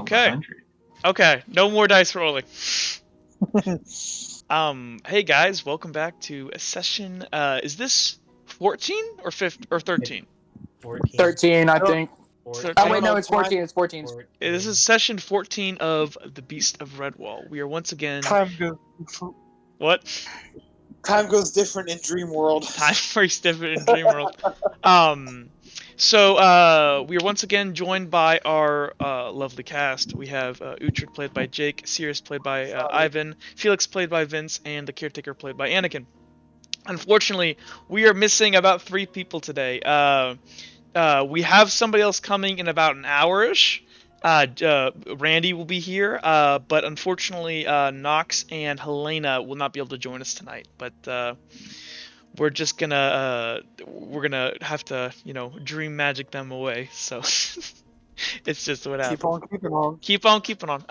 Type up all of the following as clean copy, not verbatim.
Okay. 100. Okay, no more dice rolling. Hey guys, welcome back to a session. Is this 14 or 15 or 13? 14. 13, I think. 14. Oh, wait, no, it's 14. It's 14. This is session 14 of The Beast of Redwall. We are once again... Time goes. What? Time goes different in Dream World. Time works different in Dream World. So we are once again joined by our lovely cast. We have Uhtred played by Jake, Sirius played by Ivan, Felix played by Vince, and the Caretaker played by Anakin. Unfortunately, we are missing about 3 people today. We have somebody else coming in about an hour-ish. Randy will be here, but unfortunately, Nox and Helena will not be able to join us tonight. But we're just gonna have to, dream magic them away. So it's just what happens. Keep on keeping on. Keep on keeping on.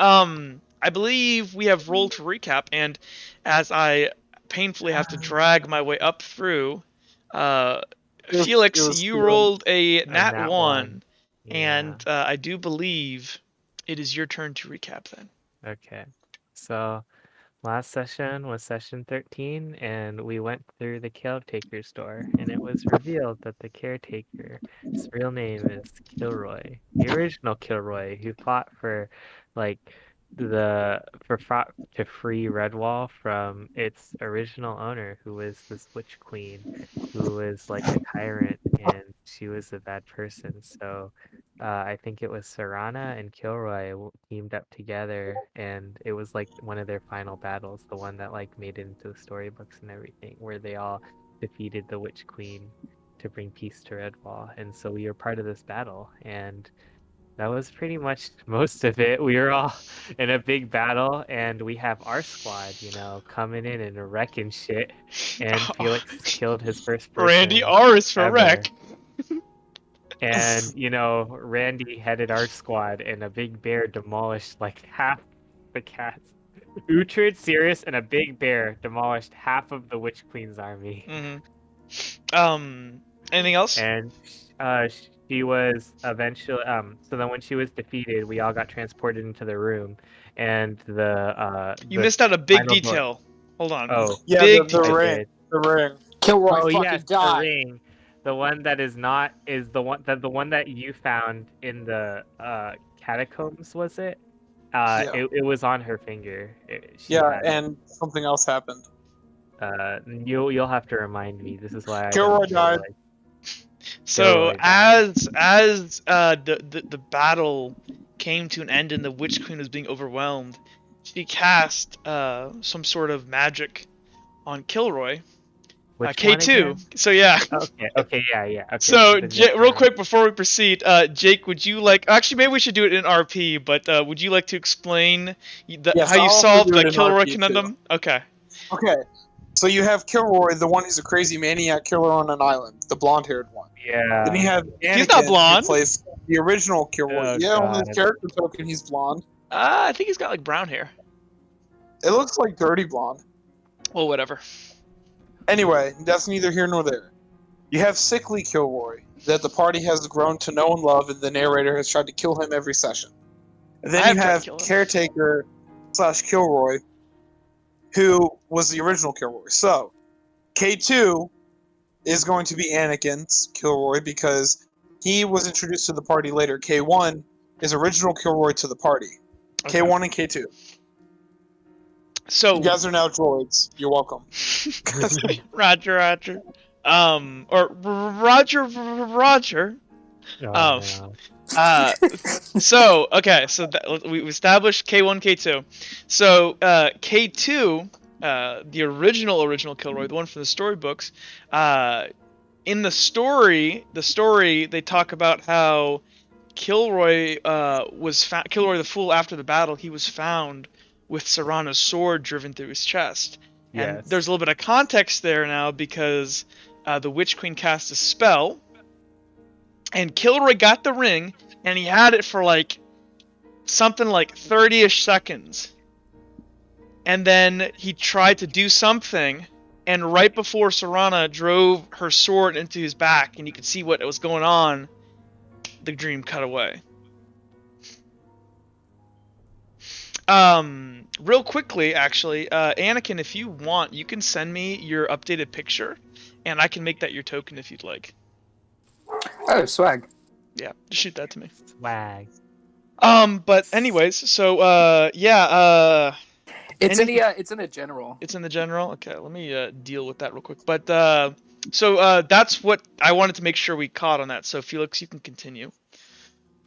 I believe we have rolled to recap, and as I painfully have to drag my way up through, Felix, you rolled a nat 1, Yeah. and I do believe it is your turn to recap then. Okay. So last session was session 13, and we went through the Caretaker's door, and it was revealed that the Caretaker's real name is Kilroy, the original Kilroy, who fought for, fought to free Redwall from its original owner, who was this witch queen, who was like a tyrant, and she was a bad person. So I think it was Serana and Kilroy teamed up together, and it was like one of their final battles, the one that like made it into the storybooks and everything, where they all defeated the Witch Queen to bring peace to Redwall. And so we were part of this battle, and that was pretty much most of it. We were all in a big battle, and we have our squad, coming in and wrecking shit. And Felix killed his first person. Randy R is for ever. wreck. And, Randy headed our squad, and a big bear demolished like half the cats. Uhtred, Sirius, and a big bear demolished half of the Witch Queen's army. Mm-hmm. Anything else? And she was eventually so then when she was defeated, we all got transported into the room, and you missed out a big detail. Hold on. Oh, Yeah, big the ring. The ring. Kilroy fucking yes, died. the ring. The one that is not is the one that you found in the catacombs, was it? Yeah. It was on her finger. And something else happened. You'll have to remind me. This is why Kilroy died. So Kilroy died. as the battle came to an end and the Witch Queen was being overwhelmed, she cast some sort of magic on Kilroy. K2. So yeah. Okay, yeah. Okay, so real quick before we proceed, Jake, would you like? Actually, maybe we should do it in RP. But would you like to explain how you solved the Kilroy conundrum? Too. Okay. Okay. So you have Kilroy, the one who's a crazy maniac killer on an island, the blonde-haired one. Yeah. Then you have Anakin, he's not blonde. who plays the original Kilroy. Oh, on his character token, he's blonde. I think he's got like brown hair. It looks like dirty blonde. Well, whatever. Anyway, that's neither here nor there. You have sickly Kilroy, that the party has grown to know and love, and the narrator has tried to kill him every session. And then you have Caretaker / Kilroy, who was the original Kilroy. So, K2 is going to be Anakin's Kilroy because he was introduced to the party later. K1 is original Kilroy to the party. Okay. K1 and K2. So you guys are now droids. You're welcome. Roger. Or Roger. So we established K1, K2. So K2, the original Kilroy, the one from the storybooks, in the story they talk about how Kilroy Kilroy the Fool, after the battle, he was found with Serana's sword driven through his chest. And there's a little bit of context there now because the Witch Queen cast a spell, and Kilroy got the ring, and he had it for like something like 30-ish seconds. And then he tried to do something, and right before Serana drove her sword into his back, and you could see what was going on, the dream cut away. Real quickly, actually, Anakin, if you want, you can send me your updated picture, and I can make that your token if you'd like. Oh, swag. Yeah, just shoot that to me. Swag. But anyways, so It's any- in the general. it's in the general. Okay, let me deal with that real quick. But that's what I wanted to make sure we caught on that. So Felix, you can continue.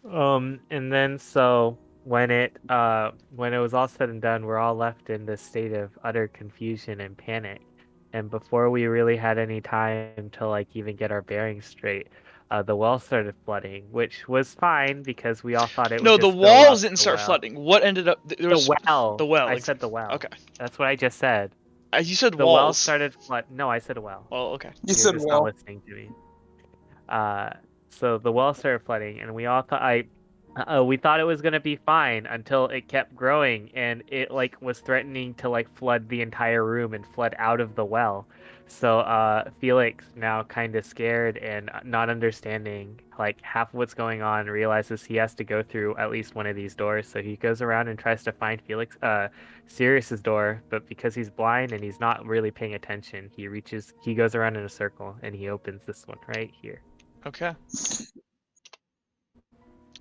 And then so when it was all said and done, we're all left in this state of utter confusion and panic. And before we really had any time to like even get our bearings straight, the well started flooding, which was fine because we all thought it would No, the just fill walls up didn't the start well. flooding. What ended up? There was The well. The well. I said the well. Okay. That's what I just said. You said The well walls. started flood. No, I said well. Well, okay. You You're said just well. not listening to me. So the well started flooding, and we all thought we thought it was gonna be fine until it kept growing, and it like was threatening to like flood the entire room and flood out of the well. So Felix, now kind of scared and not understanding like half of what's going on, realizes he has to go through at least one of these doors. So he goes around and tries to find Sirius's door, but because he's blind and he's not really paying attention, he goes around in a circle and he opens this one right here. Okay.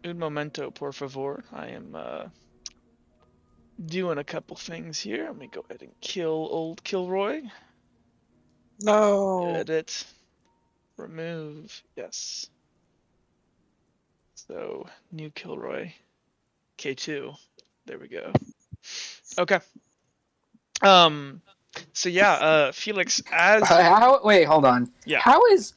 Un momento, por favor. I am doing a couple things here. Let me go ahead and kill old Kilroy. No. Edit. Remove. Yes. So, new Kilroy. K2. There we go. Okay. So yeah, Felix, as Wait, hold on. Yeah. How is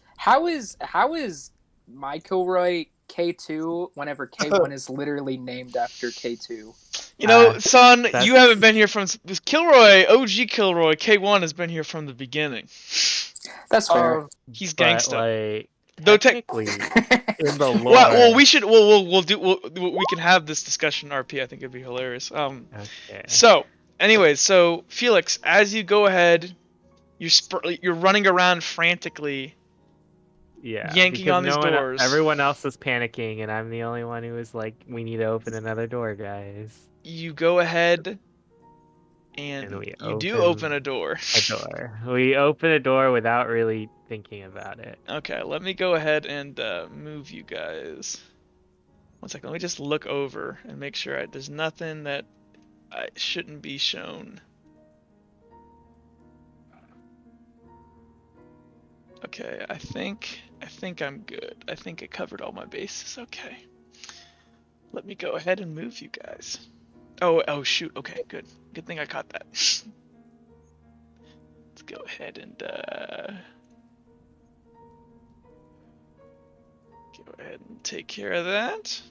my Kilroy K2 whenever K1 is literally named after K2? you know, son, that's- you haven't been here from this Kilroy. OG Kilroy K1 has been here from the beginning. That's fair. He's But, gangsta. like, Though technically, in the lore. Well, we should. We can have this discussion. RP, I think it'd be hilarious. Okay. So, anyways, so Felix, as you go ahead, you're running around frantically, Yeah, yanking because on these doors. Everyone else is panicking, and I'm the only one who is like, "We need to open another door, guys." You go ahead, and we you do open a door. We open a door without really thinking about it. Okay, let me go ahead and move you guys. One second, let me just look over and make sure there's nothing that shouldn't be shown. Okay, I think I'm good. I think I covered all my bases. Okay. Let me go ahead and move you guys. Oh shoot. Okay, good. Good thing I caught that. Let's go ahead and go ahead and take care of that.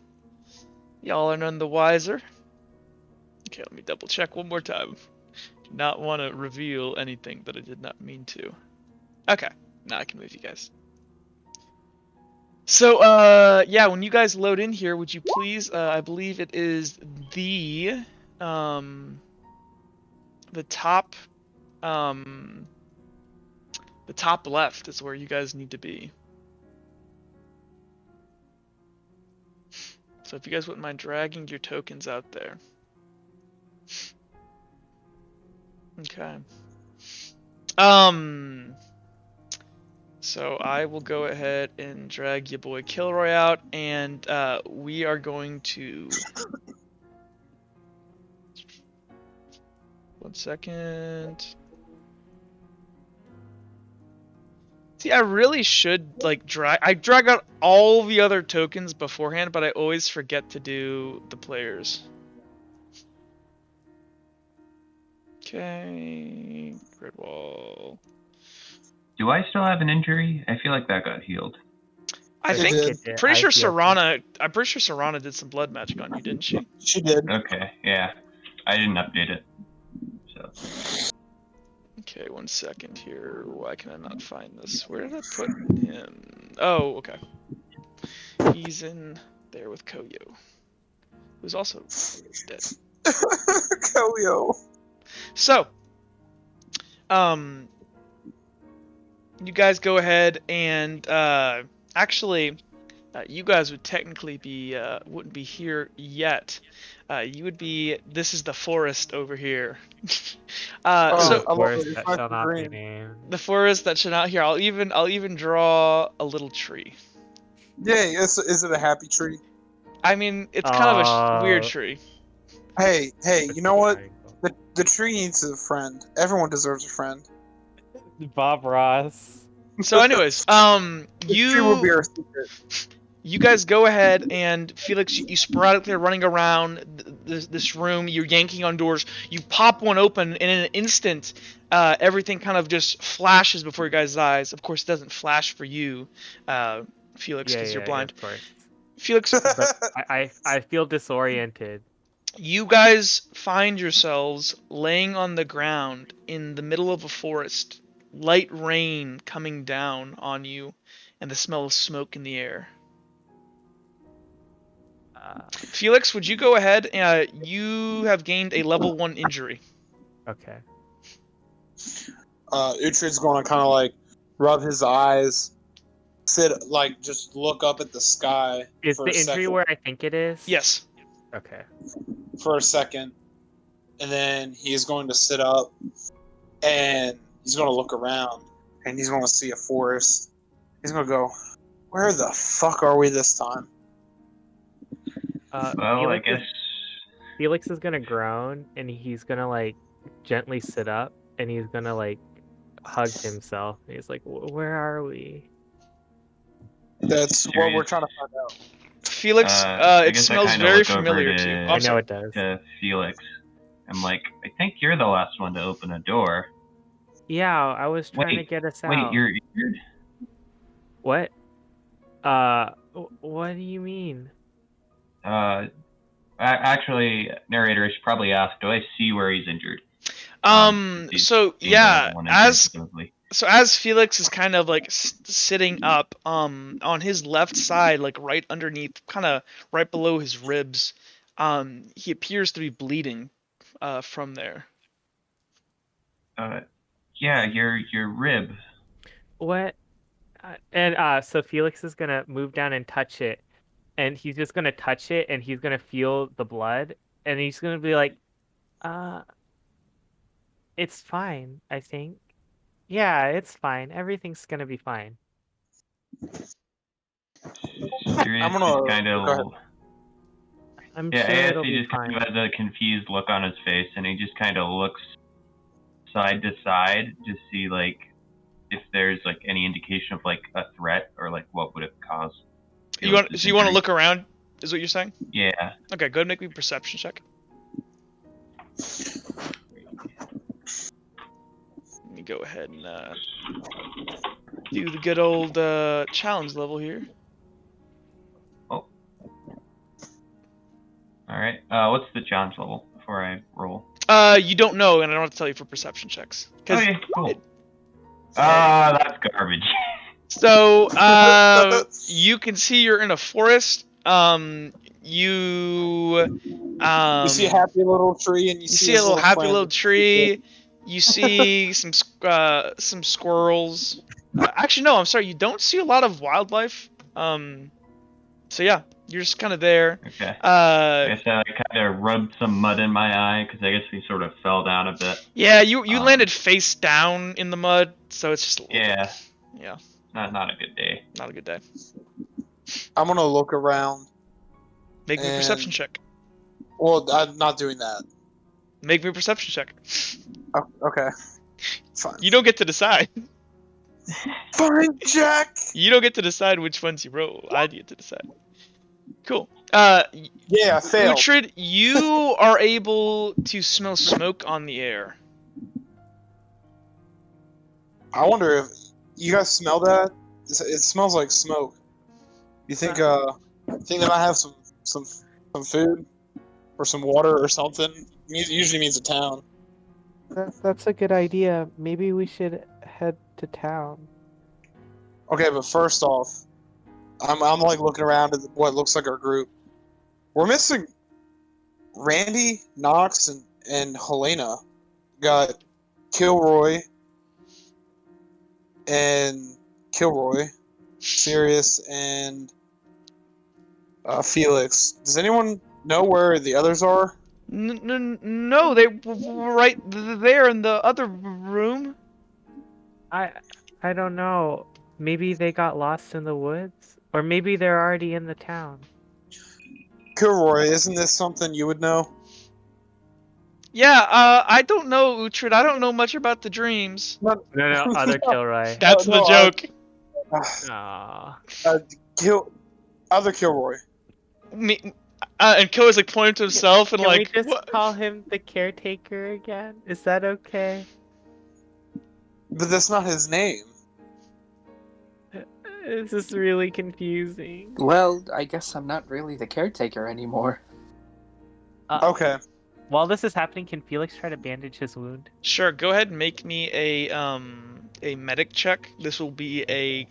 Y'all are none the wiser. Okay, let me double check one more time. Do not want to reveal anything that I did not mean to. Okay, now I can move you guys. So, yeah, when you guys load in here, would you please, I believe it is the top, the top left is where you guys need to be. So if you guys wouldn't mind dragging your tokens out there. Okay. So I will go ahead and drag your boy Kilroy out, and we are going to... One second. See, I really should like drag out all the other tokens beforehand, but I always forget to do the players. Okay, Redwall. Do I still have an injury? I feel like that got healed. I It think did. pretty sure Serana did some blood magic on you, didn't she? She did. Okay, yeah. I didn't update it. So Okay, one second here. Why can I not find this? Where did I put him? Oh, okay. He's in there with Koyo, who's also dead. Koyo. So, you guys go ahead and actually, you guys would technically be wouldn't be here yet. You would be. This is the forest over here. So I love Forest it. It's that nice shall and not be green. named. the forest that should not here. I'll even draw a little tree. Yay! Is it a happy tree? I mean, it's kind of a weird Uh, tree. Hey, it's you a know what? triangle. The tree needs a friend. Everyone deserves a friend. Bob Ross. So, anyways, This tree will be our secret. you guys go ahead and Felix, you sporadically are running around this room. You're yanking on doors. You pop one open, and in an instant, everything kind of just flashes before your guys' eyes. Of course, it doesn't flash for you, Felix, because you're blind. Of course. Felix, But I feel disoriented. you guys find yourselves laying on the ground in the middle of a forest. Light rain coming down on you, and the smell of smoke in the air. Felix, would you go ahead? You have gained a level 1 injury. Okay. Uhtred's going to kind of like rub his eyes, just look up at the sky Is for the a injury second. where I think it is? Yes. Okay. For a second, and then he's going to sit up, and he's going to look around, and he's going to see a forest. He's going to go, "Where the fuck are we this time?" Well, I guess. Felix is gonna groan and he's gonna like gently sit up and he's gonna like hug himself. He's like, "Where are we?" That's what we're trying to find out. Felix, I it guess smells I kinda very look over familiar to- to you. I know sorry. it does. To Felix, I'm like, I think you're the last one to open a door. Yeah, I was trying to get us out. Wait, you're What? What do you mean? actually, narrator, I should probably ask, do I see where he's injured? So yeah, as Felix is kind of like sitting up, on his left side, like right underneath, kind of right below his ribs, he appears to be bleeding, from there. Yeah, your rib. What? So Felix is gonna move down and touch it, and he's just gonna touch it, and he's gonna feel the blood, and he's gonna be like, it's fine, I think. Yeah, it's fine. Everything's gonna be fine." Sirius I'm gonna- just kind go ahead. of. I'm Yeah, sure it'll ASC be just fine. kind of has a confused look on his face, and he just kind of looks side to side to see like if there's like any indication of like a threat or like what would it cause. You want to look around? Is what you're saying? Yeah. Okay, go ahead and make me a perception check. Let me go ahead and do the good old challenge level here. Oh. All right. What's the challenge level before I roll? You don't know, and I don't have to tell you for perception checks. Okay, cool. That's garbage. So, you can see you're in a forest. You see a happy little tree, and you see a little happy friend. little tree. You see some squirrels. Actually, no, I'm sorry. You don't see a lot of wildlife. So yeah, you're just kind of there. Okay. I guess I kind of rubbed some mud in my eye because I guess we sort of fell down a bit. Yeah, you landed face down in the mud, so it's just a little bit, yeah. Not a good day. Not a good day. I'm gonna look around. Make me a perception check. Well, I'm not doing that. Make me a perception check. Oh, okay. Fine. You don't get to decide. Fine, Jack. You don't get to decide which ones you roll. I get to decide. Cool. Yeah, I failed. Uhtred, you are able to smell smoke on the air. I wonder if you guys smell that. It smells like smoke. You think they might have some food or some water or something? It usually means a town. That's a good idea. Maybe we should head to town. Okay, but first off, I'm like looking around at what looks like our group. We're missing Randy, Knox, and Helena. Got Kilroy, Sirius, and Felix. Does anyone know where the others are? No, they were right there in the other room. I don't know. Maybe they got lost in the woods, or maybe they're already in the town. Kilroy, isn't this something you would know? Yeah, I don't know, Uhtred. I don't know much about the dreams. No, other Kilroy. That's the joke. Aww. Other Kilroy. Me, and Kilroy's like pointing to himself and Can like, we just what? call him the caretaker again? Is that okay? But that's not his name. This is really confusing. Well, I guess I'm not really the caretaker anymore. Okay. While this is happening, can Felix try to bandage his wound? Sure, go ahead and make me a medic check. This will be a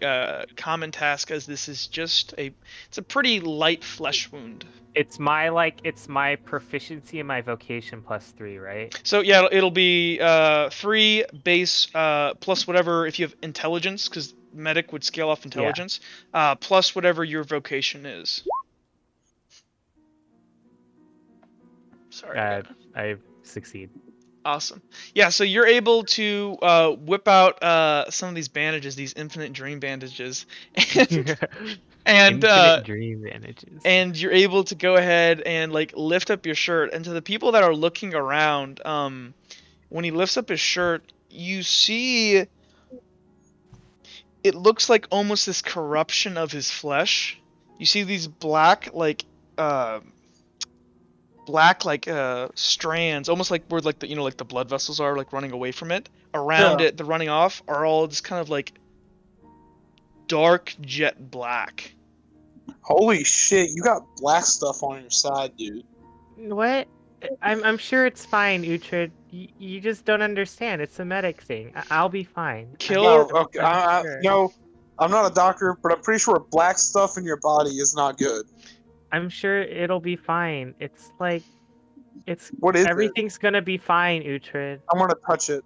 common task, as this is just it's a pretty light flesh wound. It's my proficiency and my vocation +3, right? So yeah, it'll be 3 base plus whatever if you have intelligence, because medic would scale off intelligence, plus whatever your vocation is. Sorry. I succeed. Awesome. Yeah, so you're able to whip out some of these bandages, these infinite dream bandages, and Infinite dream bandages. and you're able to go ahead and like lift up your shirt. And to the people that are looking around, when he lifts up his shirt, you see it looks like almost this corruption of his flesh. You see these black strands, almost like where like the like the blood vessels are like running away from it. Around it, the running off are all just kind of like dark jet black. Holy shit, you got black stuff on your side, dude. What? I'm sure it's fine, Uhtred. You just don't understand. It's a medic thing. I'll be fine. Killer. No, okay, no, I'm not a doctor, but I'm pretty sure black stuff in your body is not good. I'm sure it'll be fine. It's like, What is everything's gonna be fine, Uhtred. I'm gonna touch it.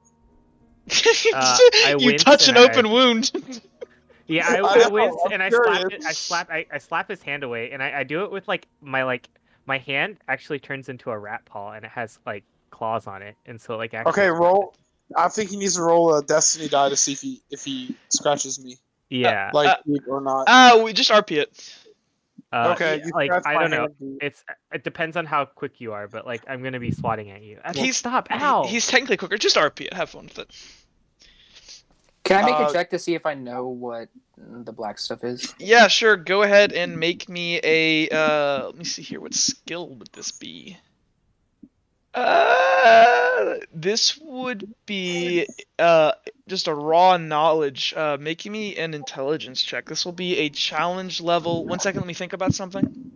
I You wince touch and an open wound. Yeah, I I know, wince I'm and I curious. slap it. I slap his hand away, and I do it with my hand actually turns into a rat paw, and it has like claws on it, and so like actually. Okay, roll. I think he needs to roll a destiny die to see if he scratches me. Yeah. Or not. We just RP it. Okay, yeah, you like scratch I my don't know. hand. It depends on how quick you are, but like I'm gonna be swatting at you. Stop! Ow! He's technically quicker. Just RP it. Have fun with it. Can I make a check to see if I know what the black stuff is? Yeah, sure. Go ahead and make me a. Let me see here. What skill would this be? This would be just a raw knowledge. Making me an intelligence check. This will be a challenge level. 1 second. Let me think about something.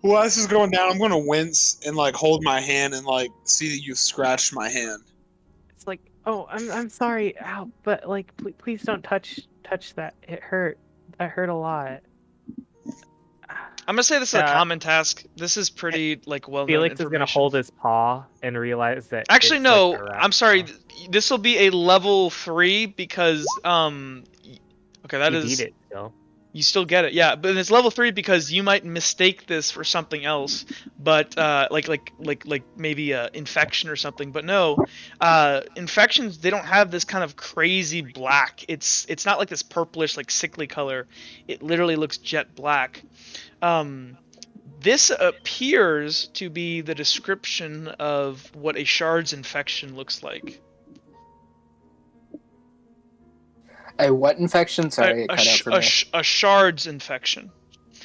While this is going down, I'm gonna wince and like hold my hand and like see that you scratched my hand. It's like, oh, I'm sorry, ow, but like, please don't touch that. It hurt. That hurt a lot. I'm gonna say this is a common task. This is pretty like well known Felix information. is gonna hold his paw and realize that. Actually, it's no. like a rat I'm sorry. paw. This will be a level 3 because Okay, that You is. beat it still. You still get it, yeah. But it's level 3 because you might mistake this for something else, but like maybe infection or something. But no, infections, they don't have this kind of crazy black. It's not like this purplish like sickly color. It literally looks jet black. This appears to be the description of what a shard's infection looks like. A what infection? Sorry, it cut out for me. A shard's infection.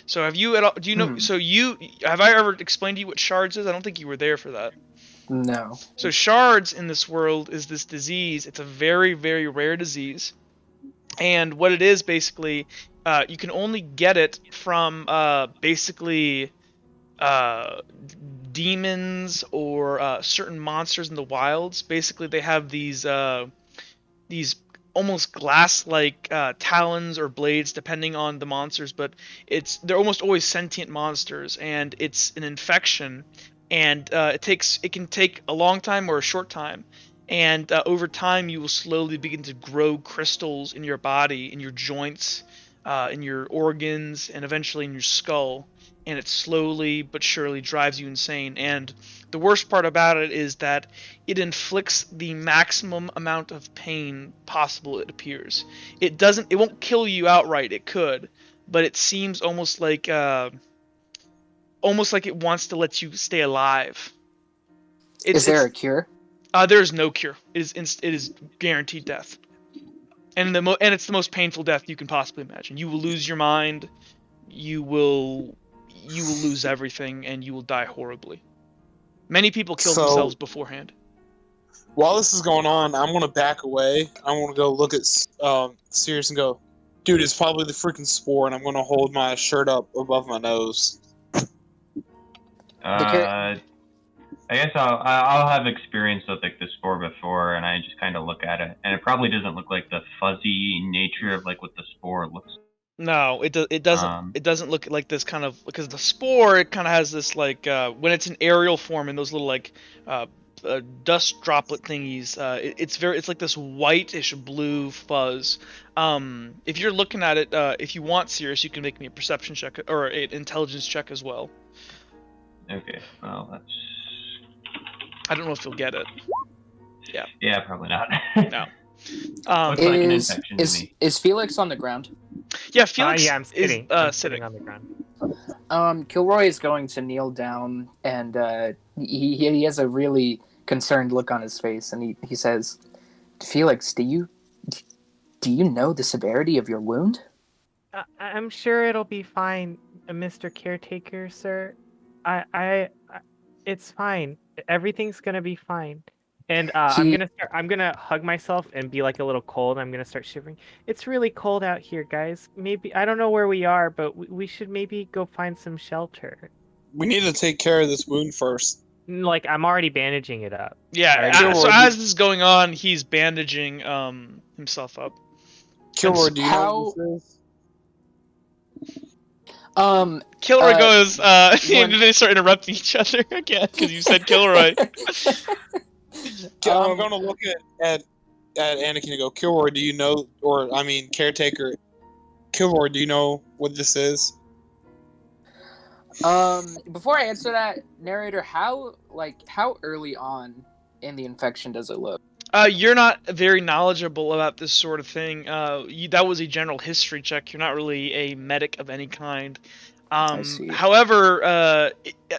So have you at all? Do you know? So have I ever explained to you what shards is? I don't think you were there for that. No. So shards in this world is this disease. It's a very, very rare disease, and what it is basically, you can only get it from basically demons or certain monsters in the wilds. Basically, they have these almost glass-like talons or blades, depending on the monsters, but they're almost always sentient monsters, and it's an infection, and it can take a long time or a short time, and over time you will slowly begin to grow crystals in your body, in your joints, in your organs, and eventually in your skull. And it slowly but surely drives you insane. And the worst part about it is that it inflicts the maximum amount of pain possible, it appears. It won't kill you outright, it could, but it seems almost like it wants to let you stay alive. Is there a cure? There is no cure. It is guaranteed death. And it's the most painful death you can possibly imagine. You will lose your mind, you will lose everything, and you will die horribly. Many people kill themselves beforehand. While this is going on, I'm gonna back away. I'm gonna go look at Sirius and go, dude, it's probably the freaking Spore, and I'm gonna hold my shirt up above my nose. I guess I'll have experience with like the Spore before, and I just kind of look at it, and it probably doesn't look like the fuzzy nature of like what the Spore looks like. No, it doesn't. It doesn't look like this kind of, because the Spore, it kind of has this like when it's in aerial form and those little like dust droplet thingies. It's like this whitish blue fuzz. If you're looking at it, if you want, Sirius, you can make me a perception check or an intelligence check as well. Okay, well that's. I don't know if you'll get it. Yeah. Yeah, probably not. No. Looks like an infection to me. Is Felix on the ground? Yeah, Felix I'm sitting. I'm sitting on the ground. Kilroy is going to kneel down, and he has a really concerned look on his face, and he says, "Felix, do you know the severity of your wound?" I'm sure it'll be fine, Mr. Caretaker, sir. It's fine. Everything's gonna be fine. And I'm gonna hug myself and be like a little cold. I'm gonna start shivering. It's really cold out here, guys. Maybe I don't know where we are, but we should maybe go find some shelter. We need to take care of this wound first. Like, I'm already bandaging it up. Yeah. So as this is going on, he's bandaging himself up. Kilroy, do you know what this is? Kilroy goes. And they start interrupting each other again because you said Kilroy. I'm going to look at Anakin and go, Kilroy, do you know, Caretaker, Kilroy, do you know what this is? Before I answer that, narrator, how early on in the infection does it look? You're not very knowledgeable about this sort of thing. That was a general history check. You're not really a medic of any kind. I see. However,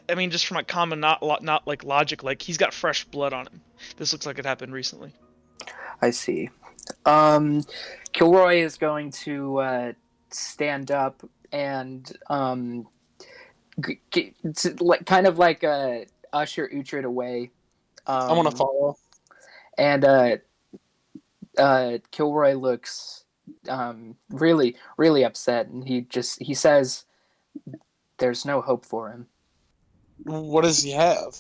just from a common not like logic, like he's got fresh blood on him. This looks like it happened recently. I see. Kilroy is going to stand up and kind of like usher Uhtred away. I want to follow. And Kilroy looks really, really upset, and he says, "There's no hope for him." What does he have?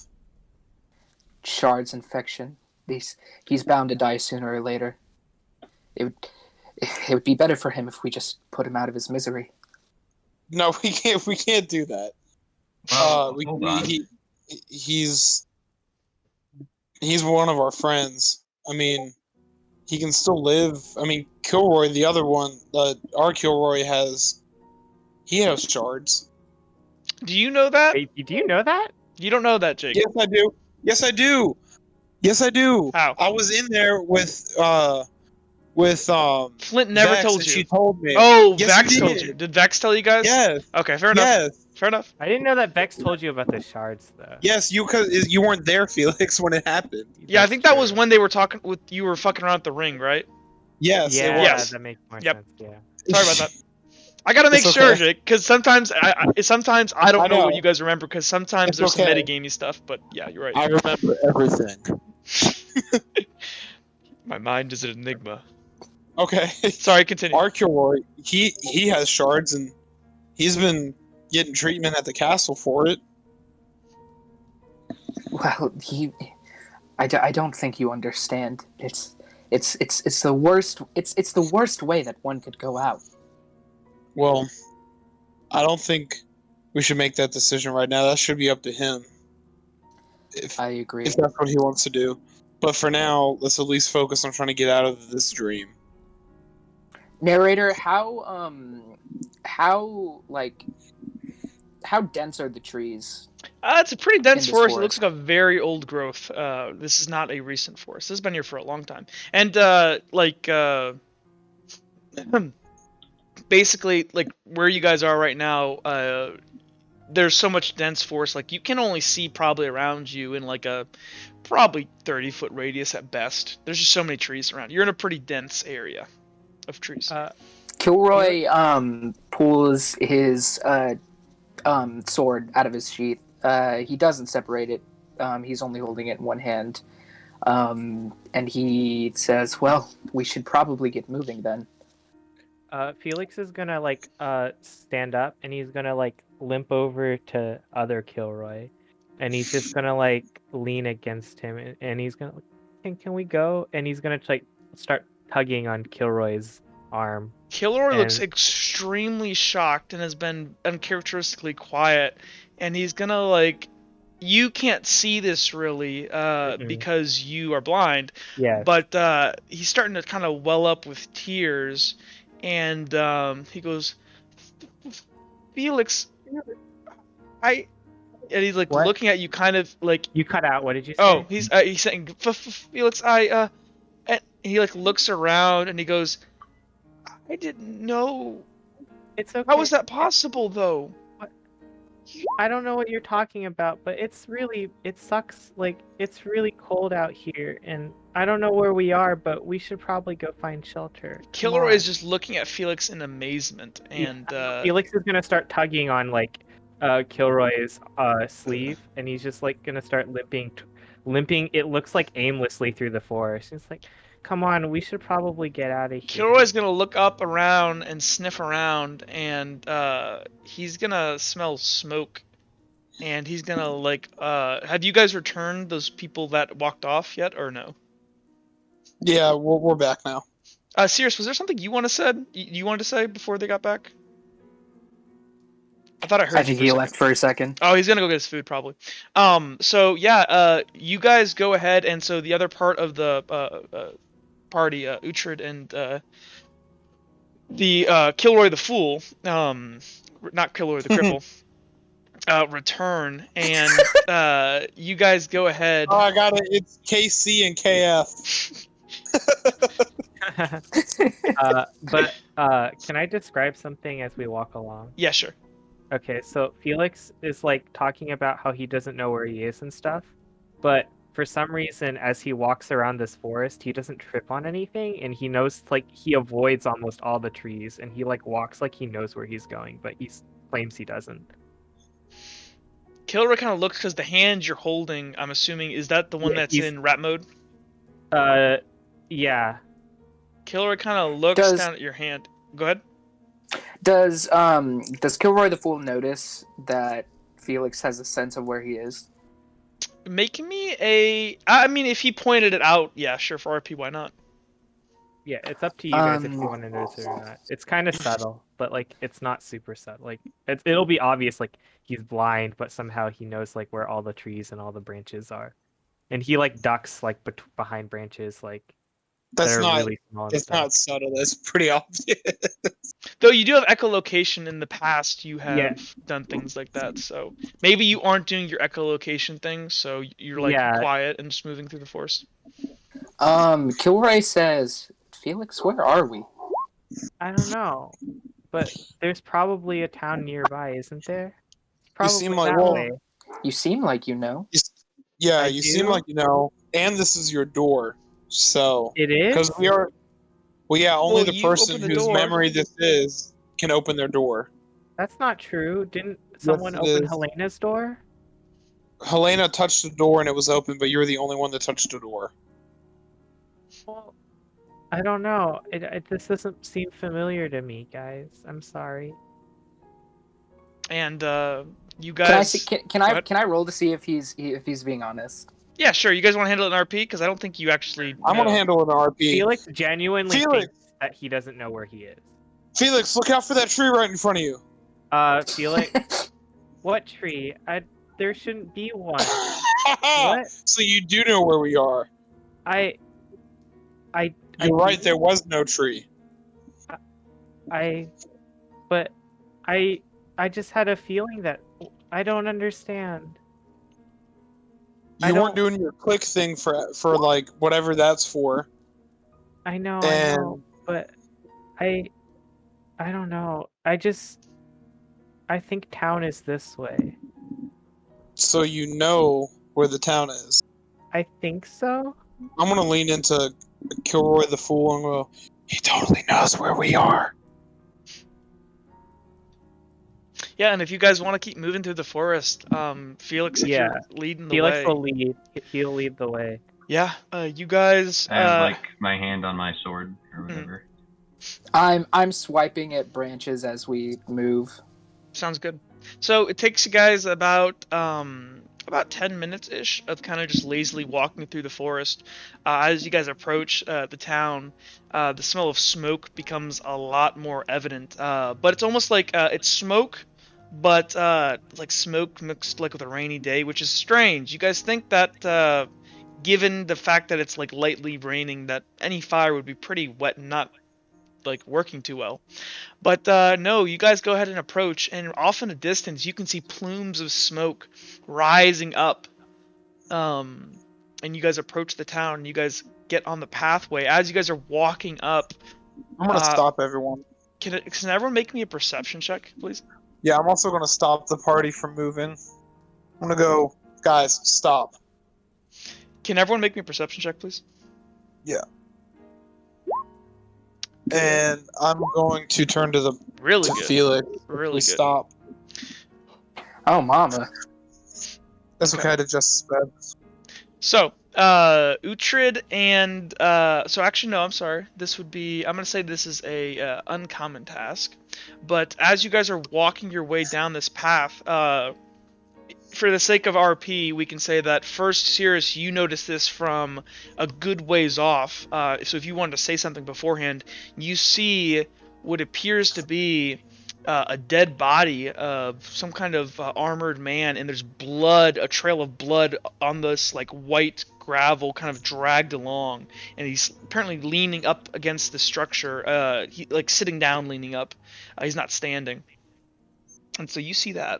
Shards infection. He's bound to die sooner or later. It would be better for him if we just put him out of his misery. No, we can't. We can't do that. Hold on. He's one of our friends. I mean, he can still live. I mean, Kilroy, the other one, our Kilroy has shards. Do you know that? Wait, do you know that? You don't know that, Jake. Yes, I do. Yes, I do. Yes, I do. How? I was in there with Flint never Vex, told and you. she told me. Oh, Yes, Vex she told did. you. Did Vex tell you guys? Yes. Okay, fair enough. Yes. Fair enough. I didn't know that Vex told you about the shards, though. Yes, because you weren't there, Felix, when it happened. Yeah, I That's think that was true. when they were talking with you were fucking around at the ring, right? Yes, Yeah, it was. Yes. that makes more Yep. sense. Yeah. Sorry about that. I gotta make It's sure, okay. Jake, because sometimes I don't I know what know. you guys remember, because sometimes It's there's some okay. metagamey stuff, but yeah, you're right. I remember everything. My mind is an enigma. Okay. Sorry, continue. Our Kilroy, he has shards, and he's been getting treatment at the castle for it. Well, I don't think you understand. It's the worst. It's the worst way that one could go out. Well, I don't think we should make that decision right now. That should be up to him. I agree. If that's what he wants to do. But for now, let's at least focus on trying to get out of this dream. Narrator, how dense are the trees? It's a pretty dense In this forest. It looks forest. like a very old growth. This is not a recent forest. This has been here for a long time. And basically, like where you guys are right now, there's so much dense forest. Like you can only see probably around you in like a probably 30-foot radius at best. There's just so many trees around. You're in a pretty dense area of trees. Kilroy pulls his sword out of his sheath. He doesn't separate it. He's only holding it in one hand. And he says, "Well, we should probably get moving then." Felix is gonna like stand up and he's gonna like limp over to other Kilroy, and he's just gonna like lean against him, and he's gonna, can we go? And he's gonna like start tugging on Kilroy's arm. Kilroy looks extremely shocked and has been uncharacteristically quiet, and he's gonna like, you can't see this really because you are blind. Yeah. But he's starting to kind of well up with tears, and he goes, Felix, and he's like what? looking at you, kind of like. You cut out. What did you say? Oh, he's saying, Felix, and he like looks around and he goes, I didn't know. It's okay. How was that possible, though? I don't know what you're talking about, but it sucks. Like, it's really cold out here, and I don't know where we are, but we should probably go find shelter. Kilroy is just looking at Felix in amazement, and Felix is gonna start tugging on like Kilroy's sleeve, and he's just like gonna start limping. It looks like aimlessly through the forest. It's like, come on, we should probably get out of here. Kilroy's gonna look up around and sniff around, and he's gonna smell smoke, and he's gonna like, have you guys returned those people that walked off yet, or no? Yeah, we're back now. Sirius, was there something you wanted to say before they got back? I thought I heard. I think he left for a second. Oh, he's gonna go get his food probably. So yeah, you guys go ahead, and so the other part of the party, Uhtred and the Kilroy the Fool, not Kilroy the Cripple, return, and you guys go ahead. Oh, I got it. It's KC and KF. But can I describe something as we walk along? Yeah, sure. Okay, so Felix is like talking about how he doesn't know where he is and stuff, but for some reason, as he walks around this forest, he doesn't trip on anything, and he knows, like, he avoids almost all the trees, and he like walks like he knows where he's going, but he claims he doesn't. Kilroy kind of looks, because the hand you're holding, I'm assuming, is that the one that's in rat mode? Yeah. Kilroy kind of looks down at your hand. Go ahead. Does Kilroy the Fool notice that Felix has a sense of where he is? Make me I mean, if he pointed it out, yeah, sure, for RP, why not? Yeah, it's up to you guys if you want to notice it or not. It's kind of subtle, but like it's not super subtle. Like it'll be obvious, like he's blind, but somehow he knows like where all the trees and all the branches are, and he like ducks like behind branches, like that's not really small. That's not subtle. That's pretty obvious. Though you do have echolocation. In the past, you have done things like that, so maybe you aren't doing your echolocation thing, so you're like quiet and just moving through the forest. Kilroy says, Felix, where are we? I don't know, but there's probably a town nearby, isn't there? Probably you seem like way. You seem like you know. You seem like you know, and this is your door, so it is because we are. Well, yeah, only the person whose memory this is can open their door. That's not true. Didn't someone open Helena's door? Helena touched the door and it was open, but you're the only one that touched the door. Well, I don't know. This doesn't seem familiar to me, guys. I'm sorry. And you guys, can I roll to see if he's being honest? Yeah, sure. You guys want to handle it in RP? Because I don't think you actually. I'm gonna handle it in RP. Felix genuinely thinks that he doesn't know where he is. Felix, look out for that tree right in front of you. Felix, what tree? There shouldn't be one. What? So you do know where we are. You're right. There was no tree. But I just had a feeling that I don't understand. You weren't doing your click thing for like whatever that's for. I know, And but I don't know. I think town is this way. so you know where the town is. I think so. I'm gonna lean into Kilroy the Fool and go, he totally knows where we are. Yeah, and if you guys want to keep moving through the forest, Felix, if you're leading the way. Felix will lead. He'll lead the way. Yeah, you guys. I have like my hand on my sword or whatever. I'm swiping at branches as we move. Sounds good. So it takes you guys about 10 minutes ish of kind of just lazily walking through the forest. As you guys approach the town, the smell of smoke becomes a lot more evident. But it's almost like it's smoke, but like smoke mixed like with a rainy day, which is strange. You guys think that given the fact that it's like lightly raining, that any fire would be pretty wet and not like working too well. But no, you guys go ahead and approach, and off in the distance, you can see plumes of smoke rising up. And you guys approach the town, and you guys get on the pathway. As you guys are walking up, I'm gonna stop everyone. Can everyone make me a perception check, please? Yeah, I'm also gonna stop the party from moving. I'm gonna go, guys, stop. Can everyone make me a perception check, please? Yeah. And I'm going to turn to Felix. Really good. Stop. Oh, mama. That's okay. I just sped. So, Uhtred and so actually no, I'm sorry. This would be, I'm gonna say this is a uncommon task. But as you guys are walking your way down this path, for the sake of RP, we can say that first, Cirrus, you notice this from a good ways off. So if you wanted to say something beforehand, you see what appears to be a dead body of some kind of armored man, and there's blood, a trail of blood on this like white gravel, kind of dragged along, and he's apparently leaning up against the structure. He like sitting down, leaning up. He's not standing, and so you see that.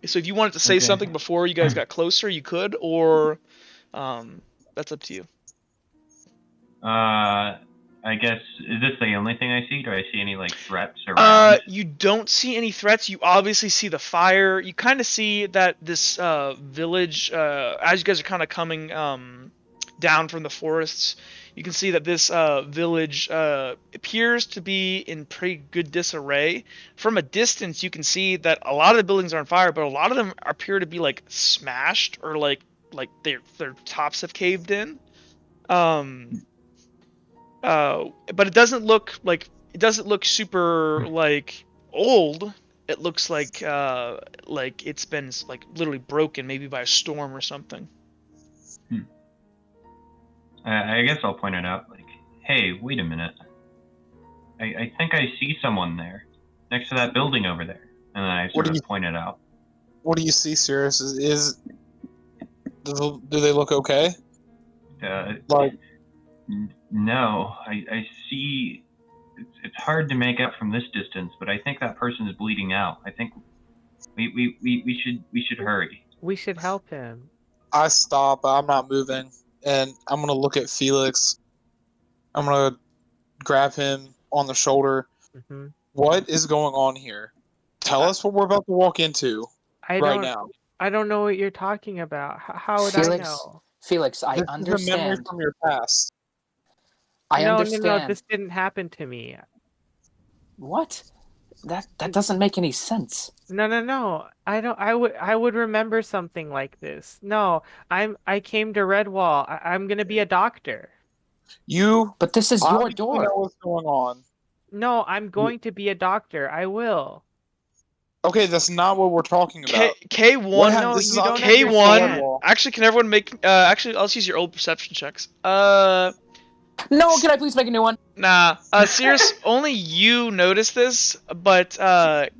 So if you wanted to say something before you guys got closer, you could, or that's up to you. I guess, is this the only thing I see? Do I see any like threats around? You don't see any threats. You obviously see the fire. You kind of see that this village, as you guys are kind of coming down from the forests, you can see that this village appears to be in pretty good disarray. From a distance, you can see that a lot of the buildings are on fire, but a lot of them appear to be like smashed or like their tops have caved in. But it doesn't look super like old. It looks like it's been like literally broken, maybe by a storm or something. I guess I'll point it out. Like, hey, wait a minute. I think I see someone there, next to that building over there, and then I sort of point it out. What do you see, Cirrus? Do they look okay? Like. No, I see. It's hard to make out from this distance, but I think that person is bleeding out. I think we should hurry. We should help him. I stop. I'm not moving, and I'm gonna look at Felix. I'm gonna grab him on the shoulder. Mm-hmm. What is going on here? Tell us what we're about to walk into now. I don't know what you're talking about. How would I know? Felix, I understand. This is a memory from your past. I understand. No, this didn't happen to me. What? That doesn't make any sense. No. I would remember something like this. No, I came to Redwall. I'm gonna be a doctor. But this is your door. Know what's going on. No, I'm going to be a doctor. I will. Okay, that's not what we're talking about. K1. No, you don't K1. Actually, can everyone make? Actually, I'll use your old perception checks. No, can I please make a new one? Nah. Cirrus, only you notice this, but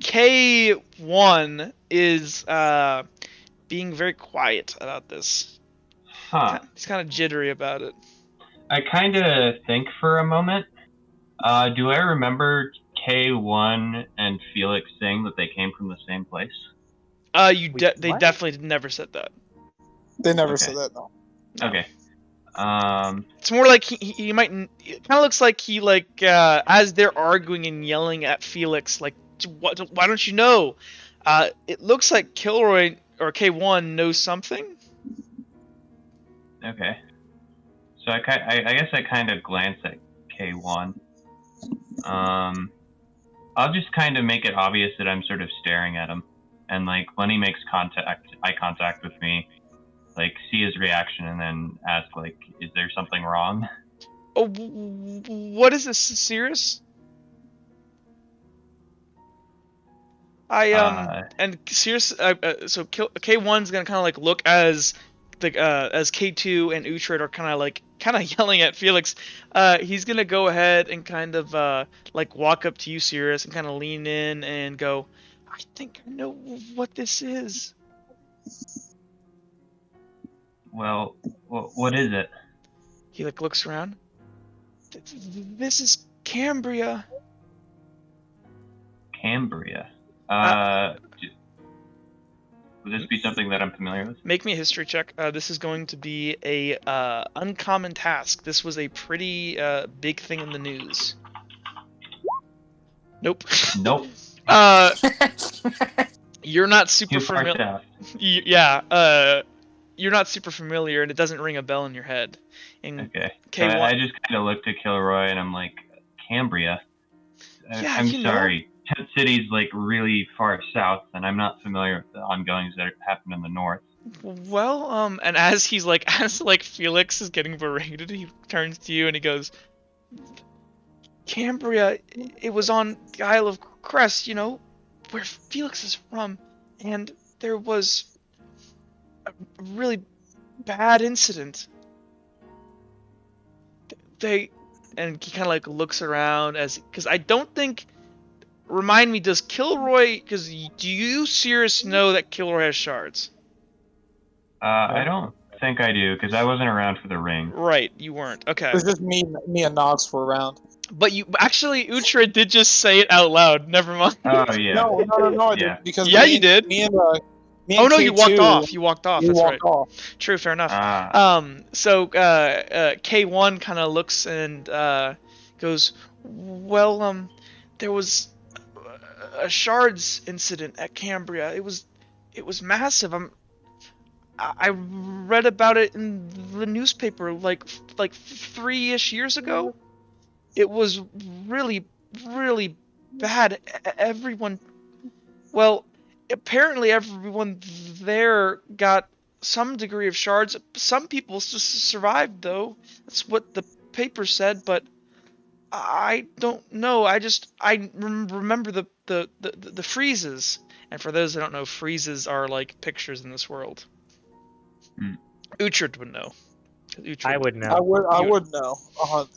K1 is being very quiet about this. Huh. He's kind of jittery about it. I kind of think for a moment. Do I remember K1 and Felix saying that they came from the same place? They What? definitely never said that. They never Okay. said that, no. No. Okay. It's more like he might. It kind of looks like he as they're arguing and yelling at Felix, like, why don't you know? It looks like Kilroy or K1 knows something. Okay. So I guess I kind of glance at K1. I'll just kind of make it obvious that I'm sort of staring at him, and like when he makes eye contact with me, like see his reaction, and then ask like, "Is there something wrong?" Oh, what is this, Sirius? And Sirius. So K1's gonna kind of like look as K2 and Uhtred are kind of yelling at Felix. He's gonna go ahead and kind of like walk up to you, Sirius, and kind of lean in and go, "I think I know what this is." Well, what is it? He like looks around. This is Cambria. Cambria. Would this be something that I'm familiar with? Make me a history check. This is going to be a uncommon task. This was a pretty big thing in the news. Nope. Nope. You're not super Too far familiar. south. Yeah. You're not super familiar, and it doesn't ring a bell in your head. In Okay. K1. So I just kind of looked at Kilroy and I'm like, Cambria. Yeah, I'm you know. sorry. Tent City's like really far south, and I'm not familiar with the ongoings that happen in the north. Well, and as he's like, as Felix is getting berated, he turns to you and he goes, Cambria, it was on the Isle of Crest, you know, where Felix is from, and there was a really bad incident. And he kind of like looks around because I don't think. Remind me, does Kilroy? Because do you, Sirius, know that Kilroy has shards? I don't think I do, because I wasn't around for the ring. Right, you weren't. Okay. It was just me and Nox were around. But you actually, Uhtred did just say it out loud. Never mind. Oh yeah. No, I Yeah. didn't. Because Yeah, you did. Me and Oh no, K2, you walked off. You walked off. we That's walked right. off. True, fair enough. So K1 kind of looks and goes, well, there was a shards incident at Cambria. It was massive. I read about it in the newspaper like 3-ish years ago. It was really bad. Apparently everyone there got some degree of shards. Some people survived though. That's what the paper said, but I don't know. I remember the freezes. And for those that don't know, freezes are like pictures in this world. Uhtred would know. I would know. I would know.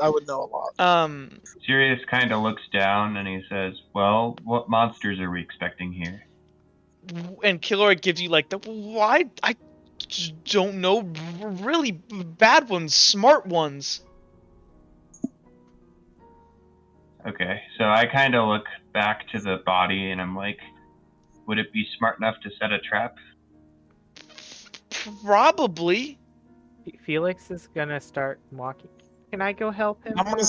I would know a lot. Sirius kind of looks down and he says, "Well, what monsters are we expecting here?" And Kilroy gives you like I don't know, really bad ones, smart ones. Okay, so I kind of look back to the body and I'm like, would it be smart enough to set a trap? Probably. Felix is gonna start walking. Can I go help him? I'm gonna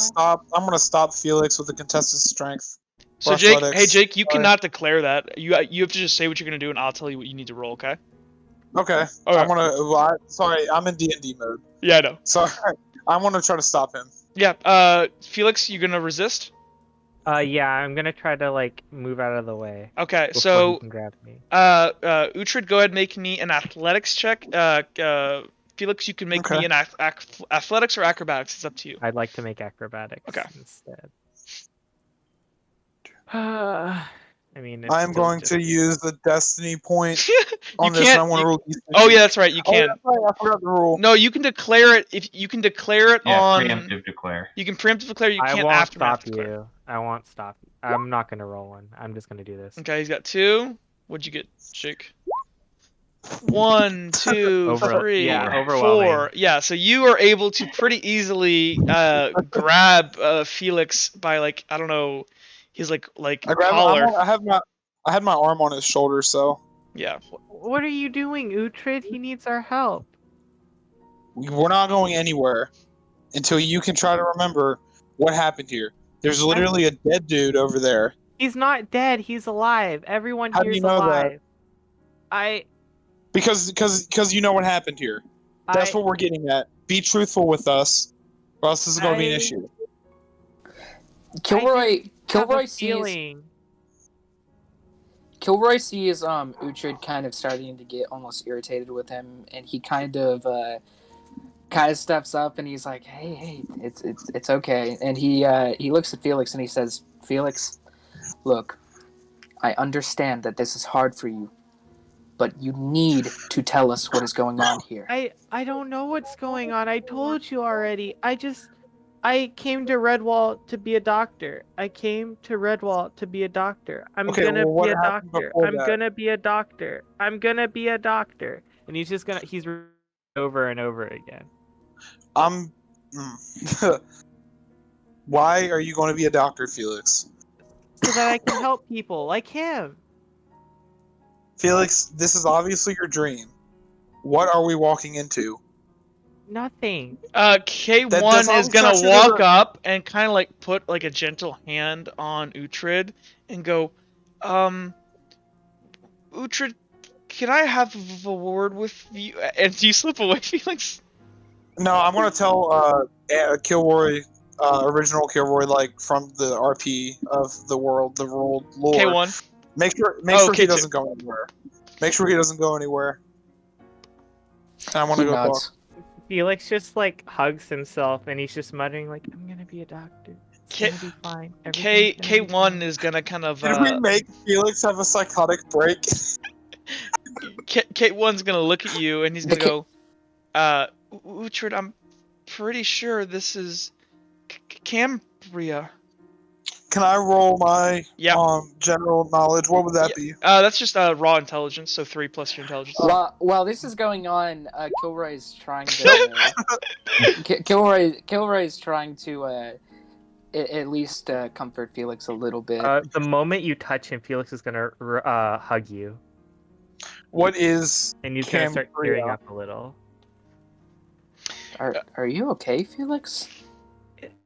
stop Felix with the contested strength. So Jake, hey Jake, you cannot declare that. You have to just say what you're gonna do, and I'll tell you what you need to roll. Okay? Okay. Sorry, I'm in D&D mode. Yeah, I know. Sorry, I want to try to stop him. Yeah. Felix, you gonna resist? Yeah, I'm gonna try to like move out of the way. Okay, Before so he can grab me. Uhtred, go ahead and make me an athletics check. Felix, you can make me an athletics or acrobatics. It's up to you. I'd like to make acrobatics instead. I mean, it's I'm going to use the destiny point on this. Can't, I want to release. Oh yeah, that's right. You can. Oh, right, I forgot the rule. No, you can declare it if you can declare it on. Preemptive declare. You can preemptive declare. You can't I won't aftermath stop declare. you. I won't stop you. I'm not gonna roll one. I'm just gonna do this. Okay, he's got 2. What'd you get, Jake? 1, 2, 3, 4. Yeah, so you are able to pretty easily grab Felix by like, I don't know. He's like I grab. taller. I had my arm on his shoulder, so Yeah. What are you doing, Uhtred? He needs our help. we're not going anywhere until you can try to remember what happened here. There's literally a dead dude over there. He's not dead. He's alive. Everyone How do here's you know that? alive. Because you know what happened here. That's what we're getting at. Be truthful with us, or else this is going to be an issue. Kilroy sees Uhtred kind of starting to get almost irritated with him, and he kind of steps up and he's like, "Hey, it's okay." And he looks at Felix and he says, "Felix, look, I understand that this is hard for you, but you need to tell us what is going on here." I don't know what's going on. I told you already. I came to Redwall to be a doctor. I'm Okay, gonna well, what be a happened doctor. before I'm that? gonna be a doctor. I'm gonna be a doctor. And he's over and over again. Why are you going to be a doctor, Felix? So that I can help people like him. Felix, this is obviously your dream. What are we walking into? Nothing. K1 is gonna walk up and kind of like put like a gentle hand on Uhtred and go, Uhtred, can I have a word with you? And you slip away, Felix. No, I'm gonna tell Kilroy, original Kilroy, like from the RP of the world, the world lore. K1. Make sure K2. he doesn't go anywhere. Make sure he doesn't go anywhere. And I want to go talk. Felix just like hugs himself and he's just muttering like, "I'm gonna be a doctor. It's gonna be fine." K1 is gonna kind of. Did we make Felix have a psychotic break? K1's gonna look at you and he's gonna go, Uhtred, I'm pretty sure this is Cambria. Can I roll my general knowledge? What would that be? That's just raw intelligence, so 3 plus your intelligence. While this is going on, Kilroy's trying to Kilroy's trying to at least comfort Felix a little bit. The moment you touch him, Felix is gonna hug you. What is? And he's gonna start tearing up a little. Are you okay, Felix?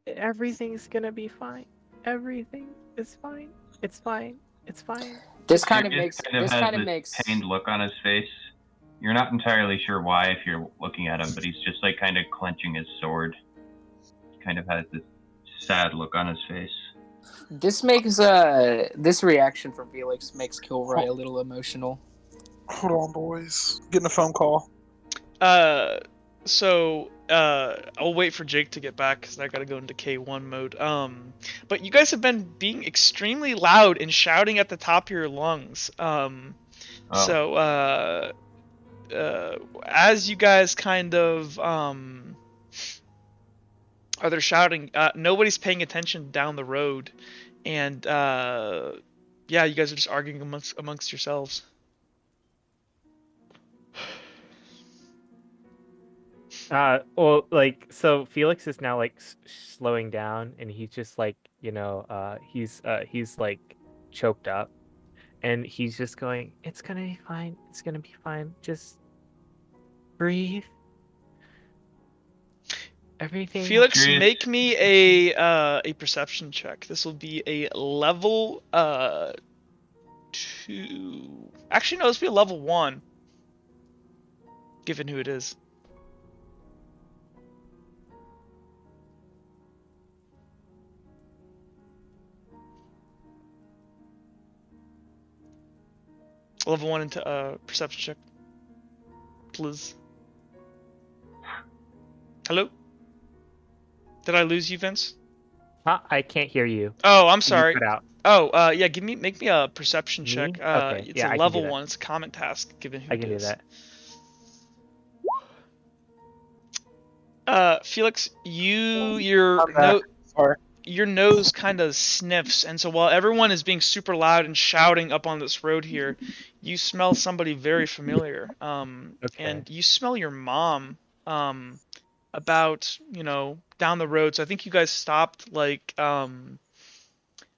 Everything's gonna be fine. Everything is fine. It's fine. It's fine. This kind of makes pained look on his face. You're not entirely sure why if you're looking at him, but he's just like kind of clenching his sword. He kind of has this sad look on his face. This makes this reaction from Felix makes Kilroy a little emotional. Hold on, boys. Getting a phone call. I'll wait for Jake to get back because I gotta go into K1 mode. But you guys have been being extremely loud and shouting at the top of your lungs. So as you guys kind of are there shouting, nobody's paying attention down the road, and yeah, you guys are just arguing amongst yourselves. Well, like, so Felix is now like slowing down, and he's just like, he's like choked up, and he's just going, "It's gonna be fine. It's gonna be fine. Just breathe. Everything." Felix, make me a perception check. This will be a level 2. Actually, no, this will be a level 1. Given who it is. Level 1 into perception check. Please. Hello? Did I lose you, Vince? I can't hear you. Oh, I'm sorry. You cut out. Oh, yeah, make me a perception check. Okay. It's a level 1, it's a common task given who I can it is. do that. Felix, your nose kind of sniffs, and so while everyone is being super loud and shouting up on this road here, you smell somebody very familiar. And you smell your mom about, down the road. So I think you guys stopped like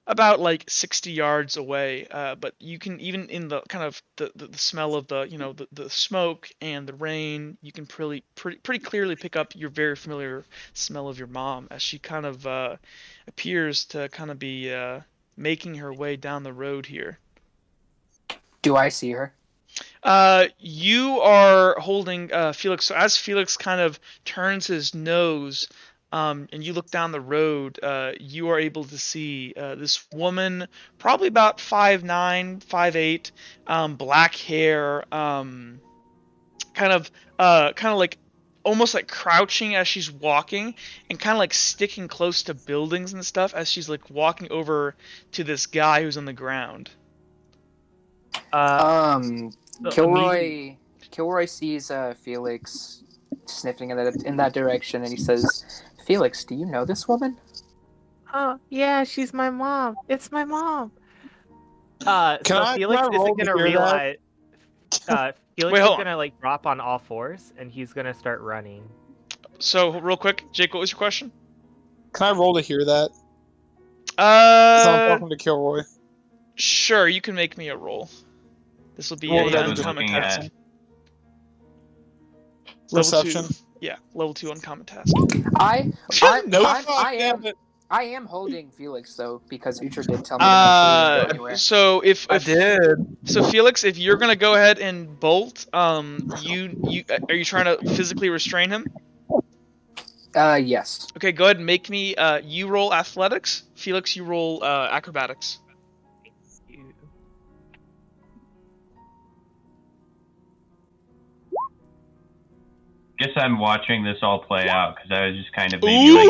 about like 60 yards away. But you can even in the kind of the smell of the smoke and the rain, you can pretty clearly pick up your very familiar smell of your mom as she kind of appears to kind of be making her way down the road here. Do I see her? You are holding Felix. So as Felix kind of turns his nose, and you look down the road, you are able to see this woman, probably about 5'9", 5'8", black hair, kind of like almost like crouching as she's walking, and kind of like sticking close to buildings and stuff as she's like walking over to this guy who's on the ground. Kilroy sees Felix sniffing in that direction, and he says, "Felix, do you know this woman?" Oh yeah, she's my mom. It's my mom. Felix isn't gonna realize. Felix is gonna like drop on all fours, and he's gonna start running. So real quick, Jake, what was your question? Can I roll to hear that? I'm talking to Kilroy. Sure, you can make me a roll. This will be a uncommon task. Reception. Level 2 uncommon task. I am holding Felix though, because Uhtred did tell me to make sure he didn't go anywhere. So if I did. So Felix, if you're gonna go ahead and bolt, you are you trying to physically restrain him? Yes. Okay, go ahead and make me. You roll athletics. Felix, you roll acrobatics. Guess I'm watching this all play out because I was just kind of maybe like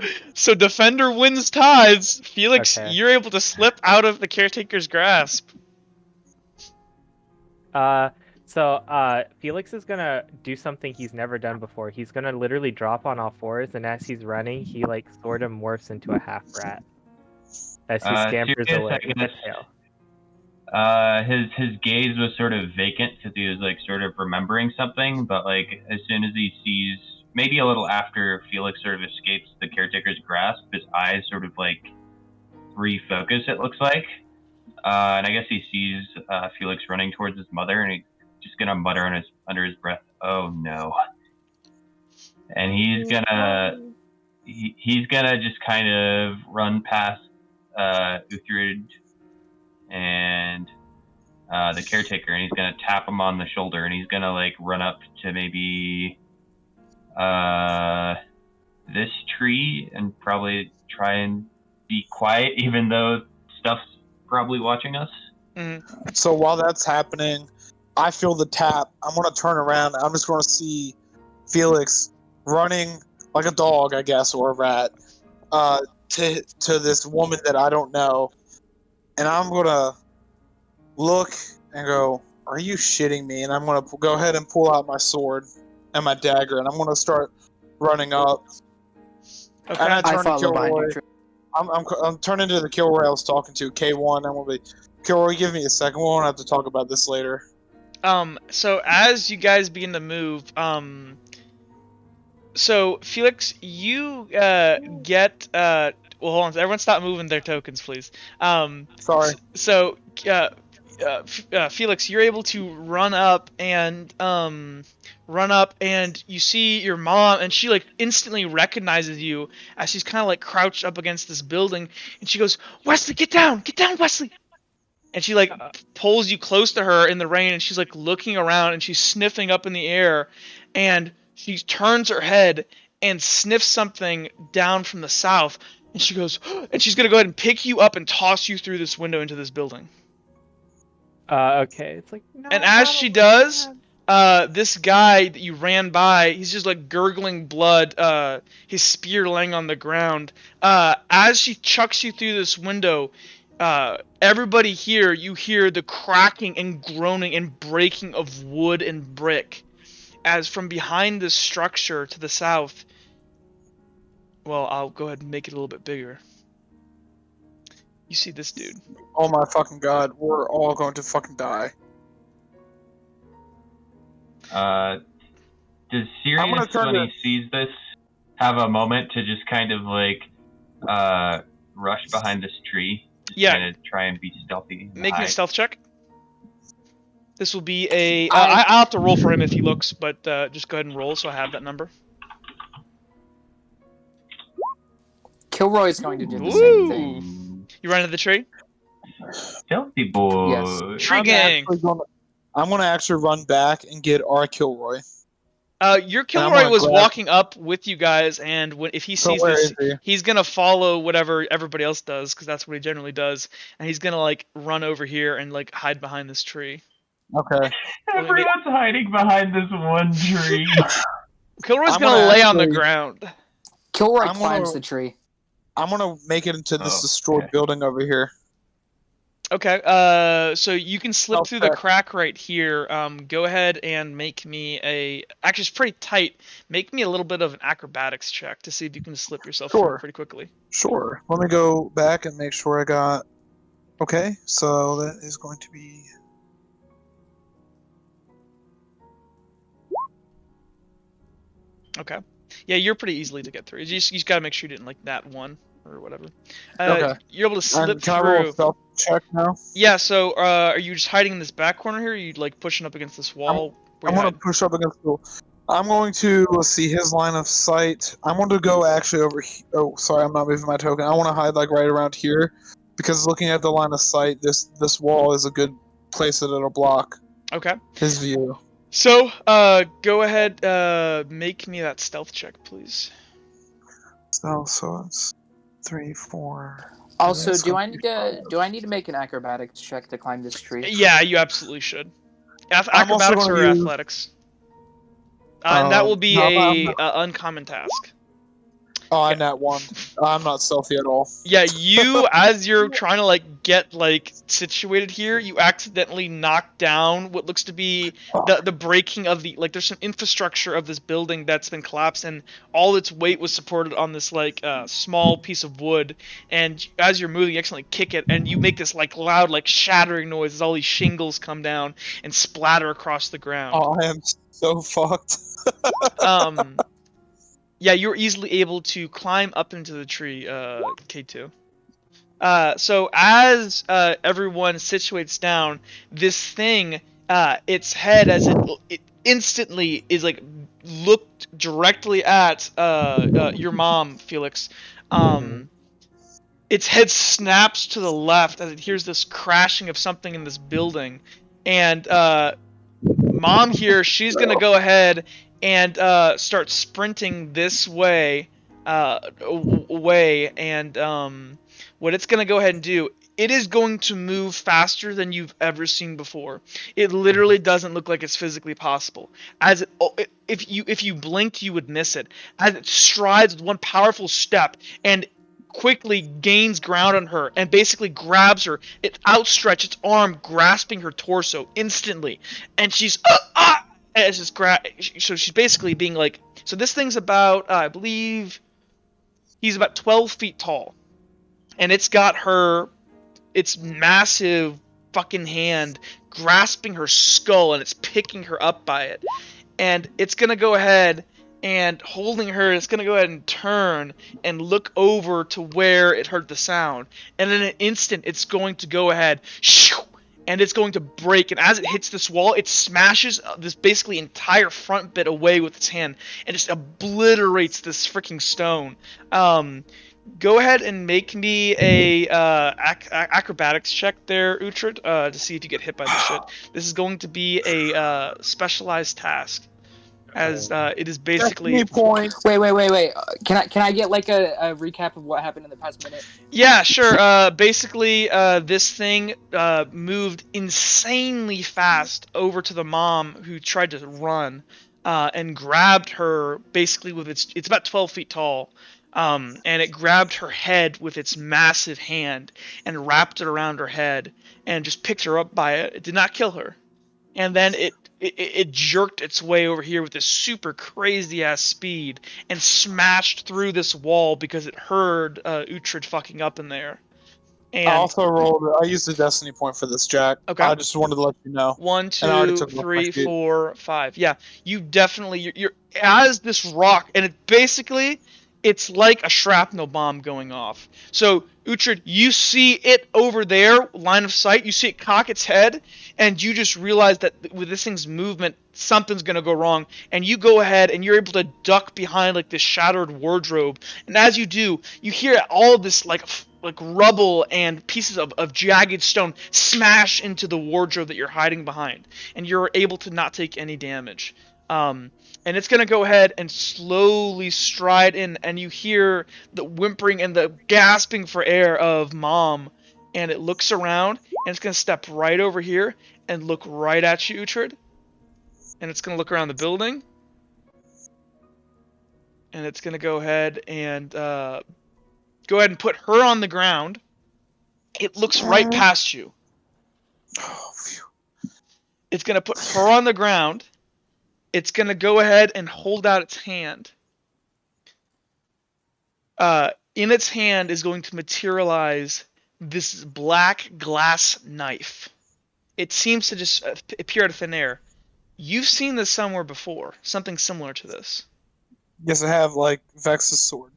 dazed. So defender wins ties. Felix, Okay. You're able to slip out of the caretaker's grasp. Felix is gonna do something he's never done before. He's gonna literally drop on all fours, and as he's running, he like sort of morphs into a half rat as he scampers away with a tail. His gaze was sort of vacant because he was like sort of remembering something, but like as soon as he sees, maybe a little after Felix sort of escapes the caretaker's grasp, his eyes sort of like refocus, it looks like, and I guess he sees Felix running towards his mother, and he's just gonna mutter under his breath, "Oh no!" And he's gonna just kind of run past Uhtred and the caretaker, and he's gonna tap him on the shoulder, and he's gonna like run up to maybe this tree and probably try and be quiet, even though stuff's probably watching us. Mm-hmm. So while that's happening, I feel the tap. I'm gonna turn around. I'm just gonna see Felix running like a dog, I guess, or a rat, to this woman that I don't know. And I'm going to look and go, "Are you shitting me?" And I'm going to go ahead and pull out my sword and my dagger, and I'm going to start running up. Okay. And I I turn to Kilroy. I'm turning to the Kilroy I was talking to, K1. I'm going to be, "Kilroy, give me a second. We won't have to talk about this later." So as you guys begin to move, so Felix, you get well, hold on. Everyone, stop moving their tokens, please. Sorry. So, Felix, you're able to run up and you see your mom, and she like instantly recognizes you as she's kind of like crouched up against this building, and she goes, "Wesley, get down, Wesley!" And she like pulls you close to her in the rain, and she's like looking around, and she's sniffing up in the air, and she turns her head and sniffs something down from the south. And she goes, and she's gonna go ahead and pick you up and toss you through this window into this building. Okay. It's like, no. And as she does, this guy that you ran by, he's just like gurgling blood, his spear laying on the ground. As she chucks you through this window, everybody here, you hear the cracking and groaning and breaking of wood and brick, as from behind this structure to the south. Well, I'll go ahead and make it a little bit bigger. You see this dude. Oh my fucking god, we're all going to fucking die. Does Sirius, when he sees this, have a moment to just kind of like rush behind this tree. Just Yeah. kind of try and be stealthy. And Make me a hide. stealth check. This will be a. I'll have to roll for him if he looks, but just go ahead and roll so I have that number. Kilroy is going to do the same thing. Ooh. You run into the tree? Stealthy boy. Yes. Tree gang. I'm gonna actually run back and get our Kilroy. Your Kilroy was walking up with you guys, and if he sees this, he's gonna follow whatever everybody else does, because that's what he generally does, and he's gonna like run over here and like hide behind this tree. Okay. Everyone's hiding behind this one tree. Kilroy's gonna lay on the ground. Kilroy climbs the tree. I'm gonna make it into this destroyed building over here. Okay, so you can slip through the crack right here. Go ahead and make me a... Actually, it's pretty tight. Make me a little bit of an acrobatics check to see if you can slip yourself through pretty quickly. Sure. Let me go back and make sure I got... Okay, so that is going to be... Okay. Yeah, you're pretty easily to get through. You just gotta make sure you didn't like that one or whatever. Okay. You're able to slip can through. I roll a stealth check now? Yeah. So, are you just hiding in this back corner here? Or are you like pushing up against this wall? I'm gonna push up against the wall. I'm going to see his line of sight. I'm going to go actually over here. Oh, sorry, I'm not moving my token. I want to hide like right around here, because looking at the line of sight, this wall is a good place that it'll block. Okay. His view. So, go ahead, make me that stealth check, please. So it's 3, 4. Also, do I need to make an acrobatics check to climb this tree? Yeah, you absolutely should. Acrobatics or athletics. And that will be a uncommon task. Oh, I'm not one. I'm not stealthy at all. Yeah, you, as you're trying to like get like situated here, you accidentally knock down what looks to be the breaking of the there's some infrastructure of this building that's been collapsed, and all its weight was supported on this like small piece of wood. And as you're moving, you accidentally kick it, and you make this like loud like shattering noise as all these shingles come down and splatter across the ground. Oh, I am so fucked. Yeah, you're easily able to climb up into the tree, K2. So as everyone situates down, this thing, its head, as it instantly is like looked directly at your mom, Felix. Its head snaps to the left as it hears this crashing of something in this building, and Mom here, she's gonna go ahead and start sprinting this way, and what it's gonna go ahead and do, it is going to move faster than you've ever seen before. It literally doesn't look like it's physically possible. As if you blinked, you would miss it. As it strides with one powerful step and quickly gains ground on her and basically grabs her. It outstretched its arm, grasping her torso instantly, and she's as it's so she's basically being like, so this thing's about I believe he's about 12 feet tall, and it's got its massive fucking hand grasping her skull, and it's picking her up by it, and it's gonna go ahead and holding her, it's gonna go ahead and turn and look over to where it heard the sound, and in an instant it's going to go ahead and it's going to break, and as it hits this wall, it smashes this basically entire front bit away with its hand and just obliterates this freaking stone. Go ahead and make me a acrobatics check there, Uhtred, to see if you get hit by this shit. This is going to be a specialized task, as it is basically... Wait. Can I get like a recap of what happened in the past minute? Yeah, sure. Basically, this thing moved insanely fast over to the mom, who tried to run, and grabbed her basically with it's about 12 feet tall, and it grabbed her head with its massive hand and wrapped it around her head and just picked her up by it. It did not kill her. And then it jerked its way over here with this super crazy ass speed and smashed through this wall because it heard Uhtred fucking up in there. And I also I used a destiny point for this, Jack. Okay. I just wanted to let you know. 1, 2, 3, 4, 5. Yeah, you definitely you're as this rock, and it basically it's like a shrapnel bomb going off. So, Uhtred, you see it over there, line of sight, you see it cock its head, and you just realize that with this thing's movement, something's gonna go wrong, and you go ahead and you're able to duck behind like this shattered wardrobe, and as you do, you hear all this like rubble and pieces of jagged stone smash into the wardrobe that you're hiding behind, and you're able to not take any damage. And it's going to go ahead and slowly stride in, and you hear the whimpering and the gasping for air of Mom, and it looks around, and it's going to step right over here and look right at you, Uhtred. And it's going to look around the building, and it's going to go ahead and put her on the ground. It looks right past you. It's going to put her on the ground. It's going to go ahead and hold out its hand. In its hand is going to materialize this black glass knife. It seems to just appear out of thin air. You've seen this somewhere before. Something similar to this. Yes, I have, like, Vex's sword.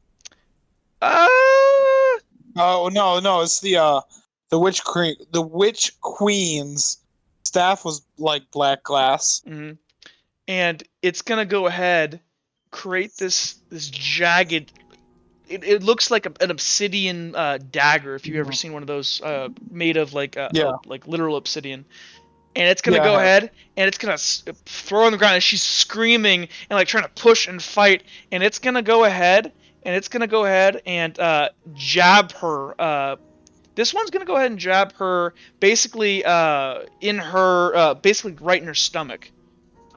Oh, no, it's the Witch Queen's staff was, like, black glass. Mm-hmm. And it's gonna go ahead, create this jagged. It looks like an obsidian dagger. If you've ever seen one of those made of like literal obsidian, and it's gonna go ahead and it's gonna throw her on the ground, and she's screaming and like trying to push and fight, and it's gonna go ahead and jab her. This one's gonna go ahead and jab her basically in her basically right in her stomach.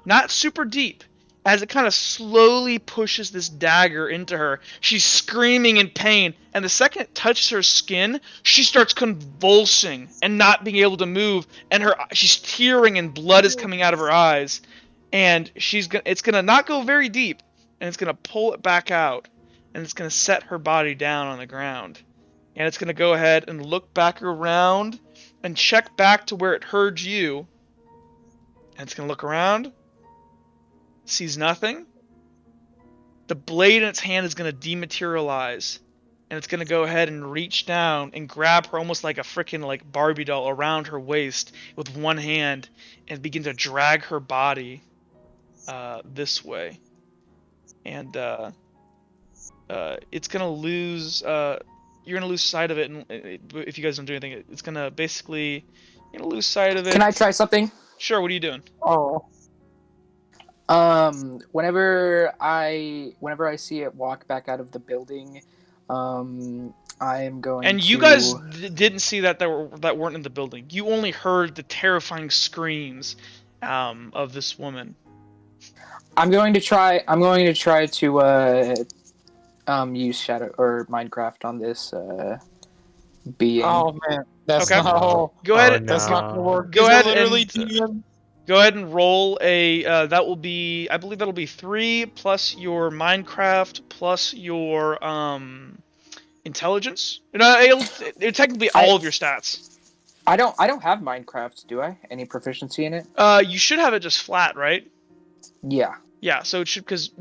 Not super deep. As it kind of slowly pushes this dagger into her, she's screaming in pain, and the second it touches her skin, she starts convulsing and not being able to move, and she's tearing and blood is coming out of her eyes, and it's gonna not go very deep, and it's gonna pull it back out, and it's gonna set her body down on the ground, and it's gonna go ahead and look back around and check back to where it heard you, and it's gonna look around. Sees nothing. The blade in its hand is going to dematerialize, and it's going to go ahead and reach down and grab her almost like a freaking like Barbie doll around her waist with one hand and begin to drag her body this way. And it's going to lose you're going to lose sight of it, and if you guys don't do anything, it's going to basically you're going to lose sight of it. Can I try something? Sure, what are you doing? Oh. Whenever I see it walk back out of the building, I am going and you guys didn't see that weren't in the building. You only heard the terrifying screams of this woman. I'm going to try to use Shadow or Minecraft on this being. Oh man, that's okay. not. Go ahead. No. That's not gonna work. Go ahead literally and go ahead and roll a. That will be. I believe that'll be 3 plus your Minecraft plus your intelligence. It'll technically all of your stats. I don't have Minecraft, do I? Any proficiency in it? You should have it just flat, right? Yeah. Yeah, so it should because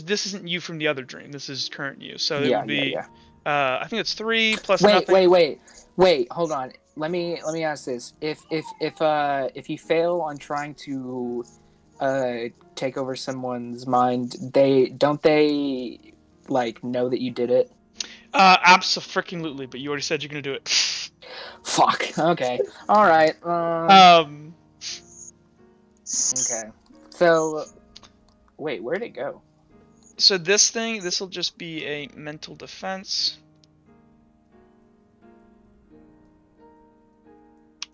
this isn't you from the other dream. This is current you. So it would be. Yeah. I think it's 3 plus wait, nothing. Wait. Hold on. Let me ask this. If you fail on trying to take over someone's mind, they like know that you did it? Abso-freaking-lutely, but you already said you're gonna do it. Fuck. Okay. All right. Okay. So, wait, where'd it go? So this will just be a mental defense.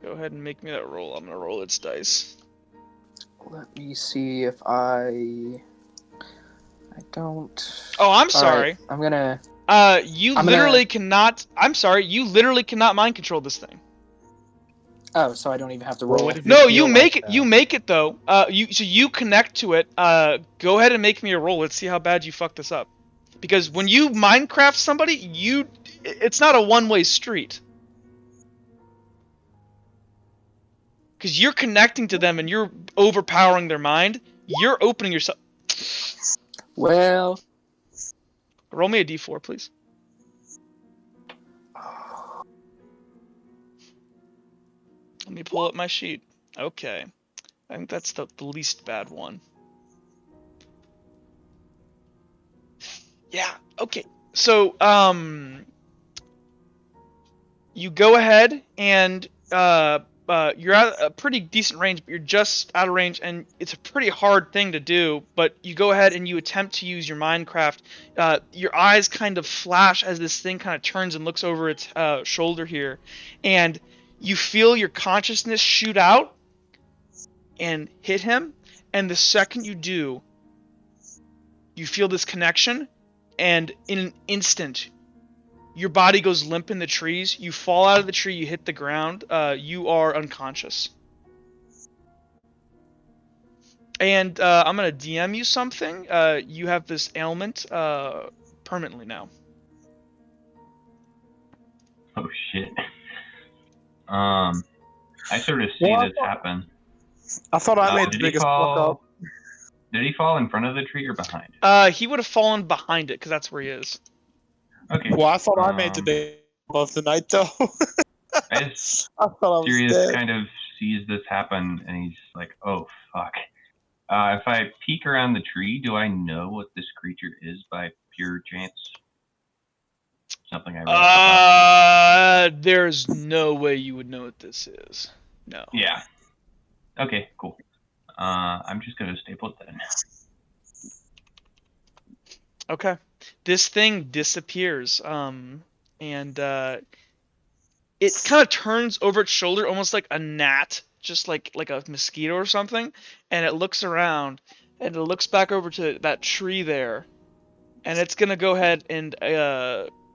Go ahead and make me that roll. I'm gonna roll its dice. Let me see if I don't. Oh, I'm sorry. Right, I'm gonna. You literally cannot. I'm sorry. You literally cannot mind control this thing. Oh, so I don't even have to roll. No, you make it. You make it though. You connect to it. Go ahead and make me a roll. Let's see how bad you fuck this up. Because when you Minecraft somebody, it's not a one-way street. Because you're connecting to them and you're overpowering their mind. You're opening yourself. Well, Roll me a d4, please. Let me pull up my sheet. Okay. I think that's the least bad one. Yeah, okay. So, you go ahead and you're at a pretty decent range, but you're just out of range, and it's a pretty hard thing to do. But you go ahead and you attempt to use your Minecraft. Your eyes kind of flash as this thing kind of turns and looks over its shoulder here, and you feel your consciousness shoot out and hit him. And the second you do, you feel this connection, and in an instant, your body goes limp in the trees. You fall out of the tree. You hit the ground. You are unconscious. And I'm gonna DM you something. You have this ailment permanently now. Oh shit. I sort of see this happen. I thought I made the Did he biggest fuck up. fall? Did he fall in front of the tree or behind? He would have fallen behind it because that's where he is. Okay. Well, I thought I made the big of the night, though. I thought I was Sirius dead. kind of sees this happen, and he's like, "Oh fuck." If I peek around the tree, do I know what this creature is by pure chance? Something I read. There's no way you would know what this is. No. Yeah. Okay, cool. I'm just gonna stay put then. Okay. This thing disappears. And it kind of turns over its shoulder, almost like a gnat, just like a mosquito or something. And it looks around, and it looks back over to that tree there, and it's gonna go ahead and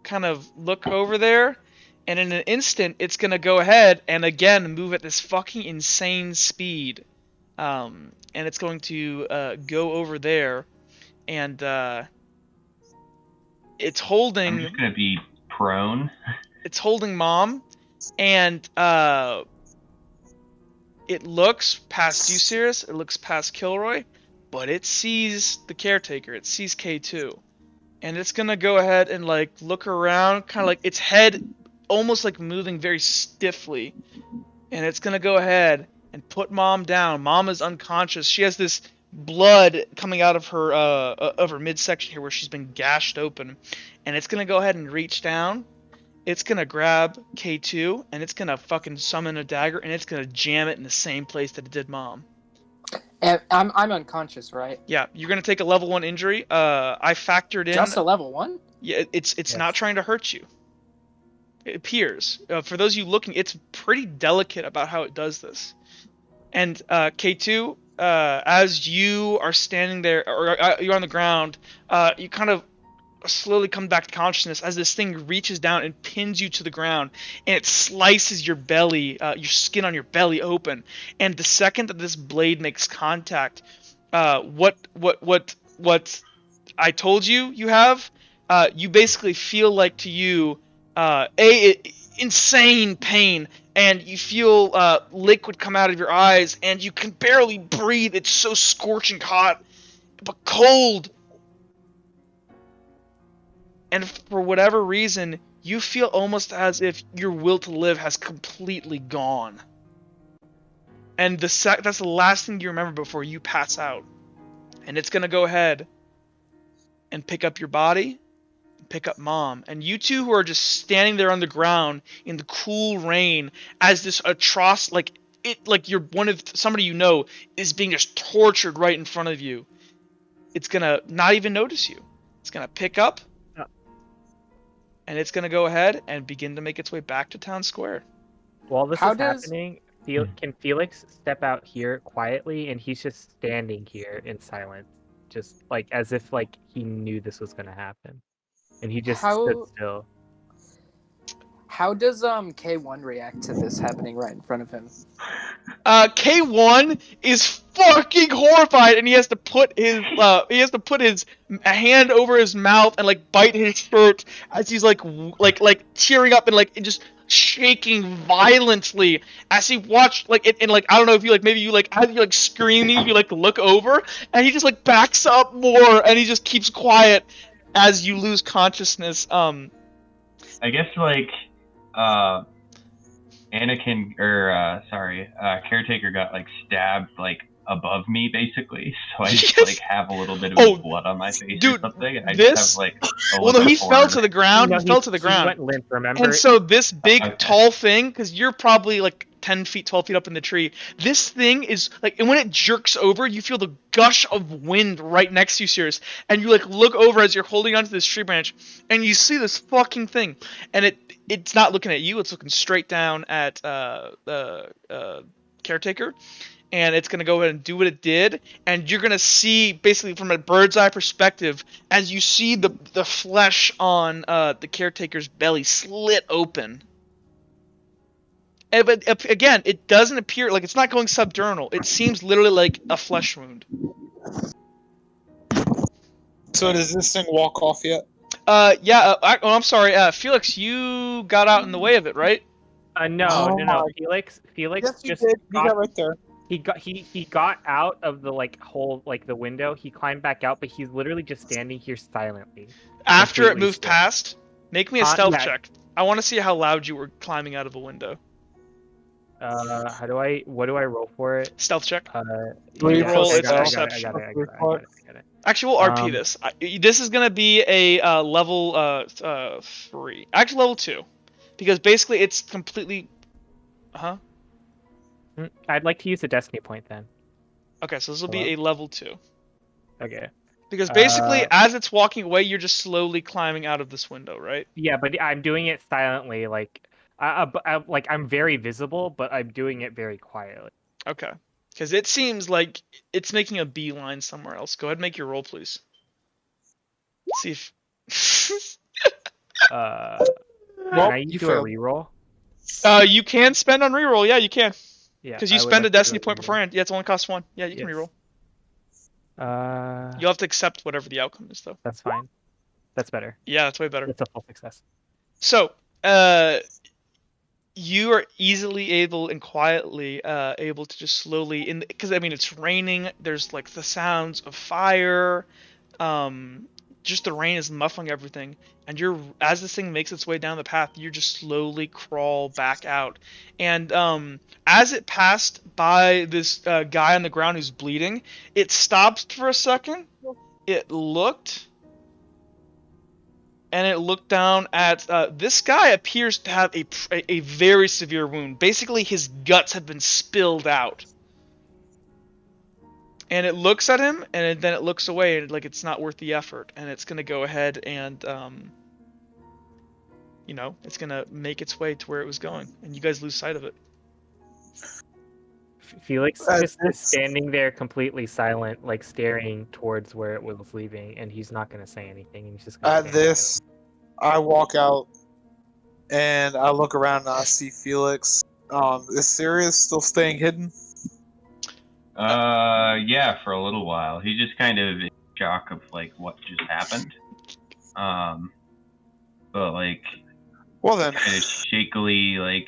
kind of look over there. And in an instant, it's gonna go ahead and again move at this fucking insane speed. And it's going to go over there, and it's holding. I'm just gonna be prone. It's holding Mom, and it looks past you, Sirius. It looks past Kilroy, but it sees the caretaker. It sees K2, and it's gonna go ahead and like look around, kind of like its head, almost like moving very stiffly, and it's gonna go ahead and put Mom down. Mom is unconscious. She has this blood coming out of her midsection here where she's been gashed open, and it's gonna go ahead and reach down. It's gonna grab K2 and it's gonna fucking summon a dagger and it's gonna jam it in the same place that it did Mom. And I'm unconscious, right? Yeah, you're gonna take a level 1 injury. I factored in. Just a level 1? Yeah, it's Yes. not trying to hurt you. It appears. For those of you looking, it's pretty delicate about how it does this. And K2, as you are standing there, or you're on the ground, you kind of slowly come back to consciousness as this thing reaches down and pins you to the ground, and it slices your belly, your skin on your belly open. And the second that this blade makes contact, what I told you have, you basically feel like to you, insane pain, and you feel liquid come out of your eyes, and you can barely breathe. It's so scorching hot, but cold. And for whatever reason, you feel almost as if your will to live has completely gone. And that's the last thing you remember before you pass out. And it's gonna go ahead and pick up your body, pick up Mom, and you two who are just standing there on the ground in the cool rain as this you're one of somebody you know is being just tortured right in front of you. It's gonna not even notice you. It's gonna pick up. And it's going to go ahead and begin to make its way back to Town Square. While this is happening, can Felix step out here quietly, and he's just standing here in silence, just like as if like he knew this was going to happen, and he just stood still. How does K1 react to this happening right in front of him? K1 is fucking horrified, and he has to put his hand over his mouth and like bite his shirt as he's like tearing up and like just shaking violently as he watched like it. And like I don't know if you like maybe you like as you like screaming, you like look over, and he just like backs up more, and he just keeps quiet. as you lose consciousness. I guess like Anakin or Caretaker got like stabbed like above me basically, so I just like have a little bit of blood on my face or something. And I just have like a well, no, look he of fell horror. to the ground. No, he fell to the he ground. went limp, remember? And so this big, Okay. tall thing, because you're probably like 10 feet, 12 feet up in the tree, this thing is like, and when it jerks over, you feel the gush of wind right next to you, Sirius, and you like look over as you're holding onto this tree branch, and you see this fucking thing, and it's not looking at you, it's looking straight down at Caretaker, and it's going to go ahead and do what it did, and you're going to see, basically from a bird's eye perspective, as you see the flesh on the Caretaker's belly slit open. But again, it doesn't appear, like it's not going subdermal. It seems literally like a flesh wound. So does this thing walk off yet? I'm sorry, Felix, you got out in the way of it, right? No. Felix Yes, you just did. You got right there. He got out of the like hole, like the window. He climbed back out, but he's literally just standing here silently. After it moved past, make me a stealth yeah. check. I want to see how loud you were climbing out of a window. What do I roll for it? Stealth check. Roll its I perception. got it. Actually, we'll RP this. This is gonna be a level 3. Actually, level 2, because basically it's completely. I'd like to use a destiny point then. Okay, so this will be a level 2. Okay. Because basically, as it's walking away, you're just slowly climbing out of this window, right? Yeah, but I'm doing it silently. Like, I'm very visible, but I'm doing it very quietly. Okay. Because it seems like it's making a beeline somewhere else. Go ahead and make your roll, please. Let's see if... Can I do a reroll? You can spend on reroll. Yeah, you can. Yeah. Because you spend a destiny point beforehand. Yeah, it's only costs 1. Yeah, you can reroll. You'll have to accept whatever the outcome is, though. That's fine. That's better. Yeah, that's way better. It's a full success. So, you are easily able and quietly able to just slowly, because I mean it's raining. There's like the sounds of fire. Just the rain is muffling everything, and as this thing makes its way down the path, you just slowly crawl back out. And as it passed by this guy on the ground who's bleeding, it stopped for a second. It looked. And it looked down at this guy. Appears to have a very severe wound. Basically, his guts have been spilled out. And it looks at him, and then it looks away, and like it's not worth the effort. And it's gonna go ahead and, it's gonna make its way to where it was going, and you guys lose sight of it. Felix just is standing there completely silent, like staring towards where it was leaving, and he's not gonna say anything. He's just gonna At this, I walk out and I look around and I see Felix. Is Sirius still staying hidden? Yeah, for a little while. He's just kind of in shock of like what just happened. But like, well then, kind of shakily, like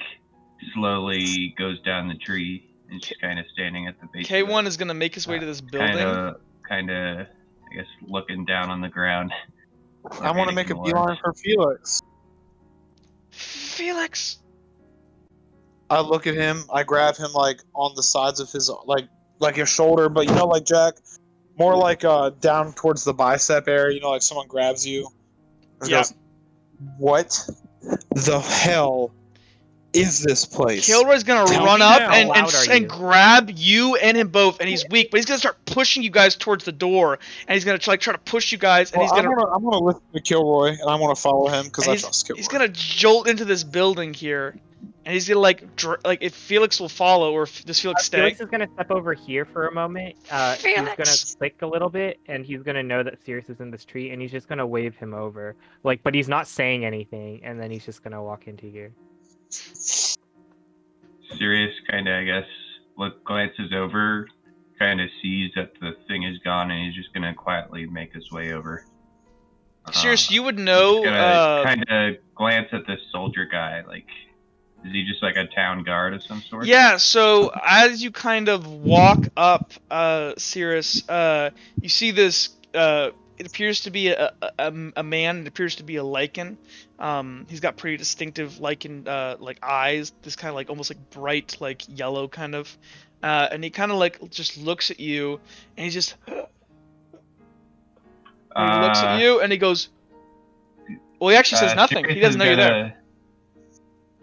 slowly goes down the tree. And just kind of standing at the base. K1 is gonna make his way to this building. Kind of, I guess, looking down on the ground. I want to make a beeline for Felix. Felix. I look at him. I grab him like on the sides of his like his shoulder, but like Jack, more like down towards the bicep area. Like someone grabs you. Yeah. Goes, what the hell is this place? Kilroy's gonna run up and grab you and him both, and he's weak, but he's gonna start pushing you guys towards the door, and he's gonna try to push you guys, and I'm gonna listen to Kilroy, and I want to follow him because I trust Kilroy. He's gonna jolt into this building here, and he's gonna like if Felix will follow, or does Felix stay? Felix is gonna step over here for a moment. He's gonna click a little bit, and he's gonna know that Sirius is in this tree, and he's just gonna wave him over, but he's not saying anything, and then he's just gonna walk into here. Sirius kind of, I guess, glances over, kind of sees that the thing is gone, and he's just gonna quietly make his way over. Sirius, you would know. Kind of glance at this soldier guy, like, is he just like a town guard of some sort? Yeah. So as you kind of walk up, Sirius, you see this it appears to be a man. It appears to be a lichen. He's got pretty distinctive lichen like eyes. This kind of like almost like bright like yellow kind of. And he kind of like just looks at you, and he just. And he looks at you, and he goes. Well, he actually says nothing. He doesn't know you're there.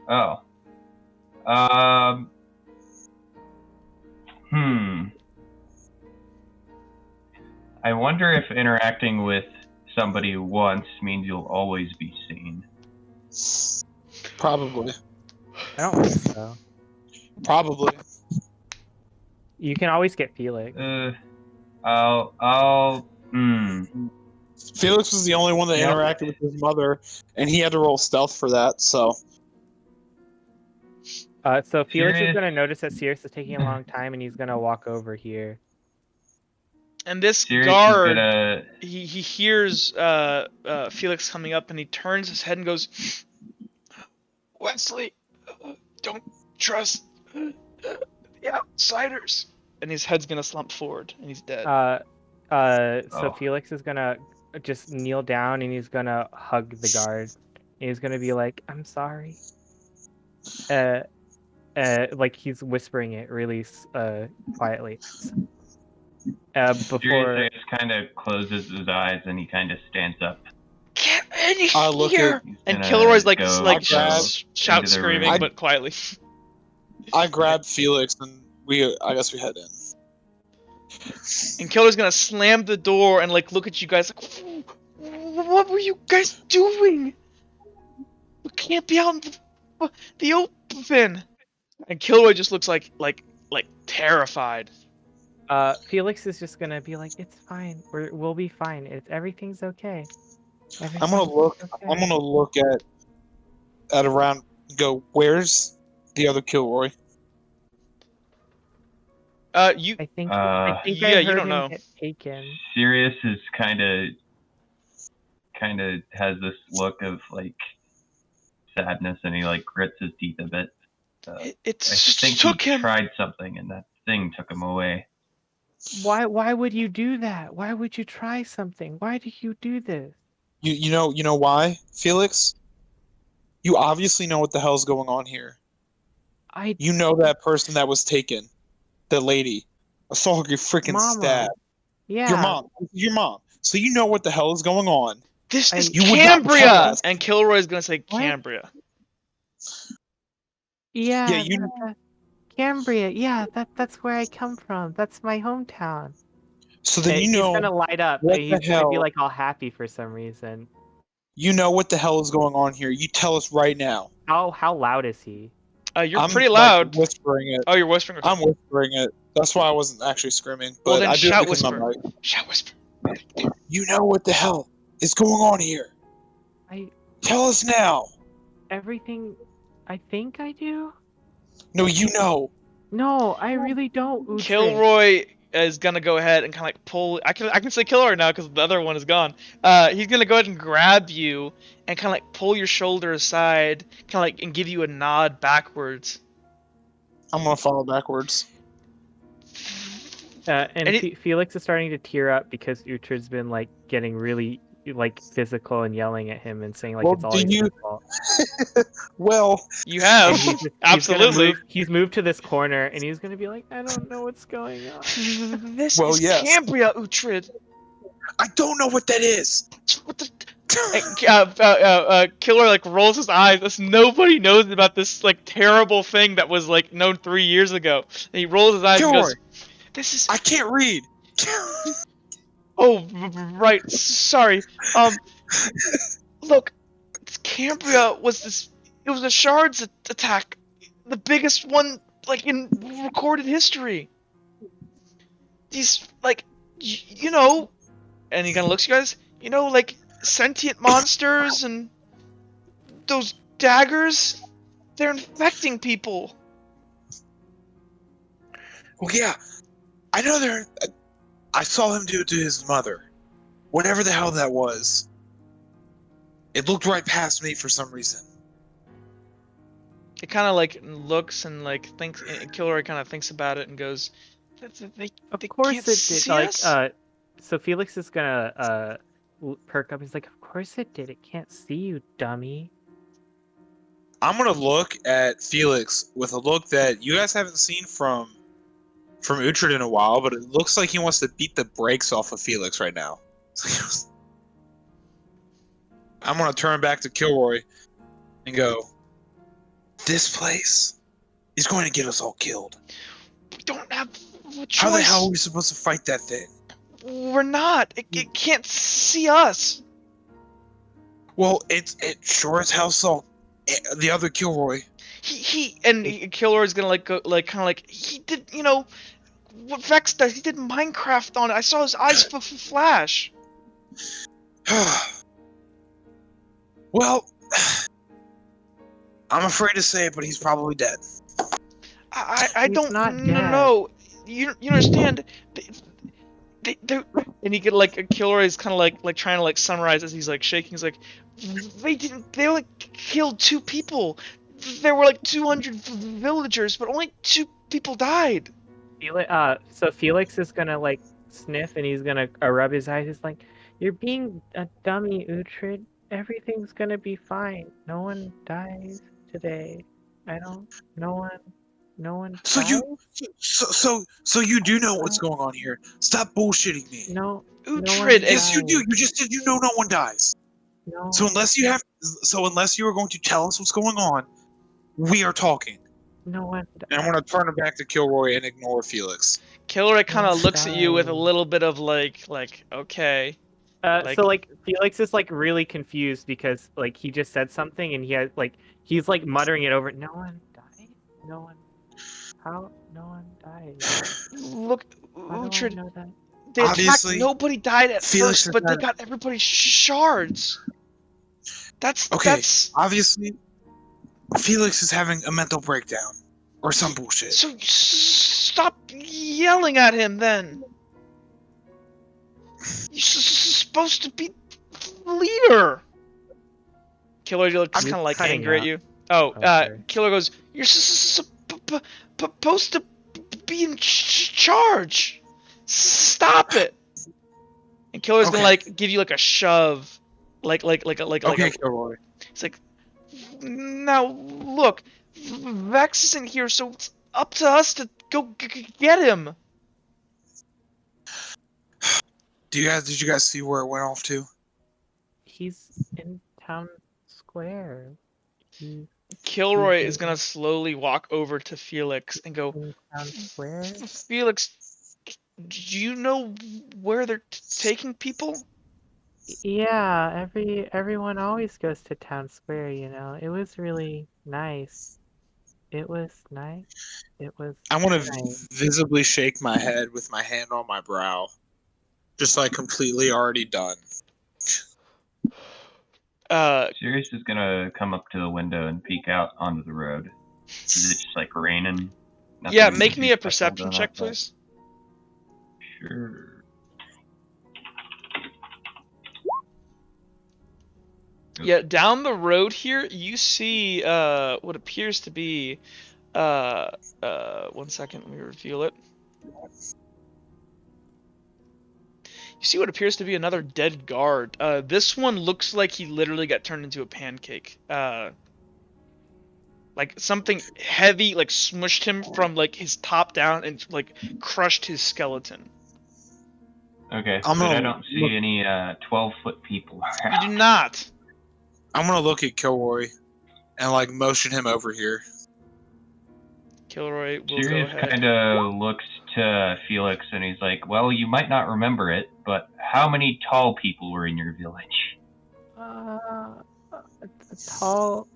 Oh. I wonder if interacting with somebody once means you'll always be seen. Probably. I don't think so. Probably. You can always get Felix. Felix was the only one that interacted with his mother, and he had to roll stealth for that, so... So Felix is going to notice that Sirius is taking a long time, and he's going to walk over here. And this Sirius guard, he hears Felix coming up, and he turns his head and goes, Wesley, don't trust the outsiders. And his head's going to slump forward, and he's dead. So Felix is going to just kneel down, and he's going to hug the guard. And he's going to be like, I'm sorry. Like he's whispering it really quietly. Before Sirius kind of closes his eyes and he kind of stands up. Get in look here! And Kilroy's like shout screaming, but quietly. I grab Felix and I guess we head in. And Kilroy's gonna slam the door and like look at you guys like, what were you guys doing? We can't be out in the open. And Kilroy just looks like terrified. Felix is just gonna be like, "It's fine. We'll be fine. Everything's okay." I'm gonna look at around. Go. Where's the other Kilroy? I think yeah, I heard you don't him know. get taken. Sirius is kind of has this look of like sadness, and he like grits his teeth a bit. I think he tried something, and that thing took him away. Why would you do that? Why would you try something? Why do you do this? You know why, Felix? You obviously know what the hell's going on here. You know that person that was taken, the lady. I saw her get freaking stabbed. Yeah. Your mom. So you know what the hell is going on. This is Cambria, and Kilroy's gonna say Cambria. Yeah, Cambria. Yeah, that's where I come from. That's my hometown. So then he's gonna light up. He's gonna be like all happy for some reason. You know what the hell is going on here. You tell us right now. How loud is he? You're pretty loud. Whispering it. Oh, you're whispering. I'm whispering it. That's why I wasn't actually screaming. But well, then I do shout it because whisper. I'm right. Shout whisper. You know what the hell is going on here. Tell us now. Everything. I think I do. No, you know. No, I really don't. Uhtred. Kilroy is gonna go ahead and kind of like pull. I can say Kilroy now because the other one is gone. He's gonna go ahead and grab you and kind of like pull your shoulder aside, kind of like and give you a nod backwards. I'm gonna follow backwards. And Felix is starting to tear up because Uhtred's been like getting really like physical and yelling at him and saying like it's always his fault. Well, you have absolutely. He's moved to this corner and he's gonna be like, I don't know what's going on. This is Cambria, Uhtred. I don't know what that is. What the? Killer like rolls his eyes. As nobody knows about this like terrible thing that was like known 3 years ago. And he rolls his eyes and goes, "This is." I can't read. Oh, right. Sorry. Look, Cambria was this. It was a shards attack, the biggest one like in recorded history. These like, you know, and he kind of looks at you guys. You know, like sentient monsters and those daggers. They're infecting people. Well, yeah, I know they're. I saw him do it to his mother. Whatever the hell that was. It looked right past me for some reason. It kind of like looks and like thinks. Kilroy kind of thinks about it and goes, "Of course it did." Like So Felix is gonna perk up. He's like, "Of course it did. It can't see you, dummy." I'm gonna look at Felix with a look that you guys haven't seen from Uhtred in a while, but it looks like he wants to beat the brakes off of Felix right now. I'm gonna turn back to Kilroy and go, "This place is going to get us all killed. We don't have a choice. How the hell are we supposed to fight that thing?" We're not. It can't see us. Well, it sure as hell saw the other Kilroy. Kilroy's gonna go he did, what Vex does. He did Minecraft on it. I saw his eyes flash. Well, I'm afraid to say it, but he's probably dead. I He's don't not know. You understand? They're, and he could Kilroy's kind of like trying to summarize as he's shaking. He's like, they only killed 2 people. There were 200 villagers, but only 2 people died. So Felix is gonna sniff and he's gonna rub his eyes. He's like, "You're being a dummy, Uhtred. Everything's gonna be fine. No one dies today. No one So dies? you do know what's going on here. Stop bullshitting me. No one Uhtred, Yes, you do. dies. You just said you know no one dies. No. So unless you are going to tell us what's going on, we are talking. No one dies. And I'm going to turn it back to Kilroy and ignore Felix. Kilroy kind of No looks at you with a dies. little bit of okay. So Felix is really confused because he just said something and he has he's muttering it over. No one died. No one. How? No one died. Look, How do I Uhtred, know that? they attacked. Obviously, Nobody died at Felix first, but they had- got everybody shards. That's Obviously, Felix is having a mental breakdown or some bullshit. So stop yelling at him then. You're supposed to be the leader. Killer looks kind of cutting angry out. at you. Oh, Okay. Killer goes, "You're supposed to be in charge. Stop it." And Killer's gonna give you a shove, Okay, Kilroy. It's like, now look, Vex isn't here, so it's up to us to go get him. Did you guys see where it went off to? He's in town square. Kilroy is gonna slowly walk over to Felix and go, In town square. "Felix, do you know where they're taking people?" Yeah, everyone always goes to town square. It was really nice. It was nice. It was. I want to nice. visibly shake my head with my hand on my brow, just completely already done. Sirius is gonna come up to the window and peek out onto the road. Is it just raining? Yeah, Nothing make me a special perception going check, outside? please. Sure. Yeah, down the road here, you see what appears to be 1 second, let me reveal it. You see what appears to be another dead guard. This one looks like he literally got turned into a pancake. Something heavy smushed him from his top down and crushed his skeleton. Okay, but I don't see any 12-foot people around. You do not. I'm gonna look at Kilroy and motion him over here. Kilroy will Sirius go ahead. kind of looks to Felix and he's like, "Well, you might not remember it, but how many tall people were in your village?" Tall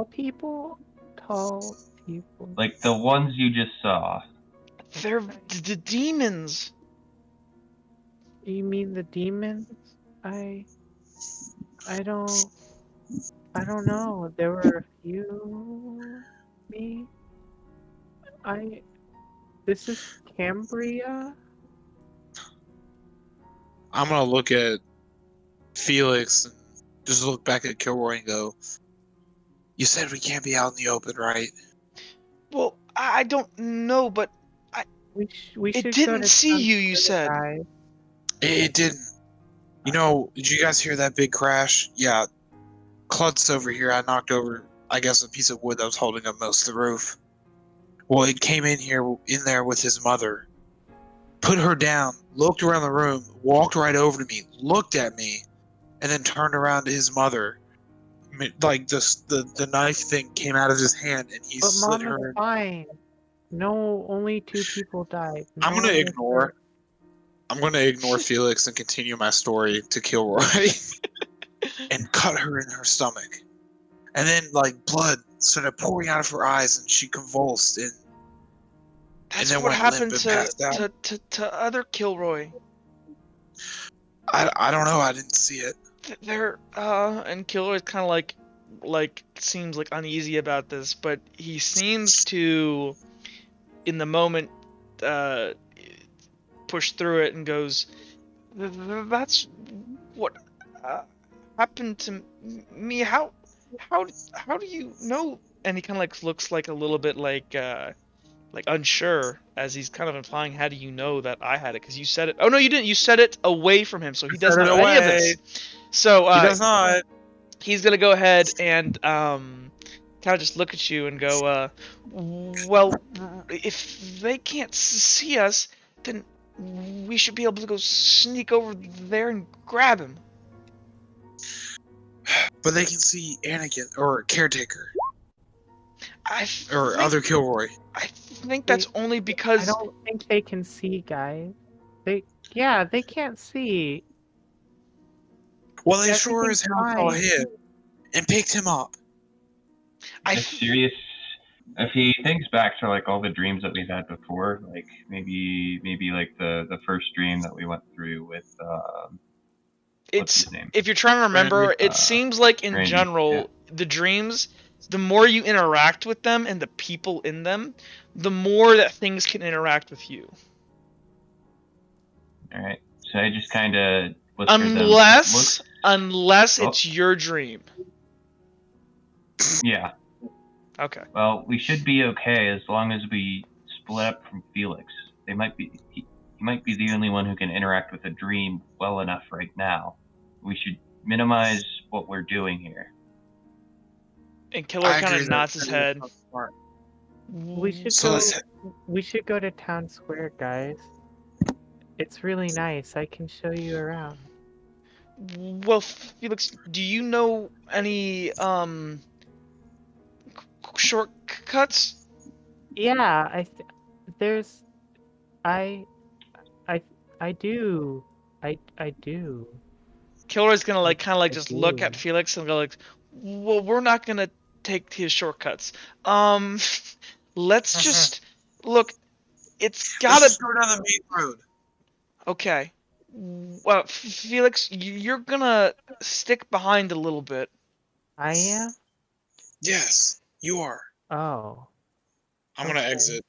people. Tall people. Like the ones you just saw. They're the demons. You mean the demons? I don't know. There were a few. This is Cambria? I'm gonna look at Felix and just look back at Kilroy and go, "You said we can't be out in the open, right?" Well, I don't know, but We should it go didn't to see town you, you square, said. guys. It didn't. You know, did you guys hear that big crash? Yeah, Klutz over here, I knocked over, I guess, a piece of wood that was holding up most of the roof. Well, it came in there with his mother, put her down, looked around the room, walked right over to me, looked at me, and then turned around to his mother. Like the knife thing came out of his hand, and he But slit mom is her. fine. No, only 2 people died. I'm No gonna one was ignore. hurt. I'm gonna ignore Felix and continue my story to Kilroy, and cut her in her stomach, and then like blood started pouring out of her eyes, and she convulsed and That's then what went limp happened and to passed out. to other Kilroy. I don't know. I didn't see it. They're and Kilroy's kind of like seems like uneasy about this, but he seems to in the moment push through it and goes, That's what happened to me. How do you know?" And he kind of like looks like a little bit like unsure, as he's kind of implying, "How do you know that I had it? Because you said it." Oh no, you didn't. You said it away from him, so he doesn't Set it know any of away. this. So He does not. he's gonna go ahead and kind of just look at you and go, "Well, if they can't see us, then we should be able to go sneak over there and grab him." But they can see Anakin or Caretaker I or think, other Kilroy. I think that's only I because don't think they can see, guys. They can't see. Well, they sure Everything's as hell saw fine. him and picked him up. If Sirius, if he thinks back to like all the dreams that we've had before, like maybe like the first dream that we went through with what's his name? if you're trying to remember, Randy? it seems like in Randy, general, yeah. the dreams, the more you interact with them and the people in them, the more that things can interact with you. All right, so I just kind of Unless Oh. it's your dream. Yeah. Okay. Well, we should be okay as long as we split up from Felix. He might be the only one who can interact with a dream well enough right now. We should minimize what we're doing here. And Killer I kind agree of that nods his head. that's smart. We should So go. let's- We should go to town square, guys. It's really nice. I can show you around. Well, Felix, do you know any shortcuts? Yeah, there's I do. I do. Kilroy's gonna like kind of like I just look do. at Felix and go like, "Well, we're not gonna take his shortcuts. Let's just look. It's Let's gotta just go down the main road. okay. Well, Felix, you're gonna stick behind a little bit. I am? Yes, you are. Oh. I'm gonna Okay. exit.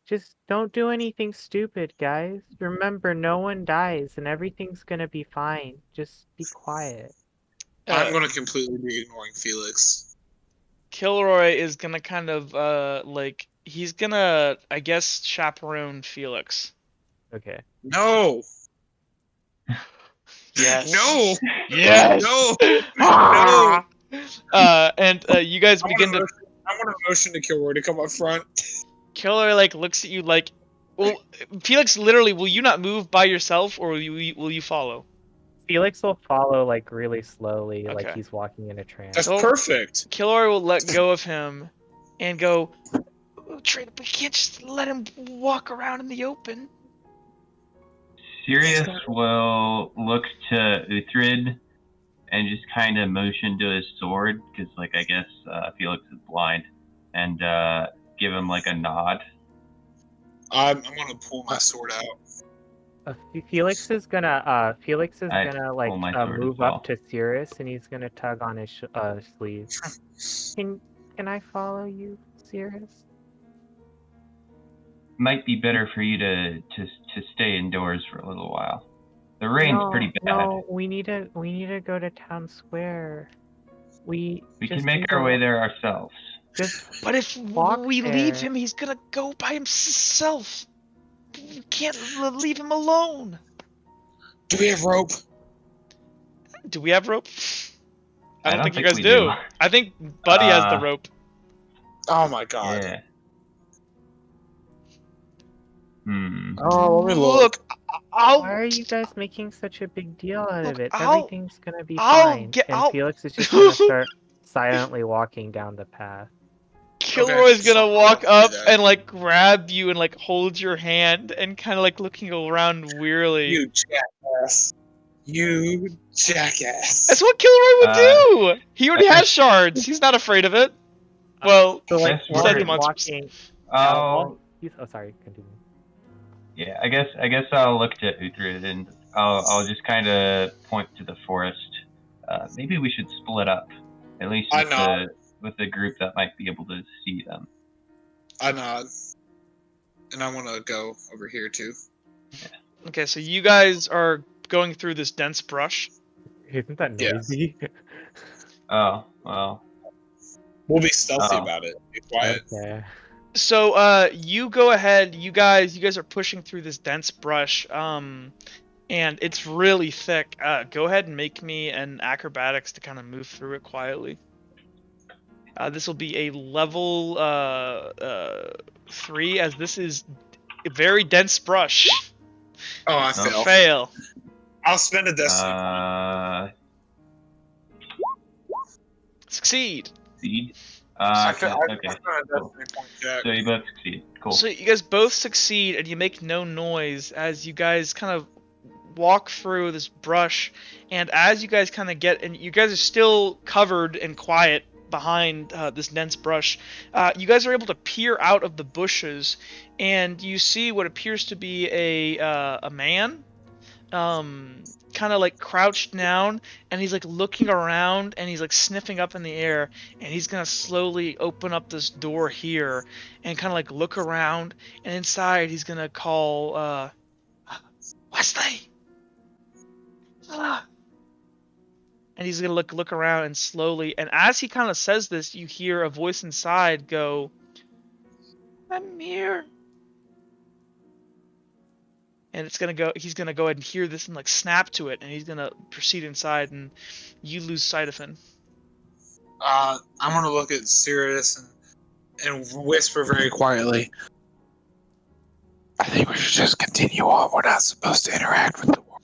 Just don't do anything stupid, guys. Remember, no one dies and everything's gonna be fine. Just be quiet. I'm gonna completely be ignoring Felix. Kilroy is gonna kind of like he's gonna, I guess, chaperone Felix. Okay. No. Yes. No. Yes. No. No. And you guys begin to. I want to motion to Kilroy to come up front. Killer like looks at you like, well, Felix, literally, will you not move by yourself, or will you follow? Felix will follow like really slowly, like Okay. he's walking in a trance. That's So- perfect. Killer will let go of him, and go. Trey, we can't just let him walk around in the open. Sirius will look to Uthrid and just kind of motion to his sword, because like I guess Felix is blind, and give him like a nod. I'm gonna pull my sword out. Felix is gonna I like pull my sword as move well. up to Sirius and he's gonna tug on his sleeve. Can I follow you, Sirius? Might be better for you to stay indoors for a little while. The rain's pretty bad. No, we need to go to town square. We We just can make need our to- way there ourselves. Just But if walk we leave there. him, he's gonna go by himself. We can't leave him alone. Do we have rope? Do we have rope? I don't think you guys we do. I think Buddy has the rope. Oh my god. Yeah. Oh, let me look. Why are you guys making such a big deal out of it? Everything's gonna be fine. And Felix is just gonna start silently walking down the path. Kilroy's gonna walk up and like grab you and like hold your hand and kind of like looking around wearily. You jackass. You jackass. That's what Kilroy would do! He already has shards. He's not afraid of it. Well, so like besides the monsters. Sorry, continue. Yeah, I guess I'll look to Uhtred and I'll just kind of point to the forest. Maybe we should split up, at least with the group that might be able to see them. I nod, and I want to go over here too. Yeah. Okay, so you guys are going through this dense brush. Isn't that noisy? Yes. Oh well. We'll be stealthy about it. Be quiet. Okay. So, you go ahead. You guys are pushing through this dense brush. And it's really thick. Go ahead and make me an acrobatics to kind of move through it quietly. This will be a level 3, as this is a very dense brush. Oh, I fail. I'll spend a destiny point. Succeed. Succeed. Okay. Cool. So you both succeed. Cool. So you guys both succeed, and you make no noise as you guys kind of walk through this brush. And as you guys kind of and you guys are still covered and quiet behind this dense brush, you guys are able to peer out of the bushes, and you see what appears to be a man, kind of like crouched down, and he's like looking around, and he's like sniffing up in the air, and he's gonna slowly open up this door here and kind of like look around, and inside he's gonna call Wesley. And he's gonna look around and slowly, and as he kind of says this, you hear a voice inside go, "I'm here." And it's gonna go. He's gonna go ahead and hear this and like snap to it, and he's gonna proceed inside, and you lose sight of him. I'm gonna look at Sirius and whisper very quietly. I think we should just continue on. We're not supposed to interact with the world.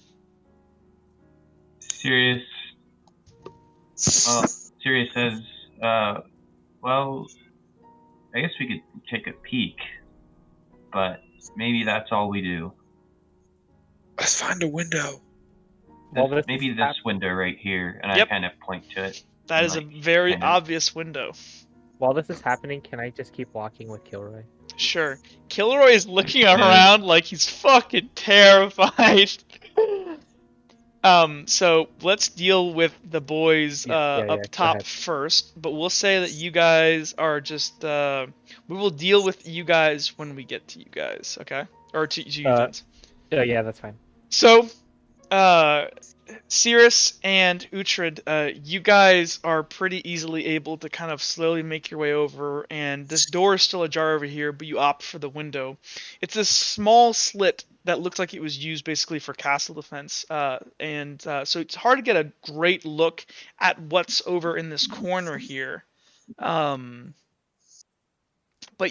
Sirius says, well, I guess we could take a peek, but maybe that's all we do. Let's find a window. Maybe this window right here, and I kind of point to it. That is a very obvious window. While this is happening, can I just keep walking with Kilroy? Sure. Kilroy is looking around like he's fucking terrified. So let's deal with the boys up top first, but we'll say that you guys are just we will deal with you guys when we get to you guys, okay? Or to you guys. Yeah, that's fine. So, Cirrus and Uhtred, you guys are pretty easily able to kind of slowly make your way over, and this door is still ajar over here, but you opt for the window. It's a small slit that looks like it was used basically for castle defense, so it's hard to get a great look at what's over in this corner here. But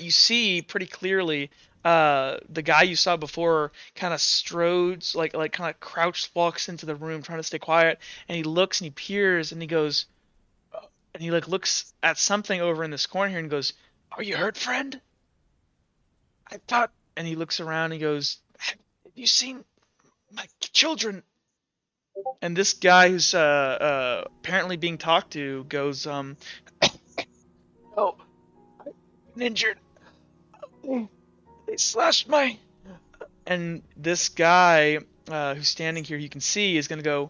you see pretty clearly the guy you saw before kind of strodes, like kind of crouched, walks into the room trying to stay quiet, and he looks and he peers and he goes, and he like looks at something over in this corner here and goes, "Are you hurt, friend? I thought," and he looks around and he goes, "Have you seen my children?" And this guy who's apparently being talked to goes, "Oh, I've been injured. They slashed my..." And this guy who's standing here, you can see, is gonna go,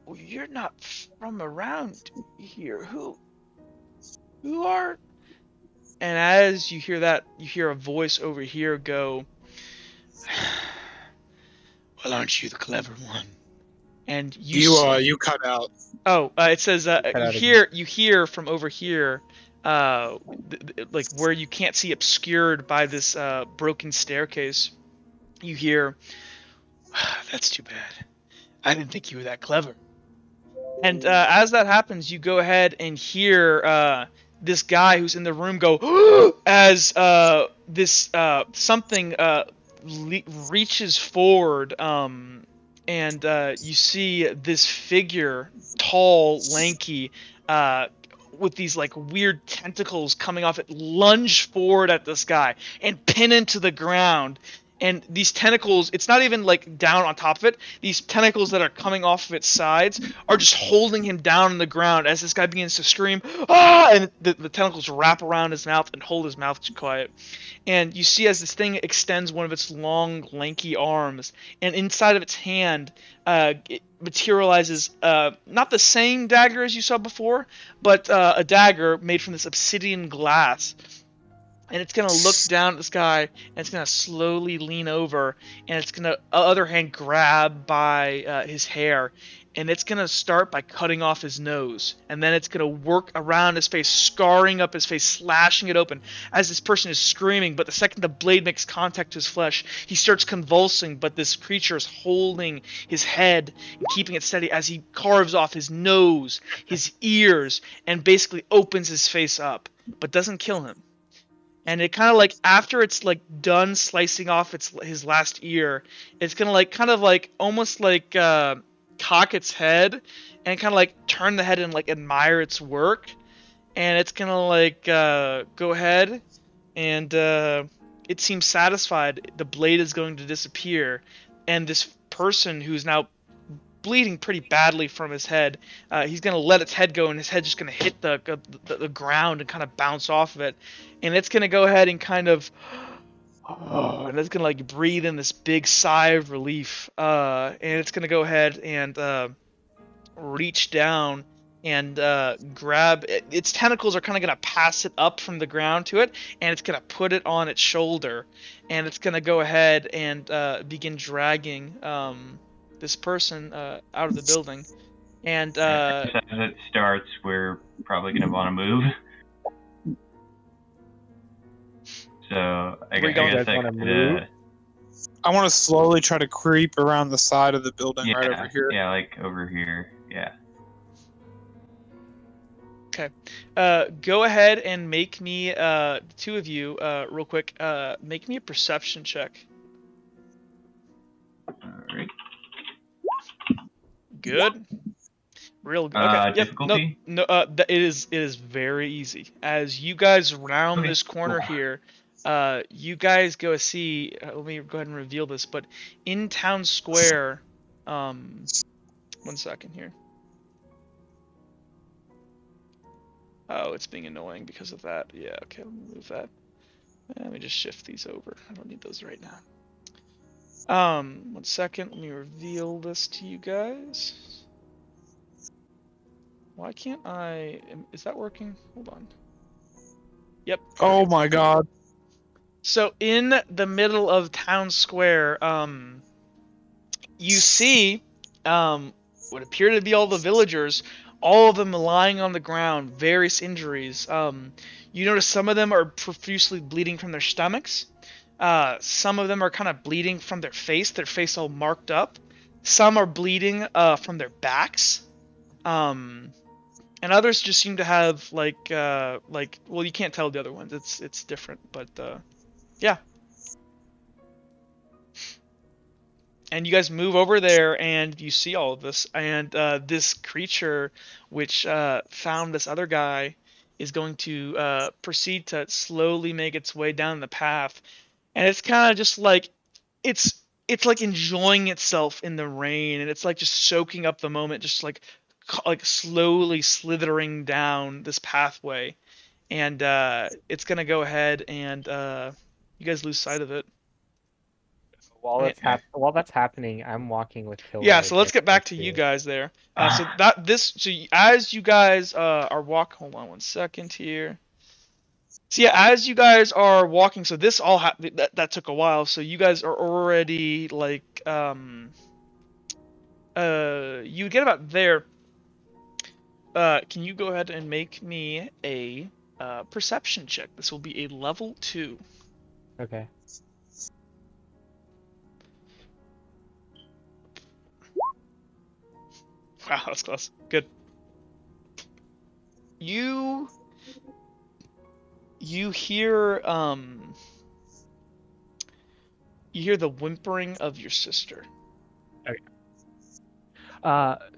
"Well, you're not from around here. Who are?" And as you hear that, you hear a voice over here go, "Well, aren't you the clever one?" And you cut out. Oh, it says you hear from over here, like where you can't see, obscured by this broken staircase. You hear, That's too bad. I didn't think you were that clever. And as that happens, you go ahead and hear this guy who's in the room go as this something reaches forward, and you see this figure, tall, lanky, with these like weird tentacles coming off it, lunge forward at this guy and pin him to the ground. And these tentacles, it's not even like down on top of it. These tentacles that are coming off of its sides are just holding him down on the ground as this guy begins to scream, ah! And the tentacles wrap around his mouth and hold his mouth quiet. And you see as this thing extends one of its long, lanky arms, and inside of its hand, it materializes not the same dagger as you saw before, but a dagger made from this obsidian glass. And it's going to look down at this guy, and it's going to slowly lean over, and it's going to, other hand, grab by his hair, and it's going to start by cutting off his nose, and then it's going to work around his face, scarring up his face, slashing it open, as this person is screaming. But the second the blade makes contact to his flesh, he starts convulsing, but this creature is holding his head and keeping it steady as he carves off his nose, his ears, and basically opens his face up, but doesn't kill him. And it kind of like, after it's like done slicing off his last ear, it's gonna like kind of like almost like cock its head and kind of like turn the head and like admire its work. And it's gonna like go ahead and it seems satisfied. The blade is going to disappear, and this person who's now bleeding pretty badly from his head, he's gonna let its head go, and his head's just gonna hit the ground and kind of bounce off of it, and it's gonna go ahead and kind of and it's gonna like breathe in this big sigh of relief, and it's gonna go ahead and reach down and grab its tentacles are kind of gonna pass it up from the ground to it, and it's gonna put it on its shoulder, and it's gonna go ahead and begin dragging this person out of the building. And as it starts, we're probably gonna want to move. So I guess I could. I want to slowly try to creep around the side of the building right over here. Yeah, like over here. Yeah. Okay. Go ahead and make me, two of you, real quick, make me a perception check. Alright. Good. Real good. Okay. Difficulty? No, it is very easy. As you guys round this corner here, you guys go see, let me go ahead and reveal this, but in town square, 1 second here. Oh, it's being annoying because of that. Yeah, okay, let me move that. Let me just shift these over. I don't need those right now. 1 second, let me reveal this to you guys. Why can't I... Is that working? Hold on. Yep. Oh my god. So in the middle of town square, you see what appear to be all the villagers, all of them lying on the ground, various injuries. You notice some of them are profusely bleeding from their stomachs. Some of them are kind of bleeding from their face all marked up. Some are bleeding from their backs. And others just seem to have like well, you can't tell the other ones. It's different, but yeah. And you guys move over there, and you see all of this, and this creature, which found this other guy, is going to proceed to slowly make its way down the path, and it's kind of just like it's like enjoying itself in the rain, and it's like just soaking up the moment, just like slowly slithering down this pathway, and it's gonna go ahead and you guys lose sight of it. While that's happening, I'm walking with Kilroy. Yeah, so let's get back to you guys there. So as you guys are walking, hold on 1 second here. So yeah, as you guys are walking, so this all that took a while. So you guys are already like you get about there. Can you go ahead and make me a perception check? This will be a level 2. Okay. Wow, that's close. Good. You hear the whimpering of your sister. Okay.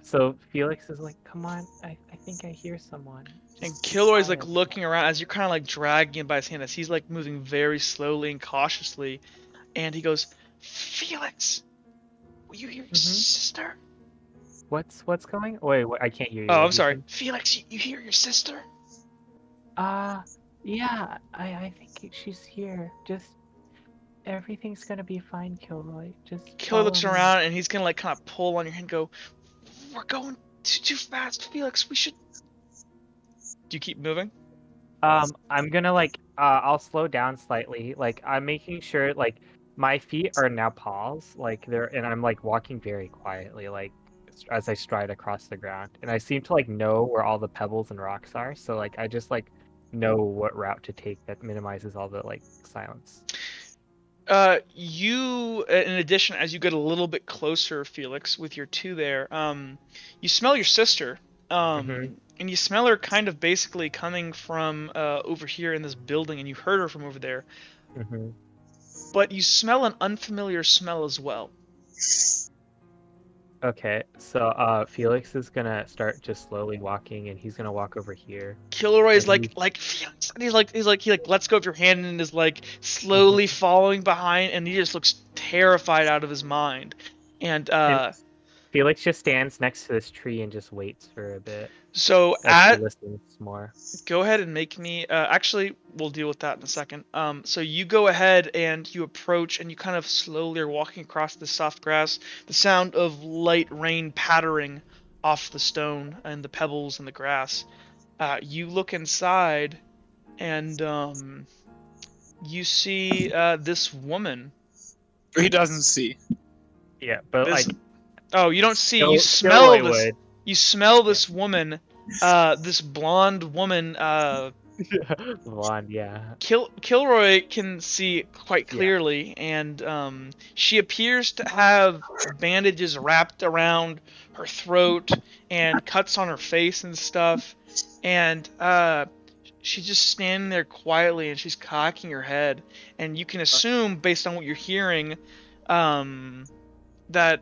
So Felix is like, come on, I think I hear someone. And Just Kilroy's like quiet. looking around as you're kind of like dragging him by his hand as he's like moving very slowly and cautiously, and he goes, "Felix, will you hear your sister?" What's going? Wait, I can't hear you. Oh, What I'm did you sorry, say? Felix. You hear your sister? Yeah, I think she's here. Just everything's gonna be fine, Kilroy. Just Kilroy follow looks me. around and he's gonna like kind of pull on your hand, and go, "We're going too fast, Felix. We should." Do you keep moving? I'm gonna like I'll slow down slightly. Like I'm making sure like my feet are now paws, like they're and I'm like walking very quietly, like as I stride across the ground. And I seem to like know where all the pebbles and rocks are, so like I just like know what route to take that minimizes all the like silence. You, in addition, as you get a little bit closer, Felix, with your two there, you smell your sister, and you smell her kind of basically coming from over here in this building, and you heard her from over there. But you smell an unfamiliar smell as well. Okay, so Felix is gonna start just slowly walking, and he's gonna walk over here. Kilroy's And Felix, and he lets go of your hand and is like slowly following behind, and he just looks terrified out of his mind. And Felix just stands next to this tree and just waits for a bit. so As he listens more. Go ahead and make me. Actually, we'll deal with that in a second. So you go ahead and you approach, and you kind of slowly are walking across the soft grass. The sound of light rain pattering off the stone and the pebbles and the grass. You look inside, and you see this woman. He doesn't see. Yeah, but This. like. Oh, you don't see. You smell Kilroy this. would. You smell this woman. This blonde woman. Blonde, yeah. Kilroy can see quite clearly, and she appears to have bandages wrapped around her throat and cuts on her face and stuff. And she's just standing there quietly, and she's cocking her head. And you can assume, based on what you're hearing, that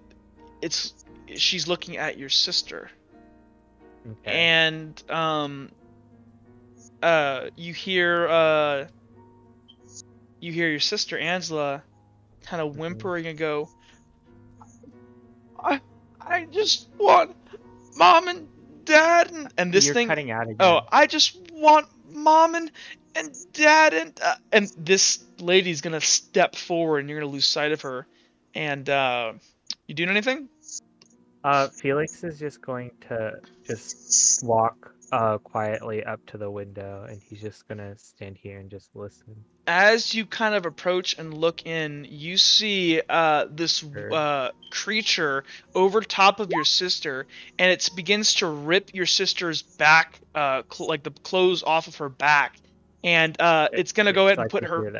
she's looking at your sister. Okay. And you hear your sister Angela kind of whimpering and go, I just want mom and dad and this You're thing. Cutting out again. Oh, I just want mom and dad and this lady's gonna step forward and you're gonna lose sight of her. And you doing anything? Felix is just going to just walk quietly up to the window, and he's just gonna stand here and just listen. As you kind of approach and look in, you see this creature over top of your sister, and it begins to rip your sister's back, like the clothes off of her back, and it's gonna go ahead and put her.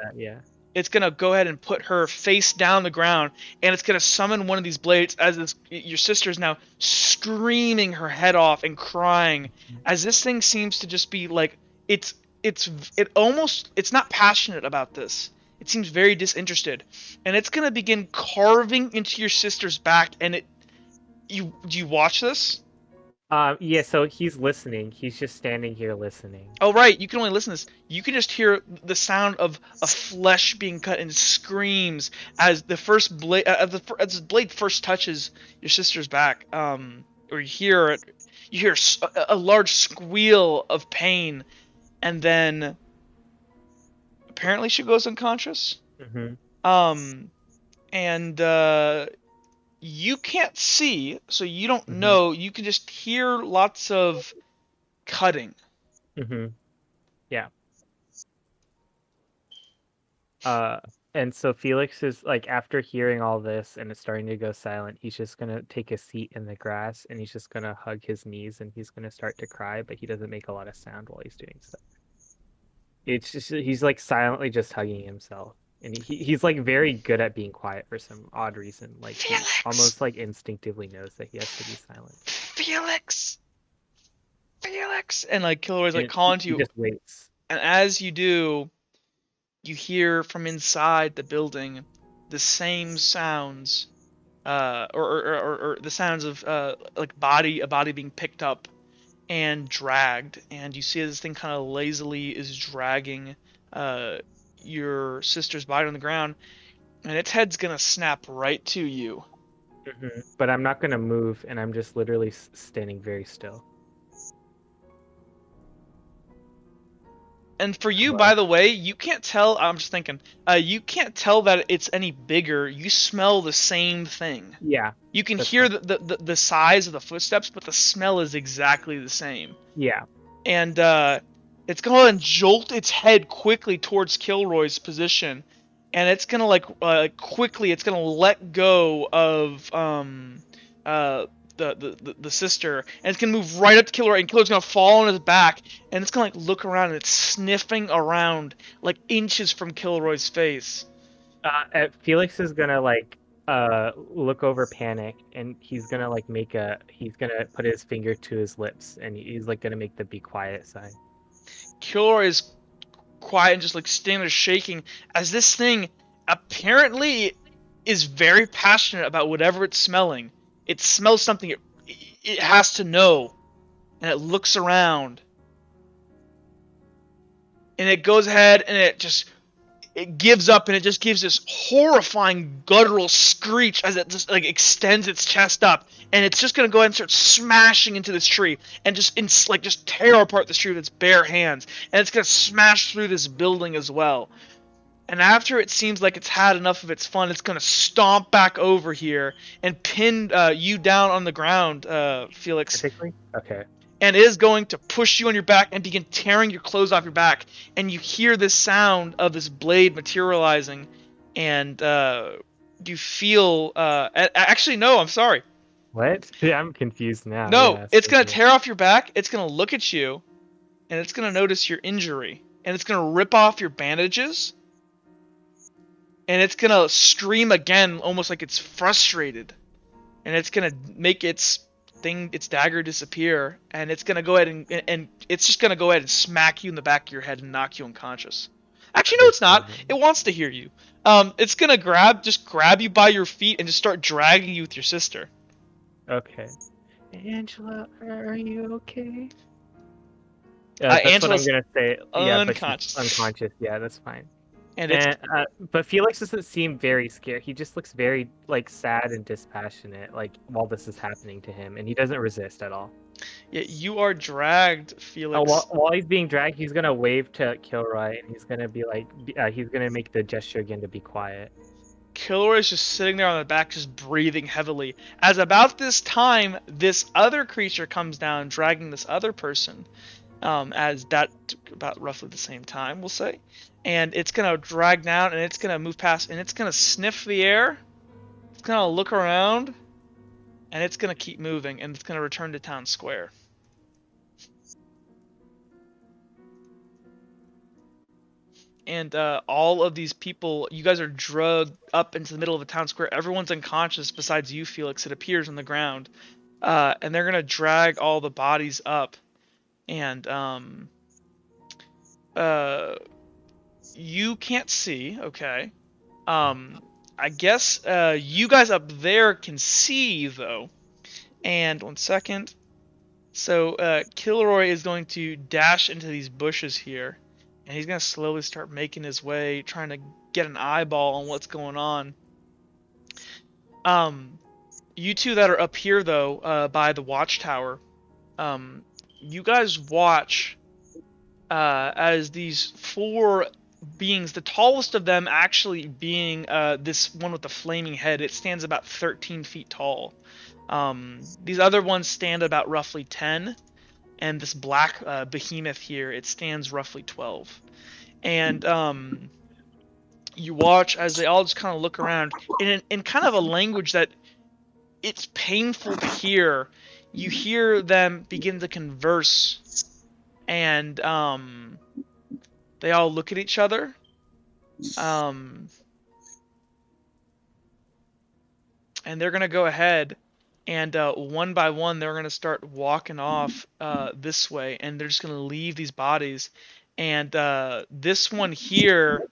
It's gonna go ahead and put her face down the ground, and it's gonna summon one of these blades as your sister's now screaming her head off and crying, as this thing seems to just be like it's not passionate about this. It seems very disinterested, and it's gonna begin carving into your sister's back. And do you watch this? Yeah, so he's listening. He's just standing here listening. Oh, right. You can only listen to this. You can just hear the sound of a flesh being cut and screams as the first blade, as the blade first touches your sister's back. Or you hear a large squeal of pain, and then apparently she goes unconscious. And you can't see, so you don't know. You can just hear lots of cutting. Yeah. And so Felix is like, after hearing all this and it's starting to go silent, he's just gonna take a seat in the grass and he's just gonna hug his knees and he's gonna start to cry, but he doesn't make a lot of sound while he's doing stuff. It's just he's like silently just hugging himself. And he's like very good at being quiet for some odd reason. Like he Felix! almost like instinctively knows that he has to be silent. Felix! Felix! And like Kilroy's And like calling to he you, just waits. and as you do, you hear from inside the building the same sounds, or the sounds of like a body being picked up and dragged, and you see this thing kind of lazily is dragging your sister's body on the ground, and its head's gonna snap right to you. But I'm not gonna move, and I'm just literally standing very still. And for you, by the way, you can't tell. I'm just thinking. You can't tell that it's any bigger. You smell the same thing. Yeah. You can hear the size of the footsteps, but the smell is exactly the same. Yeah. And it's gonna jolt its head quickly towards Kilroy's position, and it's gonna quickly. It's gonna let go of the sister, and it's gonna move right up to Kilroy, and Kilroy's gonna fall on his back, and it's gonna like look around, and it's sniffing around like inches from Kilroy's face. Felix is gonna like look over panic, and he's gonna like he's gonna put his finger to his lips, and he's like gonna make the be quiet sign. Kilroy is quiet and just like standing there shaking as this thing apparently is very passionate about whatever it's smelling. It smells something it has to know, and it looks around, and it goes ahead and it gives up, and it just gives this horrifying guttural screech as it just like extends its chest up, and it's just gonna go ahead and start smashing into this tree and just tear apart this tree with its bare hands, and it's gonna smash through this building as well. And after it seems like it's had enough of its fun, it's gonna stomp back over here and pin you down on the ground, Felix. Okay. And it is going to push you on your back and begin tearing your clothes off your back. And you hear this sound of this blade materializing, and you feel. Actually, no, I'm sorry. What? Yeah, I'm confused now. No, yeah, it's gonna tear off your back. It's gonna look at you, and it's gonna notice your injury, and it's gonna rip off your bandages. And it's gonna scream again, almost like it's frustrated, and it's gonna make its dagger disappear, and it's gonna go ahead and it's just gonna go ahead and smack you in the back of your head and knock you unconscious. Actually, no, it's not. It wants to hear you. It's gonna grab you by your feet and just start dragging you with your sister. Okay. Angela, are you okay? Angela's that's what I'm gonna say. Yeah, unconscious. But she's unconscious. Yeah, that's fine. But Felix doesn't seem very scared. He just looks very like sad and dispassionate, like while this is happening to him, and he doesn't resist at all. Yeah, you are dragged, Felix. While he's being dragged, he's gonna wave to Kilroy, and he's gonna be like, he's gonna make the gesture again to be quiet. Kilroy is just sitting there on the back, just breathing heavily. As about this time, this other creature comes down, dragging this other person. As that about roughly the same time, we'll say, and it's gonna drag down, and it's gonna move past, and it's gonna sniff the air. It's gonna look around, and it's gonna keep moving, and it's gonna return to town square. And all of these people, you guys are drugged up into the middle of a town square. Everyone's unconscious besides you, Felix. It appears on the ground, and they're gonna drag all the bodies up. And you can't see, okay. I guess you guys up there can see though. And 1 second. So Kilroy is going to dash into these bushes here, and he's gonna slowly start making his way, trying to get an eyeball on what's going on. You two that are up here though, by the watchtower, you guys watch as these 4 beings, the tallest of them actually being this one with the flaming head. It stands about 13 feet tall. These other ones stand about roughly 10, and this black behemoth here, it stands roughly 12. And you watch as they all just kind of look around in kind of a language that it's painful to hear. You hear them begin to converse, and they all look at each other, And they're gonna go ahead and one by one they're gonna start walking off this way, and they're just gonna leave these bodies. And this one here,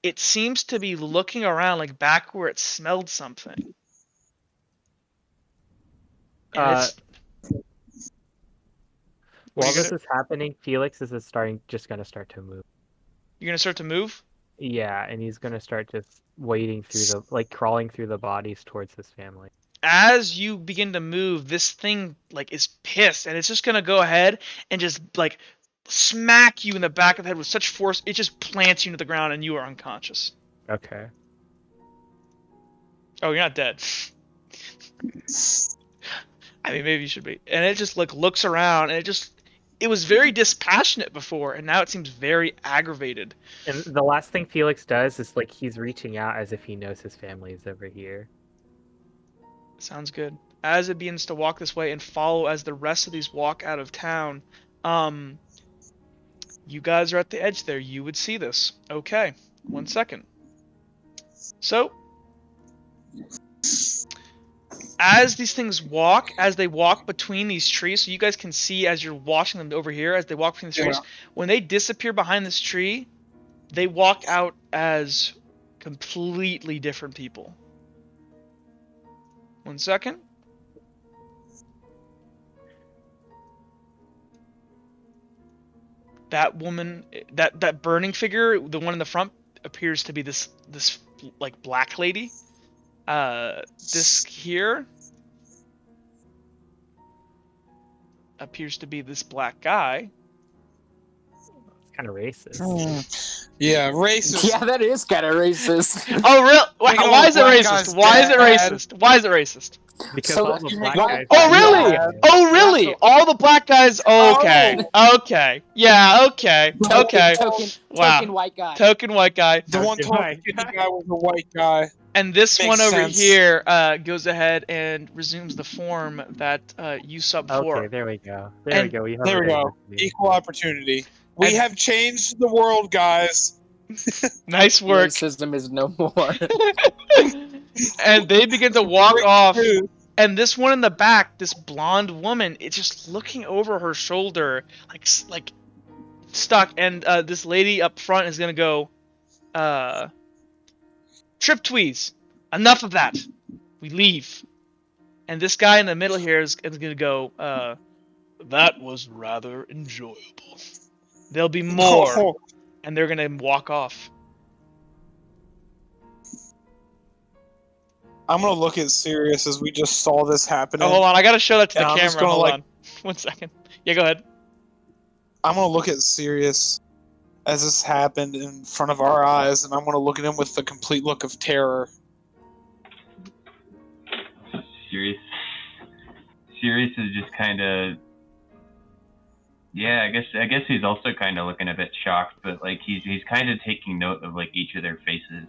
it seems to be looking around like back where it smelled something. And it's while this is happening, Felix is just gonna start to move. You're gonna start to move? Yeah, and he's gonna start just crawling through the bodies towards his family. As you begin to move, this thing like is pissed, and it's just gonna go ahead and just like smack you in the back of the head with such force, it just plants you into the ground, and you are unconscious. Okay. Oh, you're not dead. I mean, maybe you should be. And it just like looks around, and it was very dispassionate before, and now it seems very aggravated. And the last thing Felix does is like he's reaching out as if he knows his family is over here. Sounds good. As it begins to walk this way and follow as the rest of these walk out of town, you guys are at the edge there. You would see this. Okay, 1 second. So, as these things walk, as they walk between these trees, so you guys can see as you're watching them over here, as they walk between the trees, when they disappear behind this tree, they walk out as completely different people. 1 second. That woman, that burning figure, the one in the front, appears to be this like black lady. This here appears to be this black guy. It's kind of racist. Yeah, racist. Yeah, that is kind of racist. Oh, real? Why is it racist? Why is it racist? Why is it racist? Because So, all the black why- guys. Oh, really? Yeah. Oh, really? All the black guys? Okay. Okay. Yeah, okay. Okay. Wow. Token white guy. Token white guy. The one talking to the guy was a white guy. And this Makes one over sense. here goes ahead and resumes the form that you saw before. Okay, there we go. There we go. There we go. Equal opportunity. We And- have changed the world, guys. Nice work. Racism is no more. And they begin to walk off. Dude, And this one in the back, this blonde woman, it's just looking over her shoulder, like stuck. And this lady up front is gonna go, Trip Tweez, enough of that. We leave. And this guy in the middle here is gonna go, that was rather enjoyable. There'll be more. Oh, And they're gonna walk off. I'm gonna look at Sirius as we just saw this happening. Oh, hold on, I gotta show that to the Yeah, I'm just camera. gonna, Hold like- on. 1 second. Yeah, go ahead. I'm gonna look at Sirius as this happened in front of our eyes, and I'm gonna look at him with the complete look of terror. Sirius is just kind of, yeah. I guess he's also kind of looking a bit shocked, but like he's kind of taking note of like each of their faces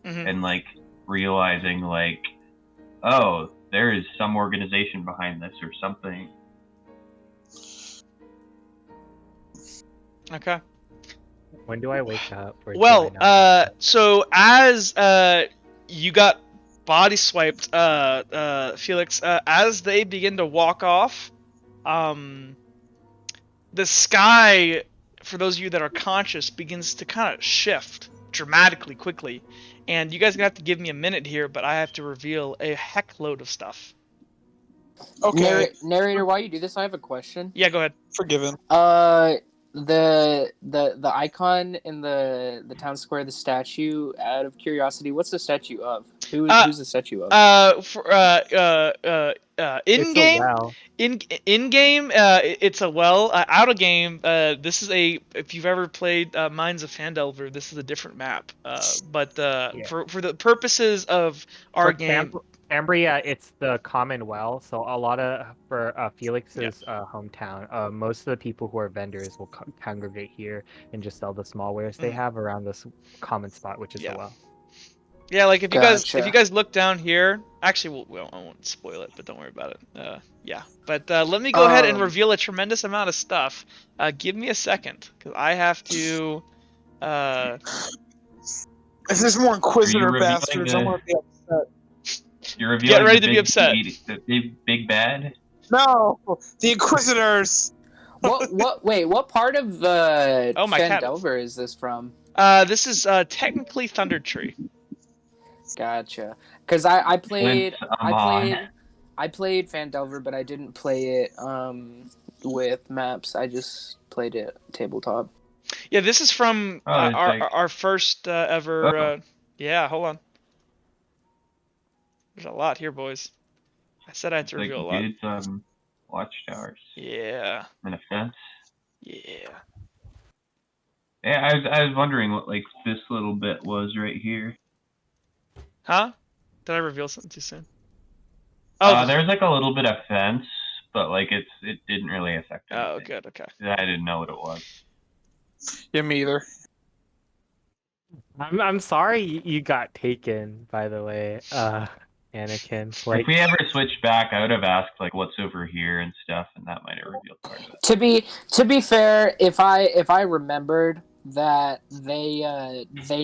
Mhm. and like realizing like, oh, there is some organization behind this or something. Okay. When do I wake up? Or do I Well, not? so as you got body swiped, Felix, as they begin to walk off, the sky, for those of you that are conscious, begins to kind of shift dramatically quickly. And you guys are gonna have to give me a minute here, but I have to reveal a heck load of stuff. Okay, Narrator, while you do this, I have a question. Yeah, go ahead. forgiven. The icon in the town square, the statue. Out of curiosity, what's the statue of? Who's the statue of? In It's a game, well. in game, it's a well. Out of game, this is if you've ever played Mines of Phandelver, this is a different map. But Yeah. for the purposes of our For game, Cambria, it's the common well. So a lot for Felix's hometown, most of the people who are vendors will congregate here and just sell the small wares they have around this common spot, which is Yeah. the well. yeah, like if you Gotcha. guys look down here, actually, I won't spoil it, but don't worry about it. Yeah, but let me go ahead and reveal a tremendous amount of stuff. Give me a second, because I have to If there's more Inquisitor revealing bastards, I'm gonna be upset. You're Get revealing ready the to be big upset. the big bad. No, the Inquisitors. What part of Oh, my cat is. Phandelver is this from? This is technically Thunder Tree. Gotcha. Because I played Amon. I played Phandelver, but I didn't play it with maps. I just played it tabletop. Yeah, this is from our first ever. Oh. Yeah, hold on. There's a lot here, boys. I said I had to reveal a lot. Good watchtowers. Yeah. And a fence. Yeah. Yeah, I was wondering what like this little bit was right here. Huh? Did I reveal something too soon? Oh, there's like a little bit of fence, but like it didn't really affect anything. Oh, good. Okay. I didn't know what it was. Yeah, me either. I'm sorry you got taken, by the way, Anakin. Like, if we ever switch back, I would have asked like what's over here and stuff, and that might have revealed part of it. To be fair, if I remembered that they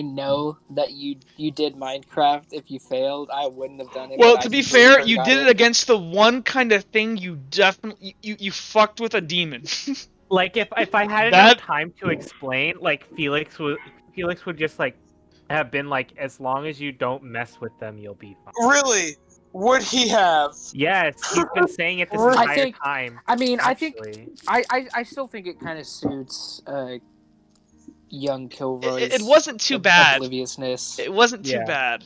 know that you did Minecraft if you failed, I wouldn't have done it. Well, to be fair, you did it against the one kind of thing you definitely you fucked with a demon. Like if I had enough time to explain, like Felix would just like have been like, as long as you don't mess with them, you'll be fine. Really? Would he have? Yes, he's been saying it this entire time. I mean, actually. I still think it kind of suits young Kilroy's. It wasn't too bad. Obliviousness. It wasn't too bad.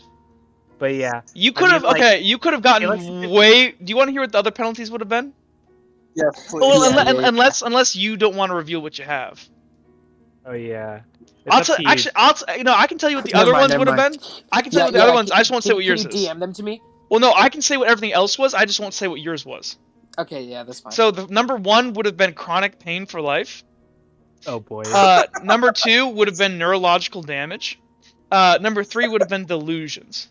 But yeah, you could have you could have gotten way. Do you want to hear what the other penalties would have been? Yeah, please. Well, unless you don't want to reveal what you have. Oh yeah. I can tell you what the other ones would have been. I can tell you what the other ones. I just won't say what yours is. DM them to me. Well, no, I can say what everything else was. I just won't say what yours was. Okay, yeah, that's fine. So the number 1 would have been chronic pain for life. Oh boy. Number 2 would have been neurological damage. Number 3 would have been delusions.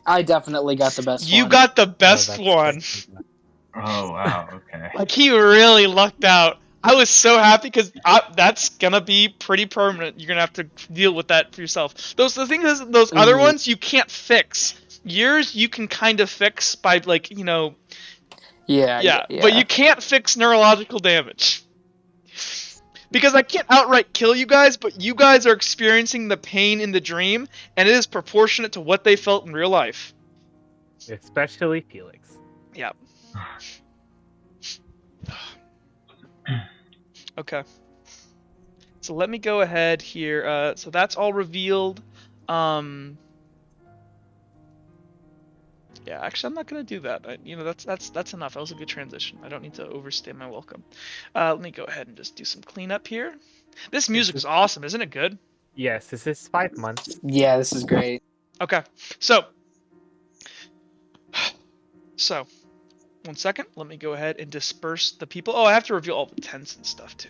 I definitely got the best one. You got the best one. Oh wow, okay. Like he really lucked out. I was so happy because that's gonna be pretty permanent. You're gonna have to deal with that for yourself. The thing is, those other ones you can't fix. Yours you can kind of fix by like Yeah. But you can't fix neurological damage. Because I can't outright kill you guys, but you guys are experiencing the pain in the dream, and it is proportionate to what they felt in real life. Especially Felix. Yep. Okay. So let me go ahead here. So that's all revealed. Yeah, actually, I'm not gonna do that. That's enough. That was a good transition. I don't need to overstay my welcome. Let me go ahead and just do some cleanup here. This music is awesome, isn't it good? Yes, this is 5 months. Yeah, this is great. Okay, so 1 second. Let me go ahead and disperse the people. Oh, I have to reveal all the tents and stuff too.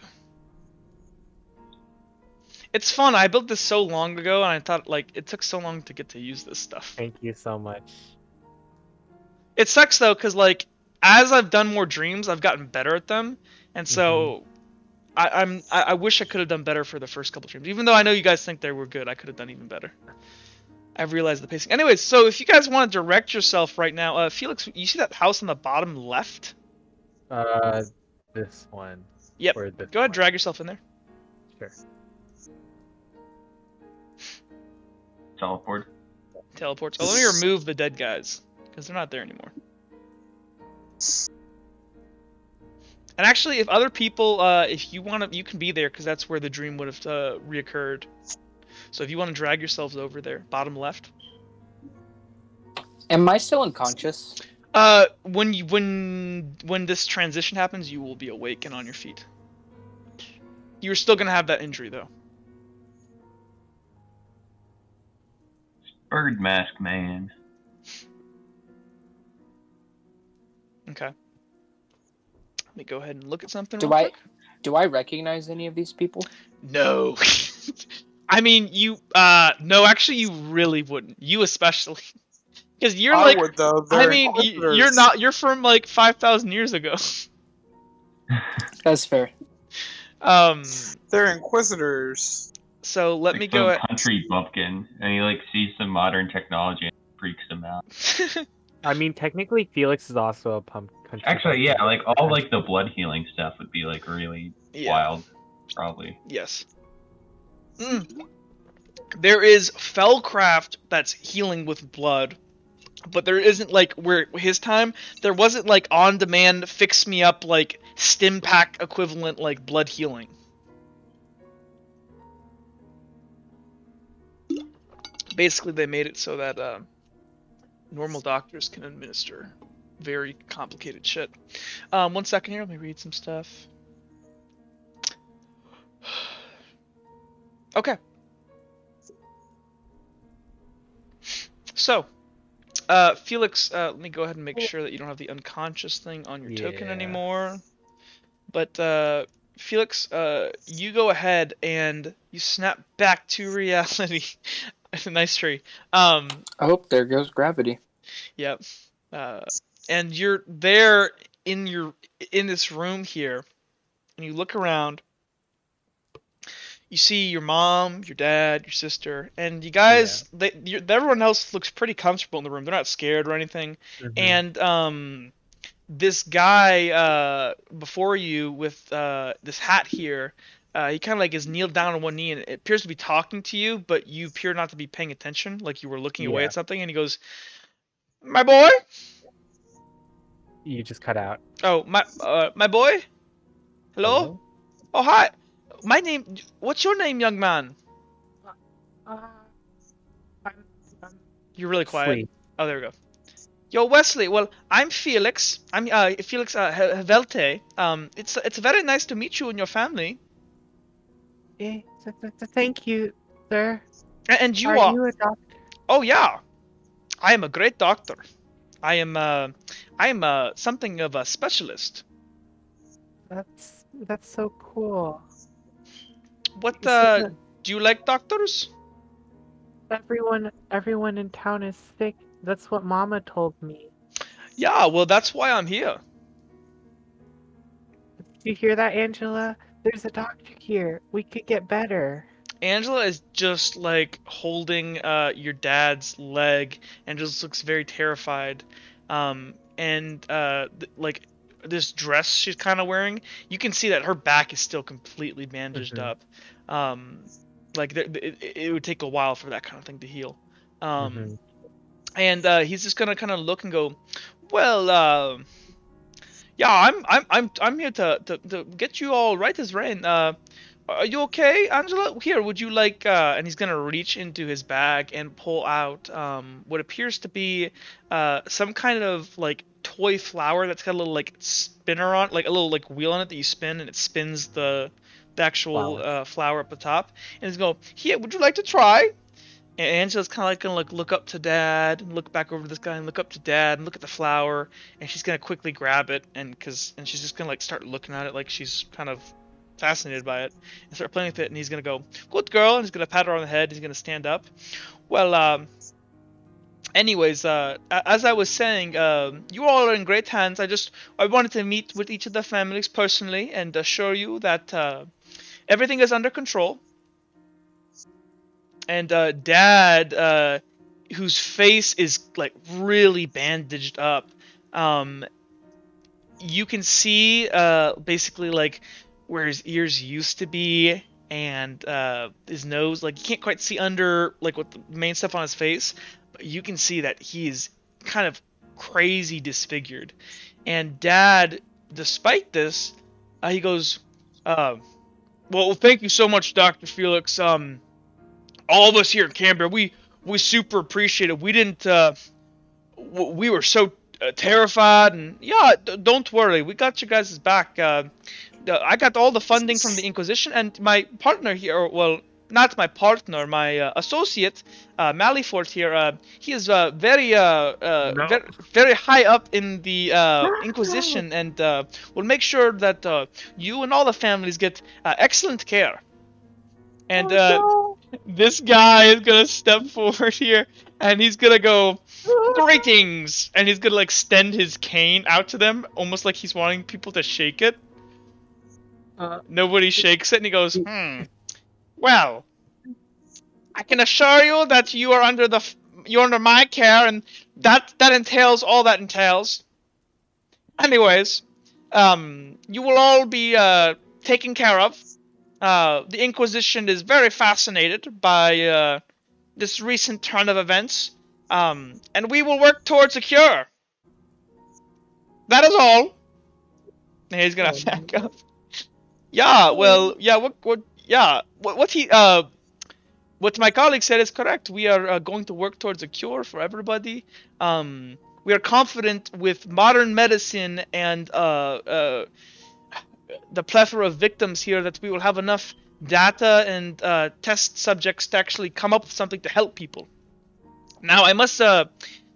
It's fun. I built this so long ago, and I thought like it took so long to get to use this stuff. Thank you so much. It sucks though, cause like as I've done more dreams, I've gotten better at them, and so I wish I could have done better for the first couple dreams. Even though I know you guys think they were good, I could have done even better. I've realized the pacing. Anyways, so if you guys want to direct yourself right now, Felix, you see that house on the bottom left? This one. Yep. Go ahead, drag yourself in there. Sure. Teleport. Teleports. Oh, let me remove the dead guys, because they're not there anymore. And actually, if other people, if you want to, you can be there, because that's where the dream would have reoccurred. So if you want to drag yourselves over there, bottom left. Am I still unconscious? When this transition happens, you will be awake and on your feet. You're still gonna have that injury though. Bird mask man. Okay. Let me go ahead and look at something. Do I recognize any of these people? No. I mean, you. No, actually, you really wouldn't. You especially, because you're like. I would though. I mean, you're not. You're from like 5,000 years ago. That's fair. They're inquisitors. So let like me some go. country bumpkin, and he like sees some modern technology and freaks him out. I mean, technically, Felix is also a country. Actually, yeah, bumpkin. like all like the blood healing stuff would be like really wild, probably. Yes. There is Fellcraft that's healing with blood, but there isn't like where his time there wasn't like on demand fix me up like stim pack equivalent like blood healing. Basically, they made it so that normal doctors can administer very complicated shit. 1 second here, let me read some stuff. Okay. So, Felix, let me go ahead and make sure that you don't have the unconscious thing on your token anymore. But, Felix, you go ahead and you snap back to reality. Nice tree. Oh, there goes gravity. Yep. And you're there in this room here, and you look around. You see your mom, your dad, your sister, and you guys. Everyone else looks pretty comfortable in the room. They're not scared or anything. Mm-hmm. And this guy before you with this hat here, he kind of like is kneeled down on one knee and it appears to be talking to you, but you appear not to be paying attention, like you were looking away at something. And he goes, "My boy." You just cut out. Oh, my boy. Hello? Oh, hi. My name. What's your name, young man? You're really quiet. Sleep. Oh, there we go. Yo, Wesley. Well, I'm Felix. I'm Felix Velte. It's very nice to meet you and your family. Thank you, sir. And you are you a doctor? Oh yeah, I am a great doctor. I am something of a specialist. That's so cool. What do you like doctors? Everyone in town is sick. That's what Mama told me. Yeah, well, that's why I'm here. Did you hear that, Angela? There's a doctor here. We could get better. Angela is just like holding your dad's leg and just looks very terrified. Like this dress she's kind of wearing, you can see that her back is still completely bandaged up. Like it would take a while for that kind of thing to heal. And he's just gonna kind of look and go, well, yeah, I'm here to get you all right as rain. Are you okay, Angela? Here, would you like? And he's gonna reach into his bag and pull out what appears to be some kind of like toy flower that's got a little like spinner on, like a little like wheel on it that you spin, and it spins the actual flower up the top. And he's going, here, would you like to try? And Angela's kind of like gonna look up to Dad, and look back over to this guy, and look up to Dad, and look at the flower, and she's gonna quickly grab it, and she's just gonna like start looking at it like she's kind of fascinated by it, and start playing with it. And he's gonna go, "Good girl," and he's gonna pat her on the head. He's gonna stand up. Well, anyways, as I was saying, you all are in great hands. I wanted to meet with each of the families personally and assure you that everything is under control. And Dad, whose face is like really bandaged up, you can see basically like where his ears used to be, and his nose, like you can't quite see under like what the main stuff on his face, but you can see that he's kind of crazy disfigured. And Dad, despite this, he goes, well, thank you so much, Dr. Felix. All of us here in Canberra, we super appreciate it. We didn't, we were so terrified, and yeah, don't worry, we got you guys' back. I got all the funding from the Inquisition, and my partner here, well, not my partner, my associate, Malifort here, he is very high up in the Inquisition, and will make sure that you and all the families get excellent care. And this guy is gonna step forward here, and he's gonna go, greetings, and he's gonna like extend his cane out to them, almost like he's wanting people to shake it. Nobody shakes it, and he goes, Well, I can assure you that you're under my care, and that entails all that entails. Anyways, you will all be taken care of. The Inquisition is very fascinated by this recent turn of events, and we will work towards a cure. That is all. And he's gonna back up. Yeah, well, yeah, what my colleague said is correct. We are going to work towards a cure for everybody. We are confident with modern medicine and the plethora of victims here that we will have enough data and test subjects to actually come up with something to help people. Now, I must.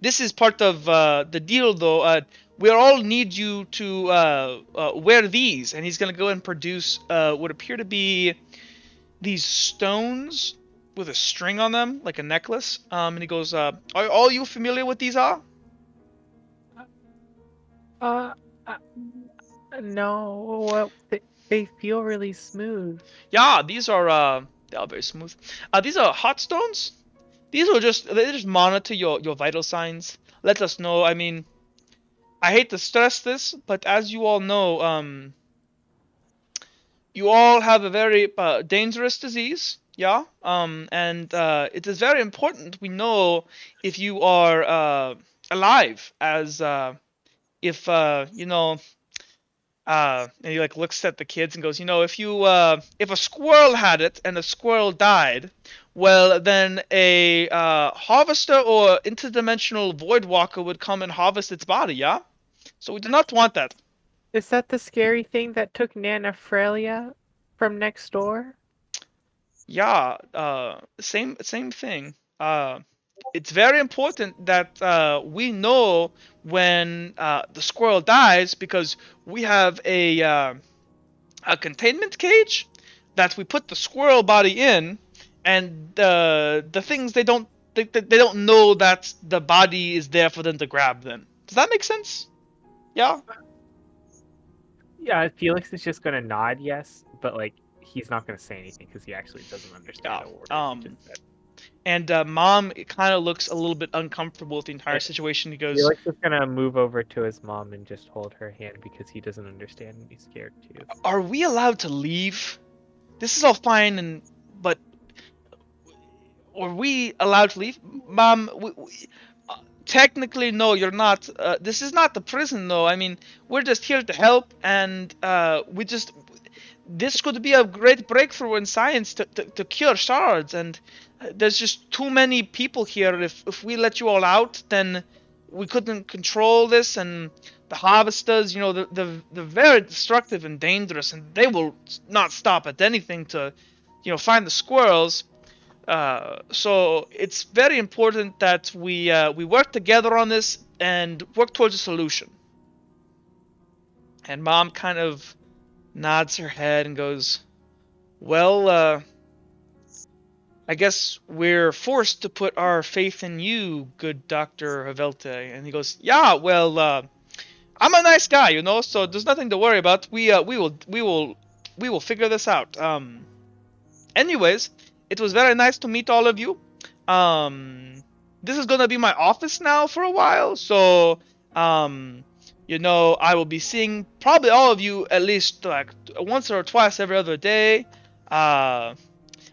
This is part of the deal, though. We all need you to wear these, and he's gonna go and produce what appear to be these stones with a string on them, like a necklace. And he goes, "Are all you familiar with these? No. Well, they feel really smooth. Yeah, these are they are very smooth. These are hot stones. They just monitor your vital signs. Let us know. I mean, I hate to stress this, but as you all know, you all have a very dangerous disease. Yeah. And it is very important we know if you are alive, as if you know. And he like looks at the kids and goes, if a squirrel had it and the squirrel died, well then a harvester or interdimensional void walker would come and harvest its body, yeah? So we do not want that. Is that the scary thing that took Nana Frelia from next door? Yeah, same thing. It's very important that we know when the squirrel dies, because we have a containment cage that we put the squirrel body in, and the things they don't know that the body is there for them to grab. Then does that make sense? Yeah. Yeah, Felix is just gonna nod yes, but like he's not gonna say anything because he actually doesn't understand a word. And Mom kind of looks a little bit uncomfortable with the entire situation. He goes, Felix is gonna move over to his mom and just hold her hand because he doesn't understand and he's scared too. Are we allowed to leave? This is all fine, but are we allowed to leave? Mom, technically, no, you're not. This is not the prison, though. I mean, we're just here to help, and this could be a great breakthrough in science to cure shards, and there's just too many people here. If we let you all out, then we couldn't control this, and the harvesters, they're very destructive and dangerous, and they will not stop at anything to, find the squirrels. So it's very important that we work together on this and work towards a solution. And Mom kind of nods her head and goes, well, I guess we're forced to put our faith in you, good Dr. Havelte. And he goes, yeah, well, I'm a nice guy, so there's nothing to worry about. We will figure this out. Anyways, it was very nice to meet all of you. This is gonna be my office now for a while, so I will be seeing probably all of you at least like once or twice every other day.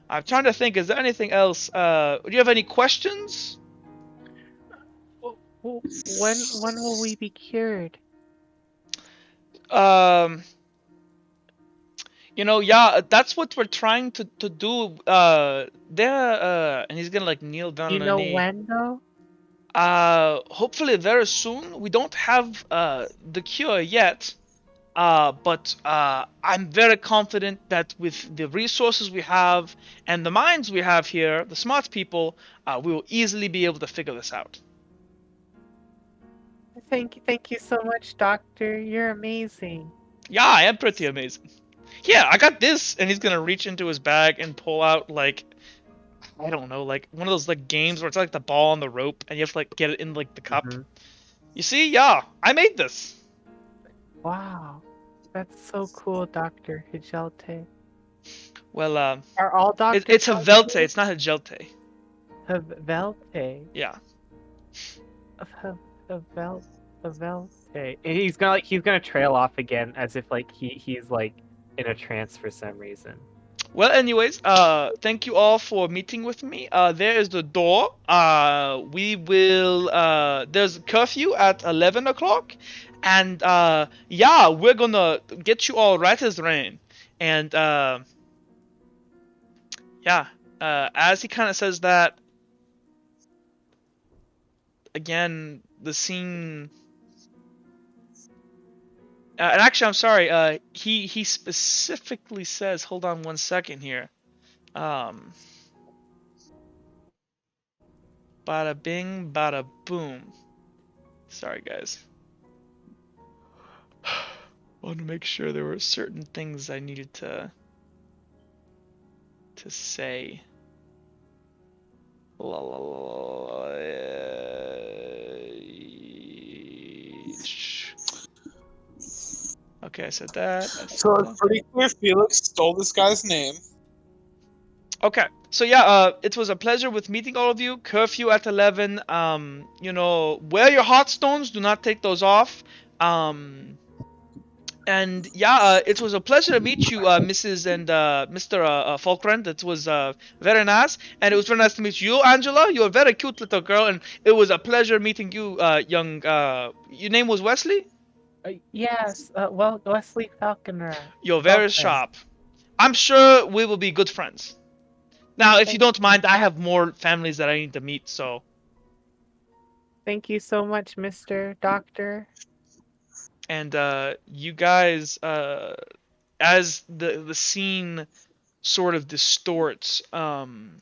I'm trying to think, is there anything else? Do you have any questions? When will we be cured? Yeah, that's what we're trying to do. And he's gonna like kneel down on a knee. When though? Hopefully very soon. We don't have the cure yet. But I'm very confident that with the resources we have and the minds we have here, the smart people, we will easily be able to figure this out. Thank you so much, Doctor. You're amazing. Yeah, I am pretty amazing. Yeah, I got this, and he's gonna reach into his bag and pull out like, I don't know, like one of those like games where it's like the ball on the rope, and you have to like get it in like the cup. Mm-hmm. You see, yeah, I made this. Wow. That's so cool, Dr. Hijelte. Well, Are all doctors it's like Havelte, you? it's not Hajelte. Havelte. Yeah. Havelte. He's gonna trail off again as if like he's like in a trance for some reason. Well, anyways, thank you all for meeting with me. There is the door. We will, there's a curfew at 11 o'clock. And, yeah, we're gonna get you all right as rain. And, yeah, as he kind of says that, again, the scene... and actually, I'm sorry, he specifically says, hold on one second here. Bada bing, bada boom. Sorry, guys. I wanted to make sure there were certain things I needed to say. La, la, la, la, Okay, I said that. So it's pretty clear Felix stole this guy's name. Okay, so yeah, it was a pleasure with meeting all of you. Curfew at 11. You know, wear your hot stones. Do not take those off. And yeah, it was a pleasure to meet you, Mrs. and Mr. Falkland. It was very nice, and it was very nice to meet you, Angela. You're a very cute little girl, and it was a pleasure meeting you, young. Your name was Wesley? Yes, well, Wesley Falconer. You're very sharp. I'm sure we will be good friends. Now, if you don't mind, I have more families that I need to meet, so. Thank you so much, Mr. Doctor. And you guys, as the scene sort of distorts, 1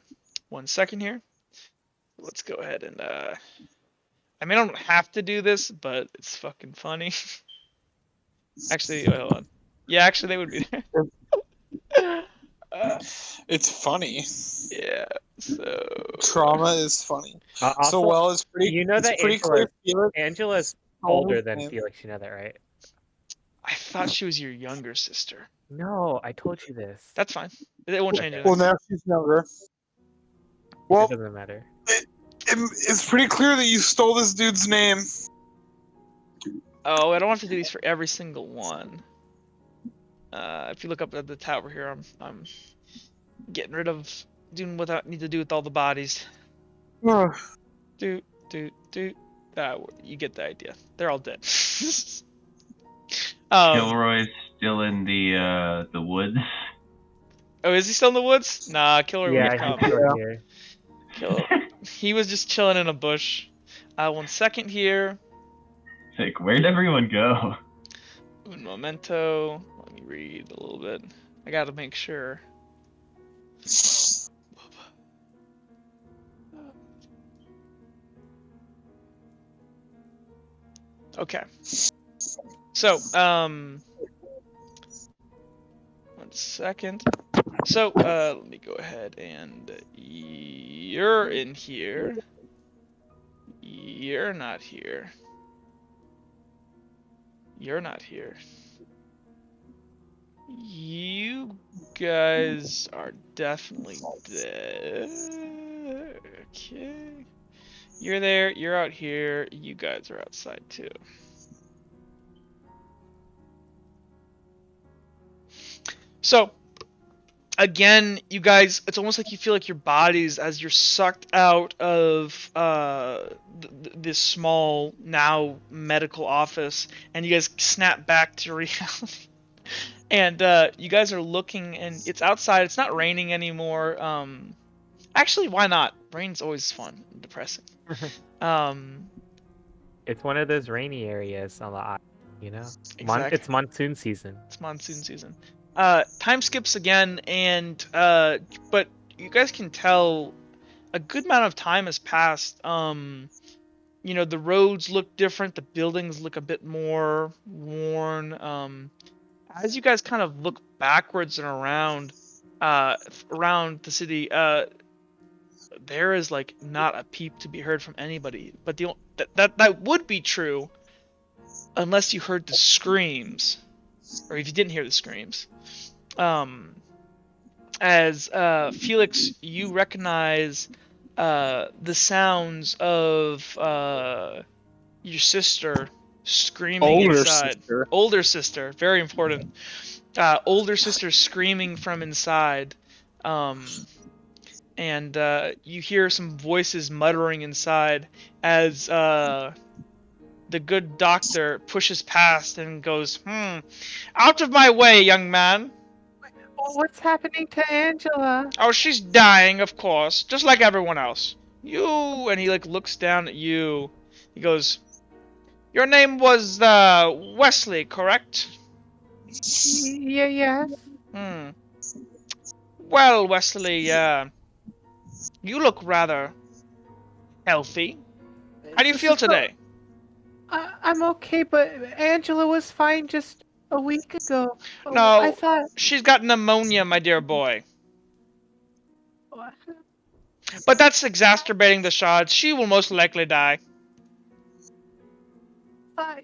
second here. Let's go ahead and I mean, I don't have to do this, but it's fucking funny. Actually, wait, hold on. Yeah, actually, they would be there. It's funny. Yeah. So trauma is funny. Also, so well, it's pretty. You know it's that pretty Angela's older than Felix. You know that, right? I thought she was your younger sister. No, I told you this. That's fine. It won't change anything. Well, now she's younger. Well, it doesn't matter. It's pretty clear that you stole this dude's name. Oh, I don't have to do these for every single one. If you look up at the tower here, I'm getting rid of doing what I need to do with all the bodies. You get the idea. They're all dead. Kilroy's still in the woods. Oh, is he still in the woods? Nah, Kilroy would come. He was just chilling in a bush. 1 second here. Like, where'd everyone go? Un momento. Let me read a little bit. I gotta make sure. Okay. So, 1 second. So, let me go ahead and you're in here. You're not here. You're not here. You guys are definitely dead. Okay. You're there, you're out here, you guys are outside too. So, again, you guys, it's almost like you feel like your bodies, as you're sucked out of this small, now medical office, and you guys snap back to reality. And you guys are looking, and it's outside, it's not raining anymore. Actually, why not? Rain's always fun and depressing. It's one of those rainy areas on the island, you know? Exactly. It's monsoon season. It's monsoon season. Time skips again, and but you guys can tell a good amount of time has passed. You know, the roads look different, the buildings look a bit more worn. As you guys kind of look backwards and around the city, there is like not a peep to be heard from anybody. But that would be true unless you heard the screams or if you didn't hear the screams, as Felix, you recognize the sounds of your sister screaming inside. Older sister, very important. Older sister screaming from inside. And you hear some voices muttering inside as the good doctor pushes past and goes, out of my way, young man. What's happening to Angela? Oh, she's dying, of course, just like everyone else. You, and he like looks down at you. He goes, your name was Wesley, correct? Yeah. Well, Wesley, you look rather healthy. How do you feel today? I'm okay, but Angela was fine just a week ago. No, I thought she's got pneumonia, my dear boy. But that's exacerbating the shots. She will most likely die.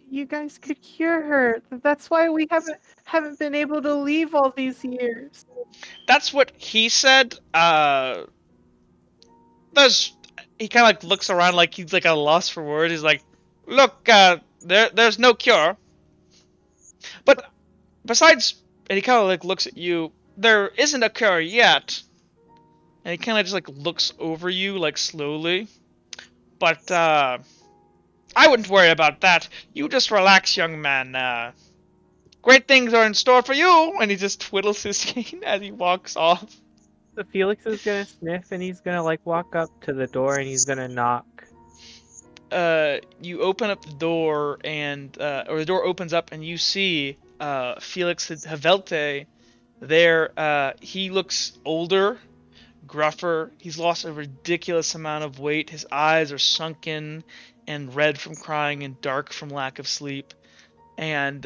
You guys could cure her. That's why we haven't been able to leave all these years. That's what he said. He kind of like looks around like he's like at a loss for words. He's like, look, there's no cure. But besides, and he kind of like looks at you. There isn't a cure yet. And he kind of just like looks over you like slowly. But I wouldn't worry about that. You just relax, young man. Great things are in store for you. And he just twiddles his cane as he walks off. So Felix is gonna sniff and he's gonna like walk up to the door and he's gonna knock. You open up the door and or the door opens up and you see Felix Havelte there. He looks older, gruffer. He's lost a ridiculous amount of weight. His eyes are sunken and red from crying and dark from lack of sleep. And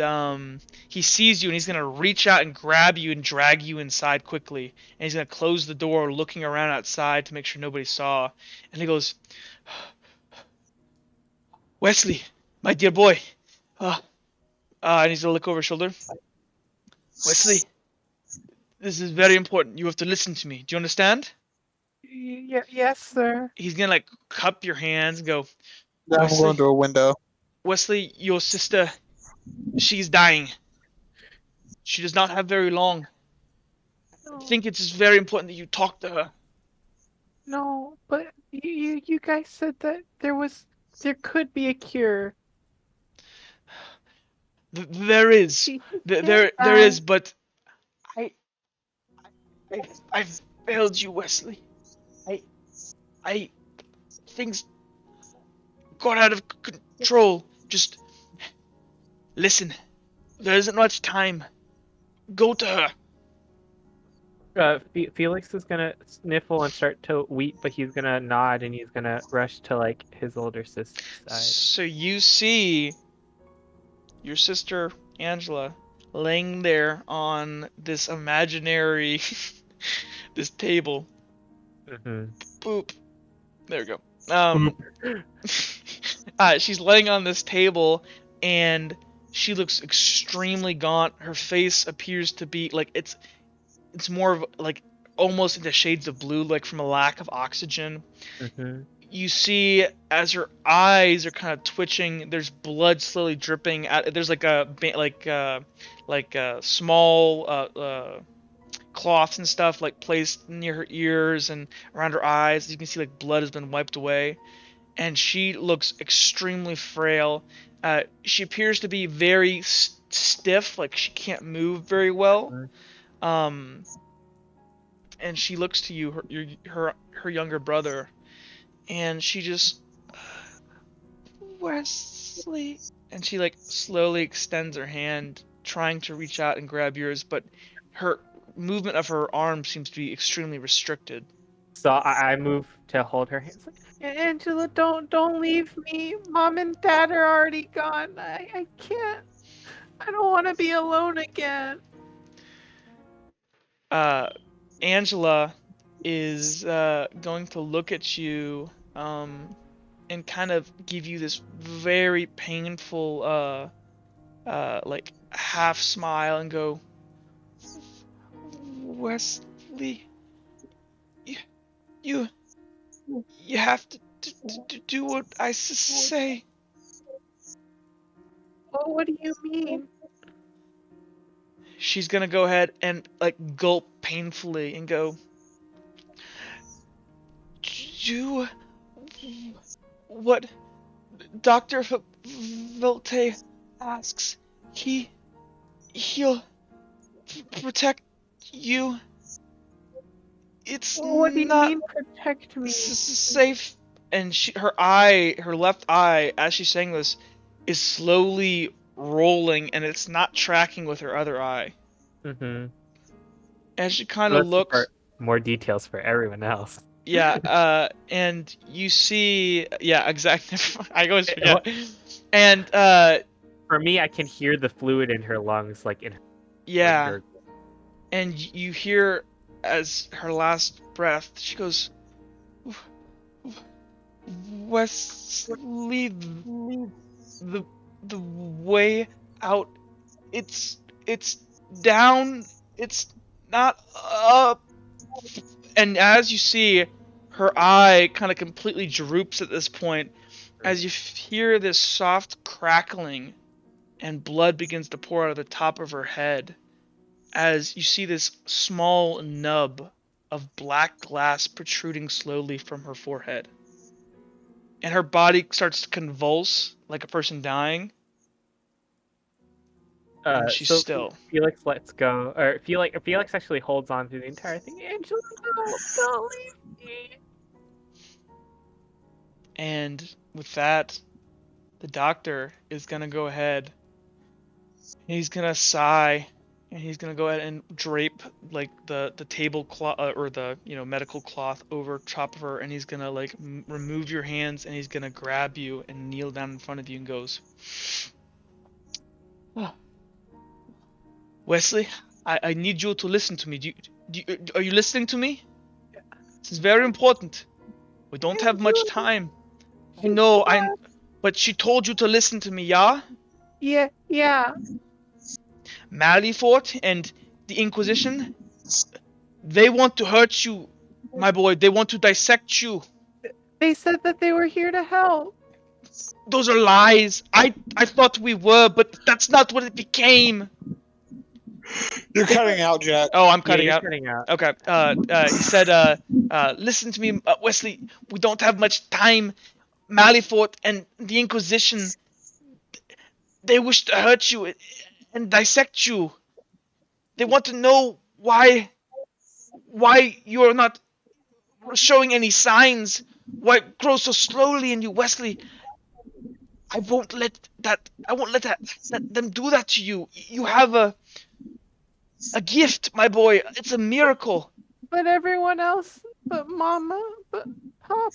he sees you and he's gonna reach out and grab you and drag you inside quickly. And he's gonna close the door, looking around outside to make sure nobody saw. And he goes, Wesley, my dear boy. And he's gonna look over his shoulder. Wesley, this is very important. You have to listen to me. Do you understand? Yes, sir. He's gonna like cup your hands and go, Now I'm going to a window. Wesley, your sister, she's dying. She does not have very long. No. I think it is very important that you talk to her. No, but you guys said that there could be a cure. There is. There is, but I failed you, Wesley. Things got out of control. Just listen. There isn't much time. Go to her. Felix is gonna sniffle and start to weep, but he's gonna nod and he's gonna rush to like his older sister's side. So you see your sister Angela laying there on this imaginary this table. Boop. There we go. She's laying on this table and she looks extremely gaunt. Her face appears to be like it's more of like almost into shades of blue, like from a lack of oxygen. You see as her eyes are kind of twitching, there's blood slowly dripping out. There's like a small cloths and stuff like placed near her ears and around her eyes. You can see like blood has been wiped away, and she looks extremely frail. She appears to be very stiff, like she can't move very well. And she looks to you, her younger brother, and she just, Wesley, and she like slowly extends her hand, trying to reach out and grab yours, but her movement of her arm seems to be extremely restricted. So I move to hold her hands. Like, Angela, don't leave me. Mom and Dad are already gone. I can't. I don't want to be alone again. Angela is going to look at you and kind of give you this very painful like half smile and go, Wesley, you have to do what I say. Well, what do you mean? She's gonna go ahead and like gulp painfully and go, do what Dr. Volte asks. He'll protect you. It's What do you not mean protect me? safe. And her left eye, as she's saying this, is slowly rolling, and it's not tracking with her other eye. Mm-hmm. As she kind of looks. More details for everyone else. Yeah, and you see, yeah, exactly. I always forget. And for me, I can hear the fluid in her lungs, like in her. Yeah. And you hear, as her last breath, she goes, Wesley, the way out, it's down, it's not up. And as you see, her eye kind of completely droops at this point, as you hear this soft crackling, and blood begins to pour out of the top of her head, as you see this small nub of black glass protruding slowly from her forehead. And her body starts to convulse like a person dying. And she's still. Felix lets go, or Felix actually holds on through the entire thing. Angela, no, don't leave me. And with that, the doctor is gonna go ahead. He's gonna sigh, and he's gonna go ahead and drape like the tablecloth or the medical cloth over top of her, and he's gonna like remove your hands, and he's gonna grab you and kneel down in front of you and goes, Wesley, I need you to listen to me. Are you listening to me? This is very important. We don't have much time. I know, but she told you to listen to me, yeah? Yeah. Malifort and the Inquisition, they want to hurt you, my boy. They want to dissect you. They said that they were here to help. Those are lies. I thought we were, but that's not what it became. You're cutting out, Jack. Oh, I'm cutting out. Cutting out. Okay. He said, listen to me, Wesley. We don't have much time. Malifort and the Inquisition, they wish to hurt you and dissect you. They want to know why you're not showing any signs. Why it grows so slowly in you, Wesley. I won't let them do that to you. You have a gift, my boy. It's a miracle. But everyone else, but Mama, but Papa,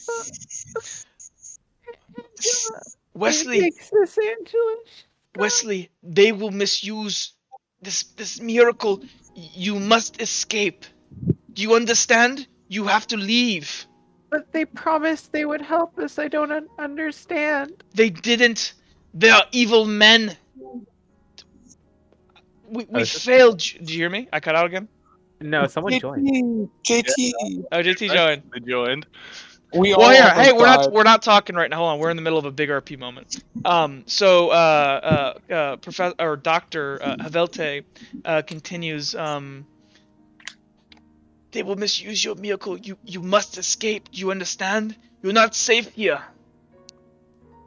Angela. Wesley, Angela. Wesley, they will misuse this miracle. You must escape. Do you understand? You have to leave. But they promised they would help us. I don't understand. They didn't. They are evil men. We failed. Do you hear me? I cut out again? No, someone joined. JT. Oh, JT joined. They joined. Hey, we're not talking right now. Hold on, we're in the middle of a big RP moment. Professor or Dr. Havelte continues. They will misuse your miracle. You must escape. Do you understand? You're not safe here.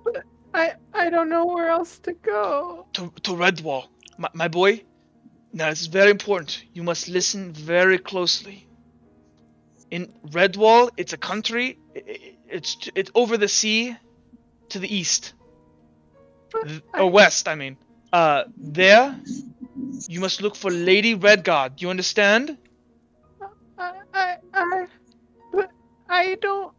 But I don't know where else to go. To Redwall, my boy. Now this is very important. You must listen very closely. In Redwall, it's a country. It's over the sea, to the east, or west. I mean, there, you must look for Lady Redguard. Do you understand? I don't.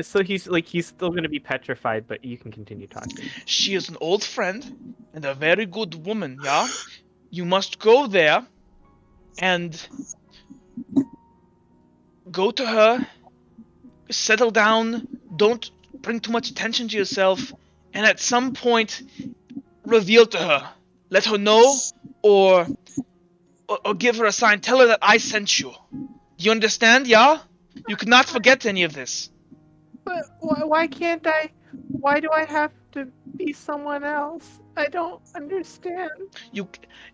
So he's still gonna be petrified, but you can continue talking. She is an old friend and a very good woman. Yeah, you must go there, and go to her. Settle down. Don't bring too much attention to yourself, and at some point, reveal to her, let her know, or give her a sign. Tell her that I sent you. You understand, yeah? You cannot forget any of this. But why can't I? Why do I have to be someone else? I don't understand.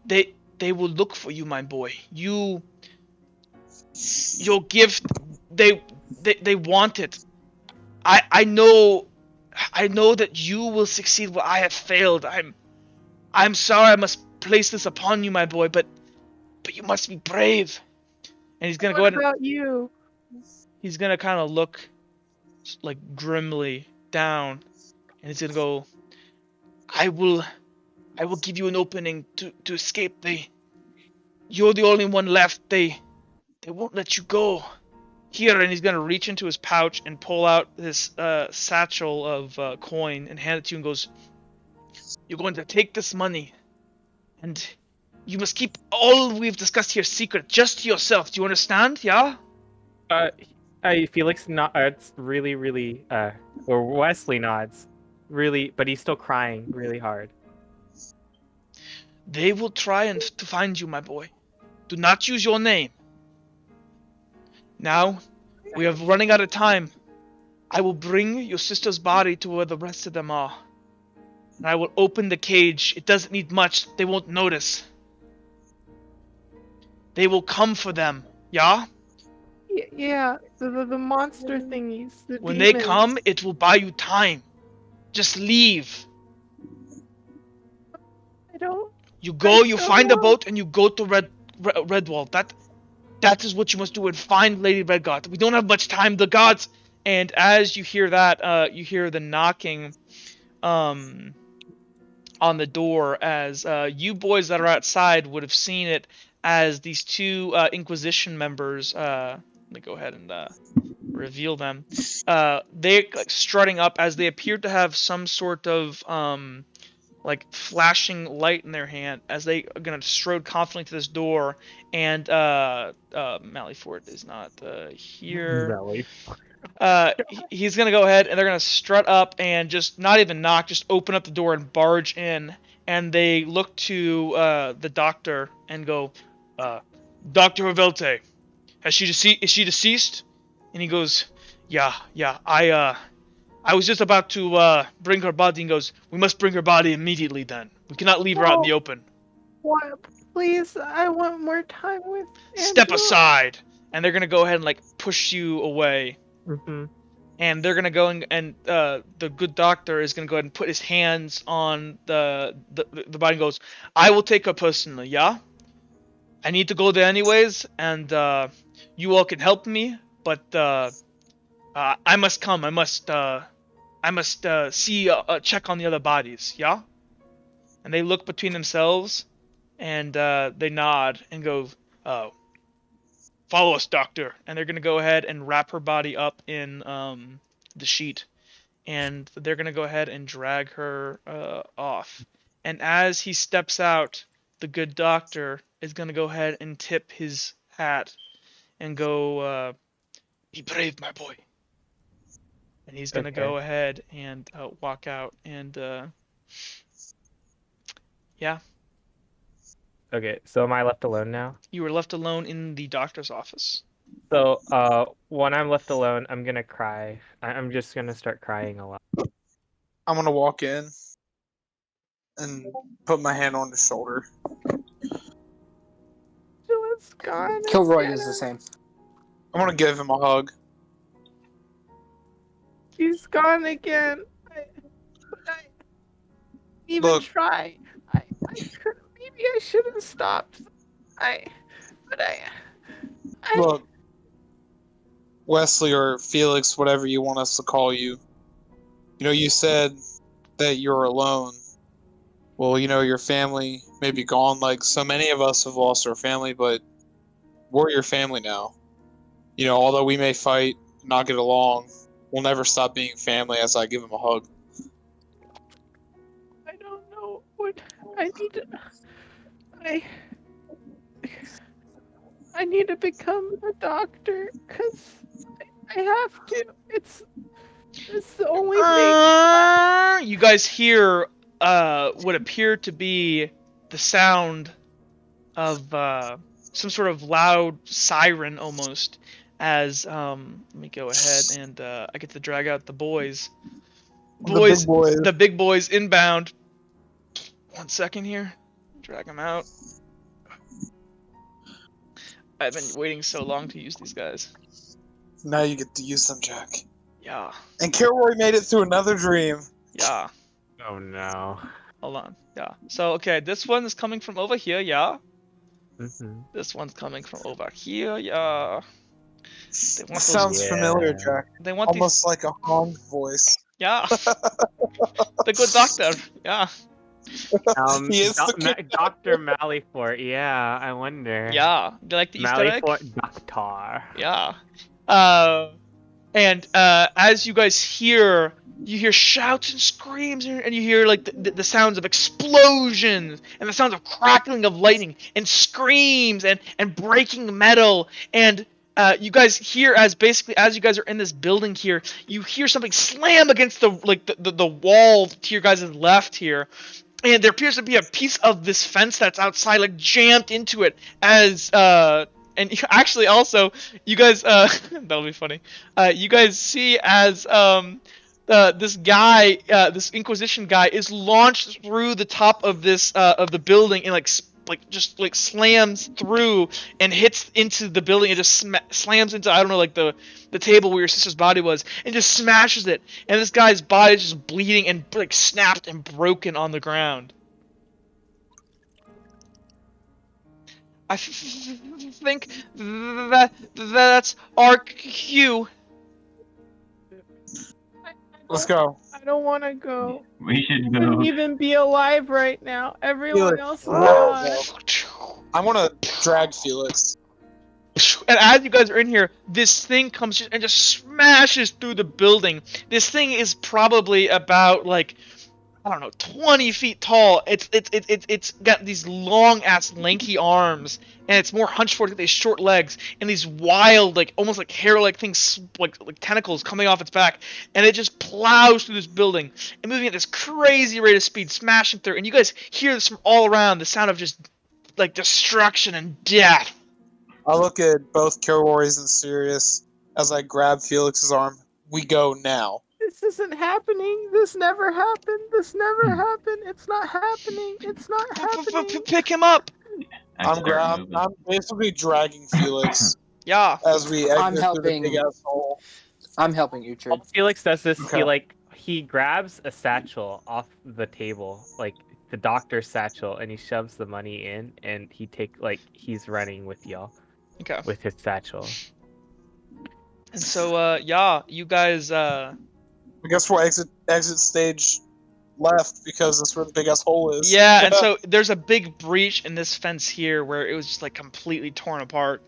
They will look for you, my boy. Your gift, they want it. I know that you will succeed where I have failed. I'm sorry I must place this upon you, my boy, but you must be brave. And he's gonna go ahead. What about you? He's gonna kind of look like grimly down, and he's gonna go, I will give you an opening to escape. You're the only one left. They won't let you go. Here, and he's gonna reach into his pouch and pull out this satchel of coin and hand it to you and goes, you're going to take this money, and you must keep all we've discussed here secret, just to yourself. Do you understand? Yeah? Felix nods really, or Wesley nods really, but he's still crying really hard. They will try and to find you, my boy. Do not use your name. Now, we are running out of time. I will bring your sister's body to where the rest of them are. And I will open the cage. It doesn't need much. They won't notice. They will come for them. Yeah? Yeah, the monster thingies. When they come, it will buy you time. Just leave. I don't. You go, you find a boat, and you go to Redwall. That is what you must do, and find Lady Redguard. We don't have much time. The gods. And as you hear that, you hear the knocking, on the door. As you boys that are outside would have seen it, as these two Inquisition members. Let me go ahead and reveal them. They like strutting up as they appear to have some sort of like flashing light in their hand as they are gonna strode confidently to this door. And Mallyford is not here. He's gonna go ahead and they're gonna strut up and just not even knock, just open up the door and barge in. And they look to the doctor and go, Dr. Revelte, is she deceased? And he goes, yeah, I was just about to bring her body. And goes, we must bring her body immediately then. We cannot leave her out in the open. What? Please, I want more time with Angela. Step aside. And they're going to go ahead and like push you away. Mm-hmm. And they're going to go and the good doctor is going to go ahead and put his hands on the body and goes, I will take her personally, yeah? I need to go there anyways, and you all can help me, but I must come. I must see check on the other bodies. Yeah. And they look between themselves, and they nod and go, "Oh, follow us, doctor." And they're gonna go ahead and wrap her body up in the sheet, and they're gonna go ahead and drag her off. And as he steps out, the good doctor is gonna go ahead and tip his hat and go, "Be brave, my boy." And he's gonna go ahead and walk out, and yeah. Okay, so am I left alone now? You were left alone in the doctor's office. So, when I'm left alone, I'm gonna cry. I'm just gonna start crying a lot. I'm gonna walk in and put my hand on his shoulder. It's gone. Kilroy is the same. I'm gonna give him a hug. He's gone again. I even Look. try. I could, maybe I should have stopped. Look, Wesley or Felix, whatever you want us to call you. You know, you said that you're alone. Well, you know, your family may be gone, like so many of us have lost our family, but we're your family now. You know, although we may fight, not get along, we'll never stop being family. As I give him a hug. I don't know what I need to. I need to become a doctor because I have to. It's the only thing. You guys hear what appear to be the sound of some sort of loud siren almost, as let me go ahead and I get to drag out the boys. The big boys. The big boys inbound. 1 second here. Drag them out. I've been waiting so long to use these guys. Now you get to use them, Jack. Yeah. And Kilroy made it through another dream. Yeah. Oh no. Hold on. Yeah. So, okay, this one is coming from over here, yeah. Mm-hmm. This one's coming from over here, yeah. They want This sounds familiar, Jack. They want almost like a Hong voice. Yeah. The good doctor, yeah. He is Dr. Malifort, yeah, I wonder. Yeah. Do you like the Easter egg? Malifort Doctor. Yeah. And as you guys hear, you hear shouts and screams, and you hear like the sounds of explosions, and the sounds of crackling of lightning, and screams, and breaking metal, and you guys hear as you guys are in this building here, you hear something slam against the wall to your guys' left here. And there appears to be a piece of this fence that's outside, like, jammed into it, as, and actually also, you guys, that'll be funny, you guys see as, this guy, this Inquisition guy is launched through the top of this, of the building and, just slams through and hits into the building and just slams into, I don't know, like the table where your sister's body was, and just smashes it, and this guy's body is just bleeding and like snapped and broken on the ground. I think that's our cue. Let's go. I don't want to go. We should I wouldn't go. even be alive right now. Everyone Felix. else is gone. I want to drag Felix. And as you guys are in here, this thing comes and just smashes through the building. This thing is probably about, like, I don't know, 20 feet tall. It's got these long ass lanky arms, and it's more hunched forward with these short legs and these wild, like, almost like hair-like things, like tentacles coming off its back, and it just plows through this building and moving at this crazy rate of speed, smashing through. And you guys hear this from all around, the sound of just like destruction and death. I look at both Kilroy's and Sirius as I grab Felix's arm. We go now. This isn't happening. This never happened. This never happened. It's not happening. It's not happening. Pick him up. I'm basically dragging Felix. Yeah. As we I'm exit through the helping. big ass hole. I'm helping Uhtred. While Felix does this, Okay. he grabs a satchel off the table, like the doctor's satchel, and he shoves the money in, and he's running with y'all. Okay. With his satchel. And so, yeah, you guys, I guess we'll exit stage left because that's where the big ass hole is. yeah, and so there's a big breach in this fence here where it was just like completely torn apart.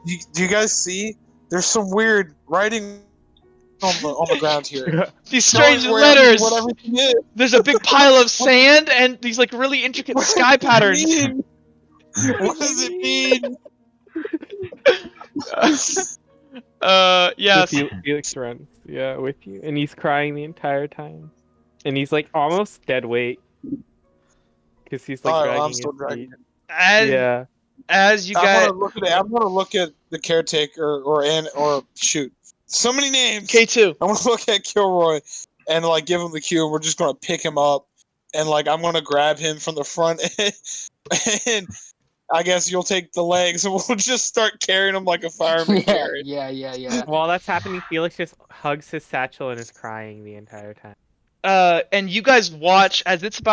Do you guys see? There's some weird writing on the ground here. These strange Showing where letters. what everything is. There's a big pile of sand and these like really intricate sky patterns. What does it mean? Yes. Felix runs, with you, and he's crying the entire time, and he's like almost dead weight because he's like dragging I'm his still feet. dragging. As you guys, I'm gonna look at the caretaker or shoot. So many names. K2. I'm gonna look at Kilroy and like give him the cue. And we're just gonna pick him up and like I'm gonna grab him from the front and I guess you'll take the legs and we'll just start carrying him like a fireman carried. Yeah. While that's happening, Felix just hugs his satchel and is crying the entire time. And you guys watch as it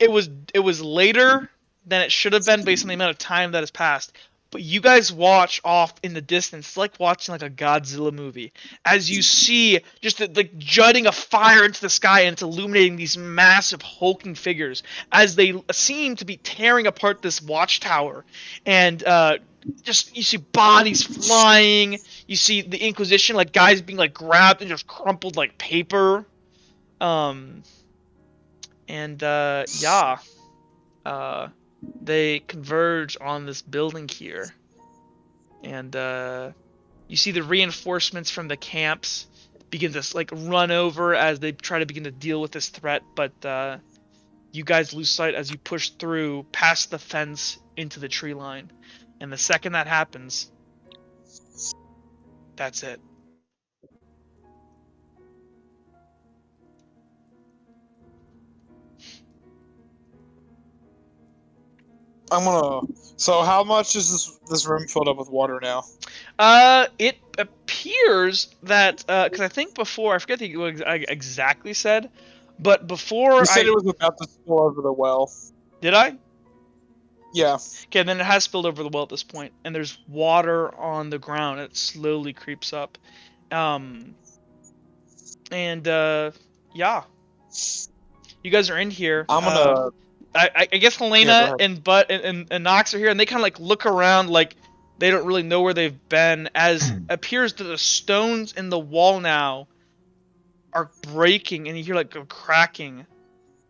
was later than it should have been based on the amount of time that has passed. But you guys watch off in the distance. It's like watching like a Godzilla movie. As you see just like jutting a fire into the sky and it's illuminating these massive hulking figures as they seem to be tearing apart this watchtower. And just you see bodies flying. You see the Inquisition, like guys being like grabbed and just crumpled like paper. They converge on this building here, and you see the reinforcements from the camps begin to like run over as they try to begin to deal with this threat. But you guys lose sight as you push through past the fence into the tree line. And the second that happens, that's it. So how much is this room filled up with water now? It appears that because I think before I forget what I exactly said, but before You said it was about to spill over the well. Did I? Yeah. Okay, then it has spilled over the well at this point, and there's water on the ground. It slowly creeps up, and yeah, you guys are in here. I'm gonna. I guess Helena and Butt and Nox are here, and they kind of like look around like they don't really know where they've been, as it appears that the stones in the wall now are breaking, and you hear like a cracking,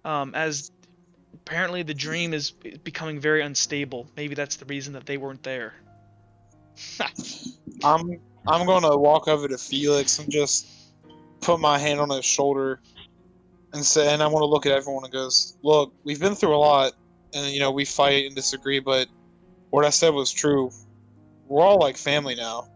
as apparently the dream is becoming very unstable. Maybe that's the reason that they weren't there. I'm gonna walk over to Felix and just put my hand on his shoulder and say, and I want to look at everyone and goes, "Look, we've been through a lot, and we fight and disagree, but what I said was true. We're all like family now.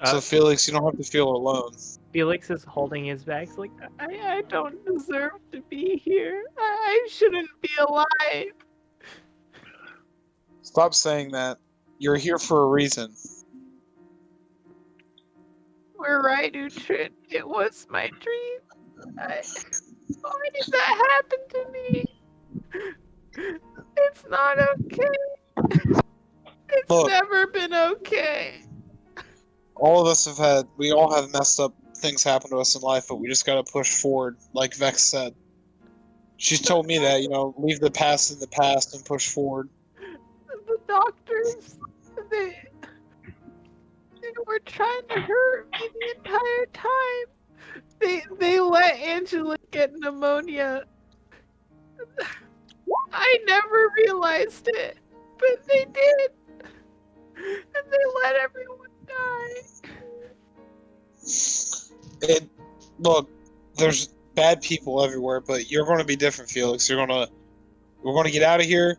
So Felix, you don't have to feel alone." Felix is holding his bags like, I don't deserve to be here. I shouldn't be alive. Stop saying that. You're here for a reason. We're right, Uhtred. It was my dream. Why did that happen to me? It's not okay. It's never been okay. All of us we all have messed up things happen to us in life, but we just gotta push forward, like Vex said. She's told me that, leave the past in the past and push forward. The doctors, they were trying to hurt me the entire time. They let Angela get pneumonia. I never realized it, but they did. And they let everyone die. Look, there's bad people everywhere, but you're going to be different, Felix. We're going to get out of here.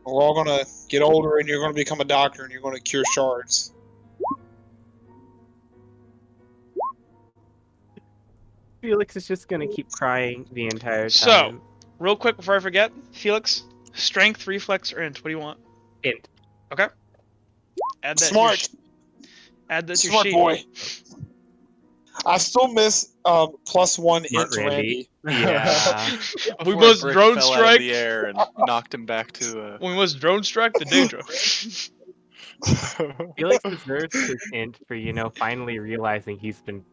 We're all going to get older, and you're going to become a doctor, and you're going to cure shards. Felix is just going to keep crying the entire time. So, real quick before I forget, Felix, strength, reflex, or int? What do you want? Int. Okay. Add that. Smart. Add that to your Smart sheet. boy. I still miss +1 Smart int Randy. Yeah. We must Brick drone fell strike. out of the air and knocked him back to. We must drone strike the Daedra. Felix deserves his int for finally realizing he's been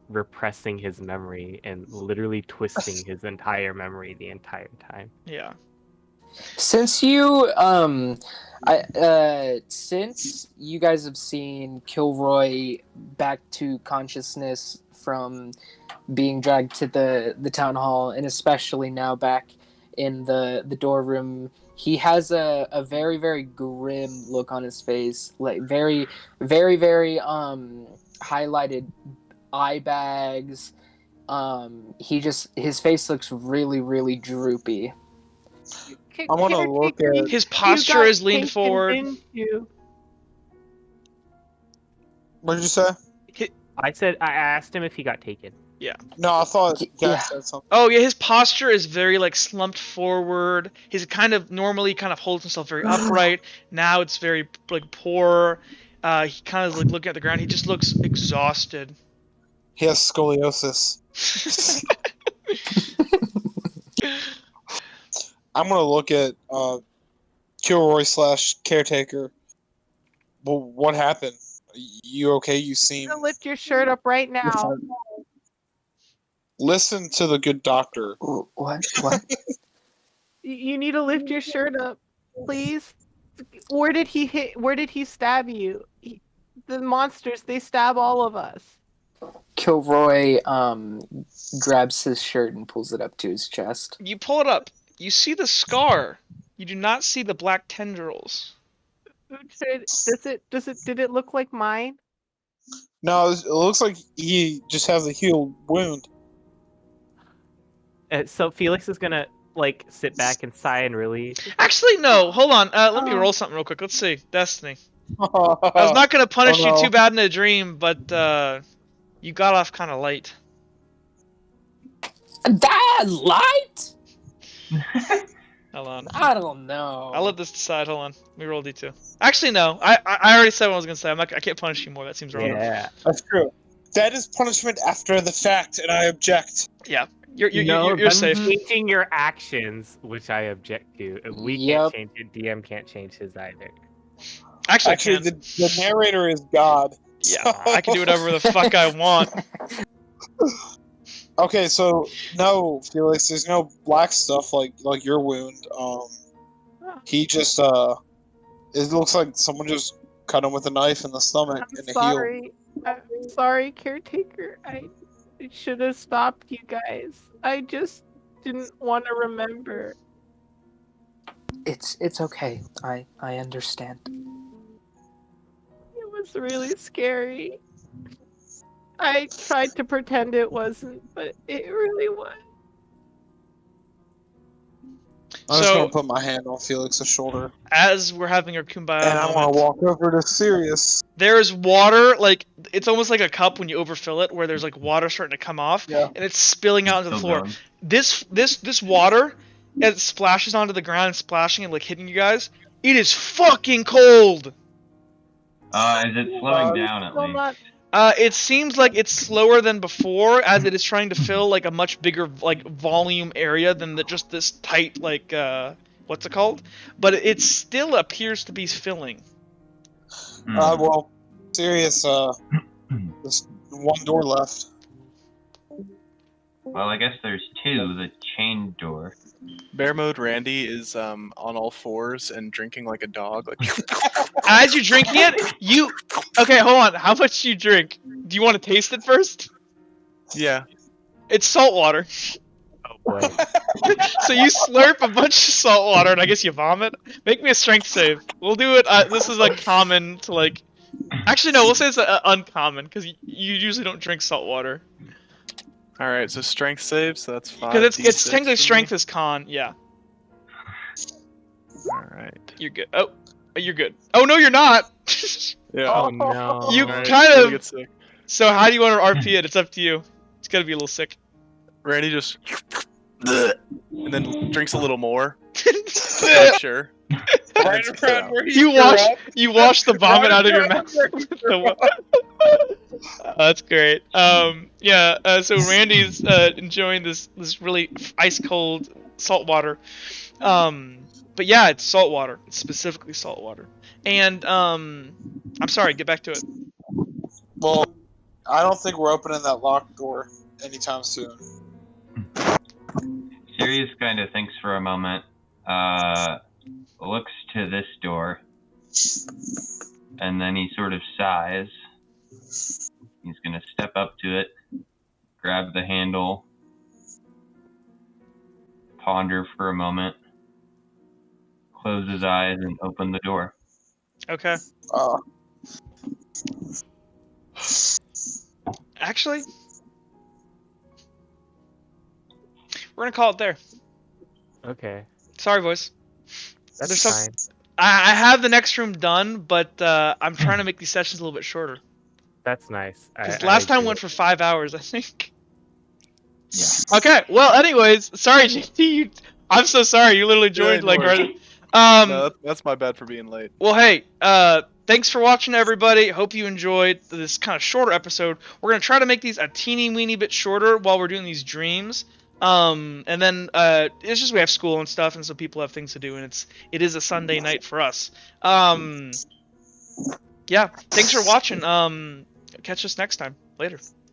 repressing his memory and literally twisting his entire memory the entire time. Yeah. Since you since you guys have seen Kilroy back to consciousness from being dragged to the town hall, and especially now back in the door room, he has a very, very grim look on his face, like very, very, very highlighted eye bags. His face looks really, really droopy. I want to look at... His posture is leaned forward. What did you say? I asked him if he got taken. Yeah. No, I thought Jack said something. Oh yeah, his posture is very slumped forward. He's normally holds himself very upright. Now it's very poor. He kind of looking at the ground. He just looks exhausted. He has scoliosis. I'm gonna look at Kilroy / caretaker. Well, what happened? You okay? You seem... Lift your shirt up right now. Listen to the good doctor. What? You need to lift your shirt up, please. Where did he hit? Where did he stab you? The monsters, they stab all of us. Kilroy grabs his shirt and pulls it up to his chest. You pull it up. You see the scar. You do not see the black tendrils. Did it look like mine? No, it looks like he just has a healed wound. So Felix is gonna like sit back and sigh and relief. Actually, no. Hold on. Let me Oh. roll something real quick. Let's see. Destiny. I was not gonna punish you too bad in a dream, but you got off kind of light. That light? Hold on. I don't know. I'll let this decide. Hold on. Let me roll D2. Actually, no. I already said what I was gonna say. I can't punish you more. That seems wrong. Yeah. That's true. That is punishment after the fact, and I object. Yeah. You're that's safe. changing your actions, which I object to. We can't change it. DM can't change his either. Actually, the narrator is God. Yeah, I can do whatever the fuck I want. Okay, so no, Felix, there's no black stuff like your wound. He just it looks like someone just cut him with a knife in the stomach and the heel. I'm sorry, caretaker. I should have stopped you guys. I just didn't want to remember. It's okay. I understand. It was really scary. I tried to pretend it wasn't, but it really was. I'm just gonna put my hand on Felix's shoulder. As we're having our kumbaya and I want to walk over to Sirius. There's water, like it's almost like a cup when you overfill it, where there's like water starting to come off, and it's spilling out into the floor. Going. This water, as it splashes onto the ground, splashing and like hitting you guys, it is fucking cold. Is it slowing down at least? It seems like it's slower than before, as it is trying to fill like a much bigger like volume area than just this tight like what's it called? But it still appears to be filling. Well, Sirius, there's one door left. Well, I guess there's two. The chain door. Bear mode Randy is on all fours and drinking like a dog. Like As you're drinking it, okay, hold on. How much do you drink? Do you want to taste it first? Yeah. It's salt water. Oh boy. So you slurp a bunch of salt water, and I guess you vomit. Make me a strength save. We'll do it. This is like common to like. Actually, no. We'll say it's uncommon because you usually don't drink salt water. All right, so strength save, so that's 5. Because it's technically strength is con. Yeah. All right. You're good. Oh, you're good. Oh no, you're not. Yeah. Oh no. You All right, kind gotta of. get sick. So how do you want to RP it? It's up to you. It's gotta be a little sick. Randy just and then drinks a little more. Not sure. Right around where You wash the vomit out of your mouth. That's great. Yeah. So Randy's enjoying this really ice cold salt water. But yeah, it's salt water. It's specifically salt water. And I'm sorry. Get back to it. Well, I don't think we're opening that locked door anytime soon. Sirius kind of thinks for a moment. Looks to this door, and then he sort of sighs. He's gonna step up to it, grab the handle, ponder for a moment, close his eyes, and open the door. Okay. Actually, we're gonna call it there. Okay. Sorry, boys. That's fine. I have the next room done, but I'm trying to make these sessions a little bit shorter. That's nice. Last time went for 5 hours, I think. Yeah. Okay. Well, anyways, sorry, JT. I'm so sorry. You literally joined like right. No, that's my bad for being late. Well, hey. Thanks for watching, everybody. Hope you enjoyed this kind of shorter episode. We're gonna try to make these a teeny weeny bit shorter while we're doing these dreams. And then it's just we have school and stuff, and so people have things to do, and it is a Sunday night for us. Yeah, thanks for watching. Catch us next time. Later.